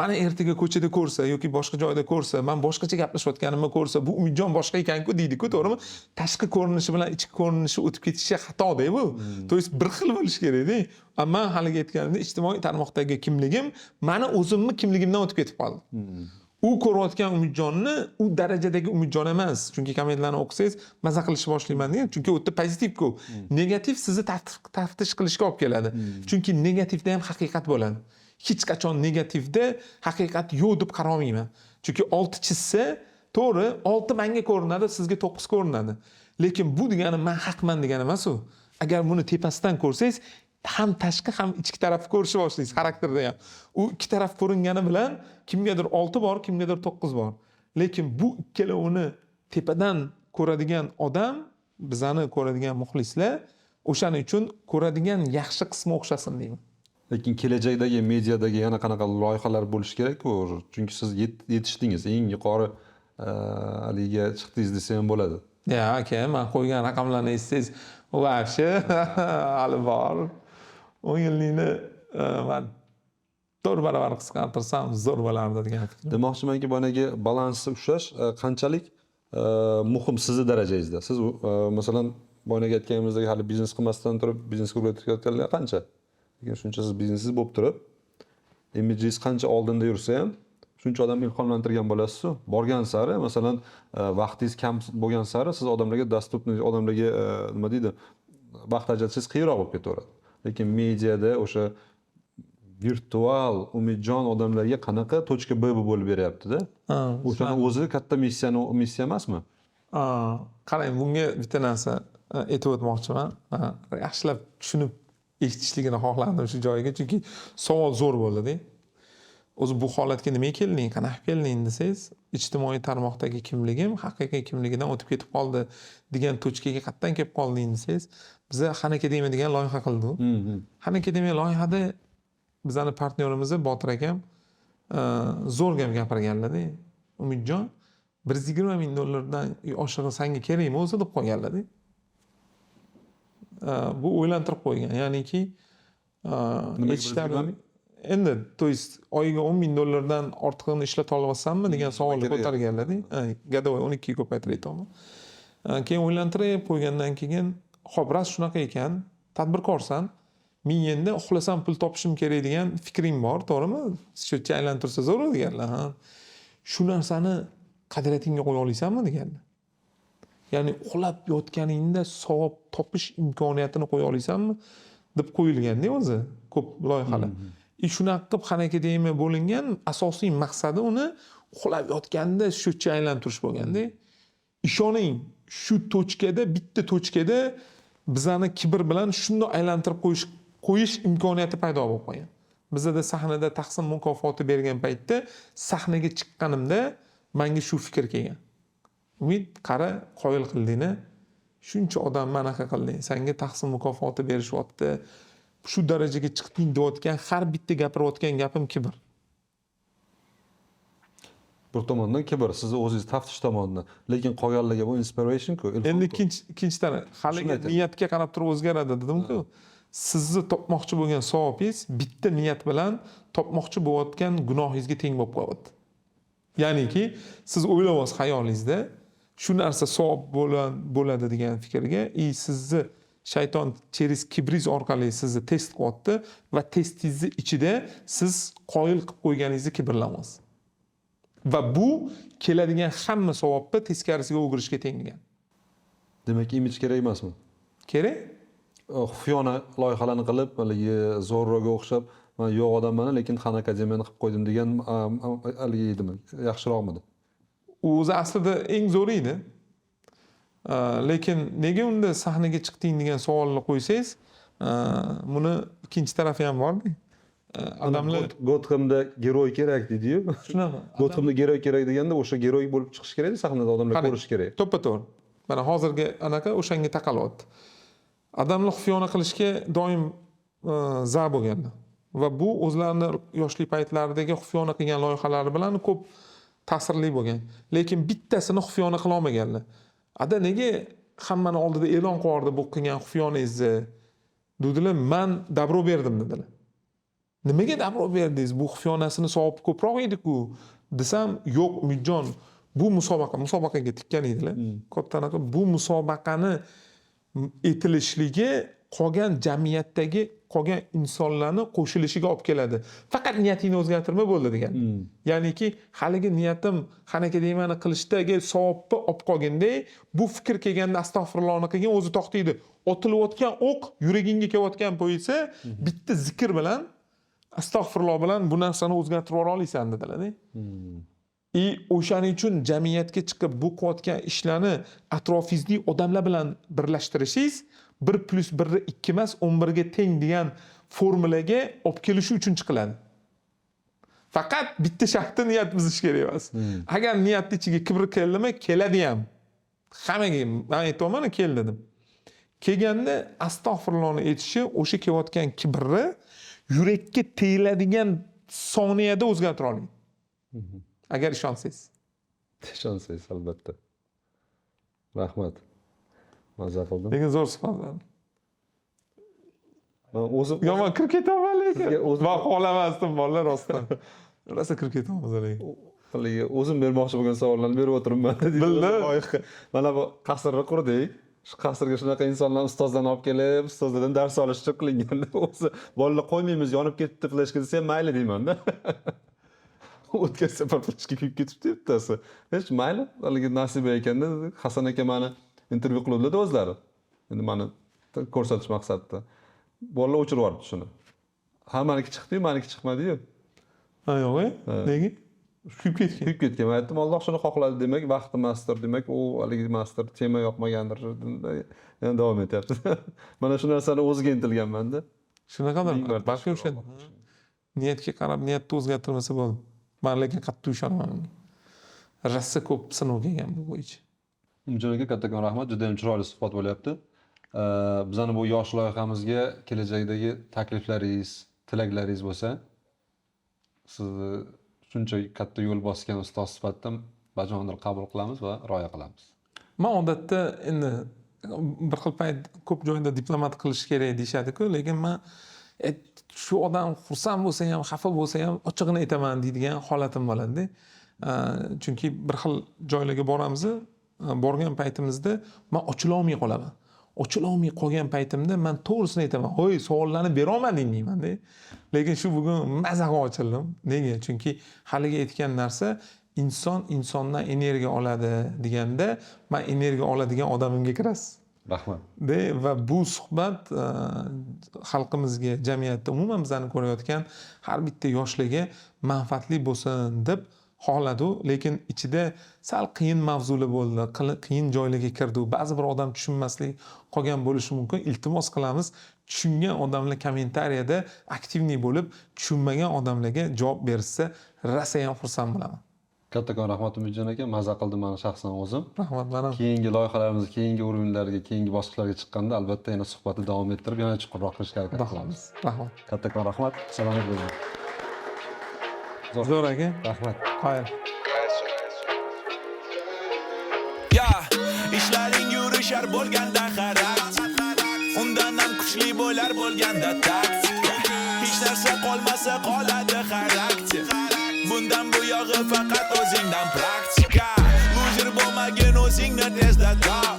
Meni ertaga ko'chada ko'rsa yoki boshqa joyda ko'rsa, men boshqacha gaplashayotganimni ko'rsa, bu Umidjon boshqa ekan-ku deydi-ku, to'g'rimi? Tashqi ko'rinishi bilan ichki ko'rinishi o'tib ketishi xato-da bu. To есть bir xil bo'lishi kerak-da. Ammo haliga aytganimda ijtimoiy tarmoqdagi kimligim meni o'zimni kimligimdan o'tib ketib qoldi. U ko'rayotgan Umidjonni u darajadagi Umidjon emas. Chunki kommentlarni o'qisangiz maza qilishni boshlayman degan. Chunki u yerda pozitiv ko'p. Negativ sizni taftish qilishga olib keladi. Chunki negativda ham haqiqat bo'ladi. Hech qachon negativda haqiqat yo'q deb qaramayman. Chunki 6 chizsa, to'g'ri, 6 menga ko'rinadi, sizga 9 ko'rinadi. Lekin bu degani men haqman degani emas u. Agar buni tepasidan ko'rsangiz, ham tashqi ham ichki tarafni ko'rishni boshlaysiz xarakterda ham. U ikki taraf ko'ringani bilan kimgadir 6 bor, kimgadir 9 bor. Lekin bu ikkalovini tepadan ko'radigan odam, bizani ko'radigan muxlislar, o'shaning uchun ko'radigan yaxshi qismi o'xshasin deyman. Lekin kelajakdagi mediadagi yana qanaqa loyihalar bo'lishi kerak-ku. Chunki siz yetishdingiz, eng yuqori ligaga chiqdingiz desa ham bo'ladi. Ya, aka, men qo'ygan raqamlarni eshitsangiz, voобще hali bor. 10 yillikni men 4 baravar qisqartirsam zo'r bo'lardi degan fikrim. Demoqchimanki, boyagi balansni ushlash qanchalik muhim sizni darajangizda. Siz masalan boyagi aytganimizdek hali biznes qilmasdan turib biznesga o'tayotganlar qancha? Lekin shuncha siz biznesingiz bo'lib turib, imijingiz qancha oldinda yursa ham shuncha odam ilhomlantirgan bo'lasiz-ku. Borgan sari, masalan, vaqtingiz kam bo'lgan sari siz odamlarga dostupniy, odamlarga nima deydi, vaqt ajratishingiz qiyinroq bo'lib ketaveradi. Lekin mediada o'sha virtual Umidjon odamlarga qanaqa точка B bo'lib beryapti-da. O'shani o'zi katta missiya emasmi? Qarang, bunga bitta narsa aytib o'tmoqchiman. Yaxshilab tushunib eshitishligini xohlardim shu joyiga, chunki savol zo'r bo'ldi-da. O'zi bu holatga nimaga kelding, qanaqa kelding desangiz, ijtimoiy tarmoqdagi kimligim haqiqiy kimligidan o'tib ketib qoldi degan точкаga qatdan kelib qolding desangiz, biz Xan Akademiya degan loyiha qildik. Xan Akademiya loyihada bizani partnyorimiz Botir akam zo'r gap gapirganlar-da. Umidjon, $120,000 oshig'i senga kerakmi o'zi deb qo'yganlar-da. Bu o'ylantirib qo'ygan. Ya'niki aytishlari endi, to есть oyiga $10,000 ortig'ini ishlata olmasammi degan savolni ko'targanlar-da. Gadovoy 12 ga ko'paytirib aytaman. Keyin o'ylantirib qo'ygandan keyin, xo'p, ras shunaqa ekan, tadbirkorsan, men endi uxlasam pul topishim kerak degan fikring bor, to'g'rimi? Sho'cha aylantirsa zo'r deganlar. Shu narsani qadriyatingga qo'ya olasanmi deganlar. Ya'ni uxlab yotganingda savob topish imkoniyatini qo'ya olasanmi deb qo'yilgan-da o'zi ko'p loyihalar. Shunaqa qilib Xan Akademiya bo'lingan, asosiy maqsadi uni uxlab yotganda sho'cha aylantirish bo'lganda. Ishoning, shu точкада, bitta точкада bizani kibr bilan shunday aylantirib qo'yish imkoniyati paydo bo'lib qolgan. Bizda sahnada taqsim mukofoti bergan paytda sahnaga chiqqanimda menga shu fikr kelgan. Umid, qara qoyil qildingni, shuncha odamni anaqa qilding, senga tahsin mukofoti berishyapti, shu darajaga chiqding deyotgan har bitta gapirayotgan gapim kibr. Bir tomondan kibr, sizni o'zingiz taftish tomonidan. Lekin qolganlarga bu inspiration-ku, ilhom-ku. Endi ikkinchi taraf, haligi Shuni aytayapman. niyatga qarab turib o'zgaradi dedim-ku. Sizni topmoqchi bo'lgan savobingiz bitta niyat bilan topmoqchi bo'layotgan gunohingizga teng bo'lib qolyapti. Ya'niki, siz o'ylayapsiz xayolingizda shu narsa savob bo'ladi degan fikrga, sizni shayton cheris kibriz orqali sizni test qilyapti va testingizni ichida siz qoyil qilib qo'yganingizni kibrlamaysiz. Va bu keladigan hamma savobni teskarisiga o'girishga teng degan. Demak, imij kerak emasmi? Kerak? Xufiyona loyihalarni qilib, haligi zo'rro'ga o'xshab, men yo'q odamman, lekin Xan akademiyani qilib qo'ydim degan haligi edimi? Yaxshiroqmidi? O'zi aslida eng zo'ri edi. Lekin nega unda sahnaga chiqding degan savolni qo'ysangiz, buni ikkinchi tarafi ham bor-da. Odamlar Gothamda giroy kerak dedi-yu. shunaqa. Gothamda giroy kerak deganda o'sha giroy bo'lib chiqish kerak, sahnada odamlar ko'rish kerak. To'ppa-to'g'ri. Mana hozirgi anaqa o'shanga taqalyapti. Odamlar xufiyona qilishga doim za bo'lganda va bu o'zlarini yoshlik paytlaridagi xufiyona qilgan loyihalari bilan ko'p ta'sirli bo'lgan. Lekin bittasini xufiyona qila olmaganlar. Ada nega hammani oldida e'lon qilardi bu qilgan xufiyoningizni? Dedilar, "Men dabro berdim" dedilar. Nimaga dabro berdingiz? Bu xufiyonasini savobi ko'proq edi-ku. Desam, "Yo'q, Umidjon, bu musobaqaga tikkan edilar. Katta anaqa bu musobaqani etilishligi qolgan jamiyatdagi qolgan insonlarni qo'shilishiga olib keladi. Faqat niyatingni o'zgartirma bo'ldi" degan. Ya'niki, haligi niyatim Xan akademiyani qilishdagi savobni olib qolganda, bu fikr kelganda astag'firullohni qilgan o'zi to'xtaydi. Otilayotgan o'q yuragingga kelayotgan bo'lsa, bitta zikr bilan astag'firulloh bilan bu narsani o'zgartirib yubora olasan dedilar-da. O'shaning uchun jamiyatga chiqib bu qilayotgan ishlarni atrofingizda odamlar bilan birlashtirishingiz 1+1 2 emas 11 ga teng degan formulaga olib kelish uchun chiqiladi. Faqat bitta shartda niyat buzish kerak emas. Agar niyatning ichiga kibr keldimi, keladi ham. Hammaga men aytayman, kel dedim. Kelganda astag'firullohni aytishi o'sha kelayotgan kibrni yurakka tegiladigan soniyada o'zgartira oling. Agar ishonsangiz. Ishonsangiz albatta. Rahmat. Mazza qildim. Lekin zo'r suhbatlar. Men o'zim Yomon kirib ketaman lekin. Sizga o'zim- Va xohlamasdim bolalar rostdan. Rosa kirib ketamiz lekin. haligi o'zim bermoqchi bo'lgan savollarni berib o'tiribman. Bildim. Mana bu qasrni qurdik. Shu qasrga shunaqa insonlar ustozlarni olib kelib, ustozlardan dars olish uchun qilinganda o'zi bolalar qo'ymaymiz, yonib ketdi flashka desa ham mayli deyman-da. O'tgan safar flashka kuyib ketibdi bittasi. Hech mayli, haligi nasiba ekanda Hasan aka meni intervyu qiluvdilar o'zlari. Endi meni ko'rsatish maqsadida. Bolalar o'chirib yubordi shuni. Hammaniki chiqdi-yu, meniki chiqmadi-yu. Ha, yo'q, nega? Kuyib ketgan. Kuyib ketgan. Men aytdim, Alloh shuni xohladi demak, vaqti masdir, demak, u haligi masdir tema yoqmagandir. Yana davom etyapti. Mana shu narsani o'ziga intilganman-da. Shunaqadir. Ming marta Balki o'sha niyatga qarab niyatni o'zgartirmasa bo'ldi. Men lekin qattiq ishonaman. Rosa ko'p sinov kelgan bu bo'yicha. Umidjon aka, kattakon rahmat. Juda ham chiroyli suhbat bo'lyapti. Bizani bu yosh loyihamizga kelajakdagi takliflaringiz, tilaklaringiz bo'lsa, sizni shuncha katta yo'l bosgan ustoz sifatida bajondir qabul qilamiz va rioya qilamiz. Men odatda endi bir xil payt ko'p joyda diplomat qilish kerak deyshadi-ku, lekin men shu odam xursand bo'lsa ham, xafa bo'lsa ham ochig'ini aytaman deydigan holatim bo'ladi. Chunki bir xil joylarga boramiz, borgan paytimizda men ochila olmay qolaman. Ochila olmay qolgan paytimda men to'g'risini aytaman. "Hoy, savollarni bera olmading" deyman-da. Lekin shu bugun mazaga ochildim. Nega? Chunki haligi aytgan narsa insondan energiya oladi deganda, men energiya oladigan odamimga kirasiz. Rahmat. Va bu suhbat xalqimizga, jamiyatda umuman bizani ko'rayotgan har bitta yoshlarga manfaatli bo'lsin deb xohladi, lekin ichida sal qiyin mavzular bo'ldi, qiyin joylarga kirdi. Ba'zi bir odam tushunmaslik qolgan bo'lishi mumkin. Iltimos qilamiz, tushungan odamlar kommentariyada aktivniy bo'lib, tushunmagan odamlarga javob bersa, rosa ham xursand bo'laman. Kattakon rahmat Umidjon aka, maza qildim meni shaxsan o'zim. Rahmat manam. Keyingi loyihalarimiz, keyingi o'rinlarga, keyingi bosqichlarga chiqqanda albatta yana suhbatni davom ettirib, yana chuqurroq qilishga harakat Xudo qilamiz. xohlasa. Rahmat. Kattakon rahmat. Salomat bo'ling. Zo'r aka. Rahmat. Qoyil. Ya, ishlaring yurishar bo'lganda xarakter, undan ham kuchli bo'lar bo'lganda taktika. Hech narsa qolmasa qoladi xarakter. Bundan bu yog'i faqat o'zingdan praktika. Loser bo'lmagin o'zingni tezda top.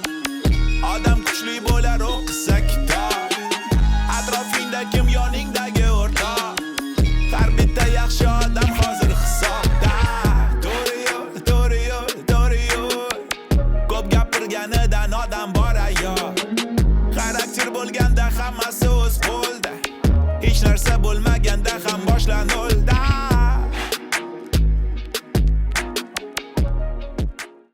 Odam kuchli bo'lar o'qisa kitob. Atrofingda kim yoningdagi o'rtoq. Har bitta yaxshi odam hozir hisobda. To'g'ri yo'l, to'g'ri yo'l, to'g'ri yo'l. Ko'p gapirganidan odam bor ayol. Xarakter bo'lganda hammasi o'z qo'lda. Hech narsa bo'lmaganda ham boshla nolda.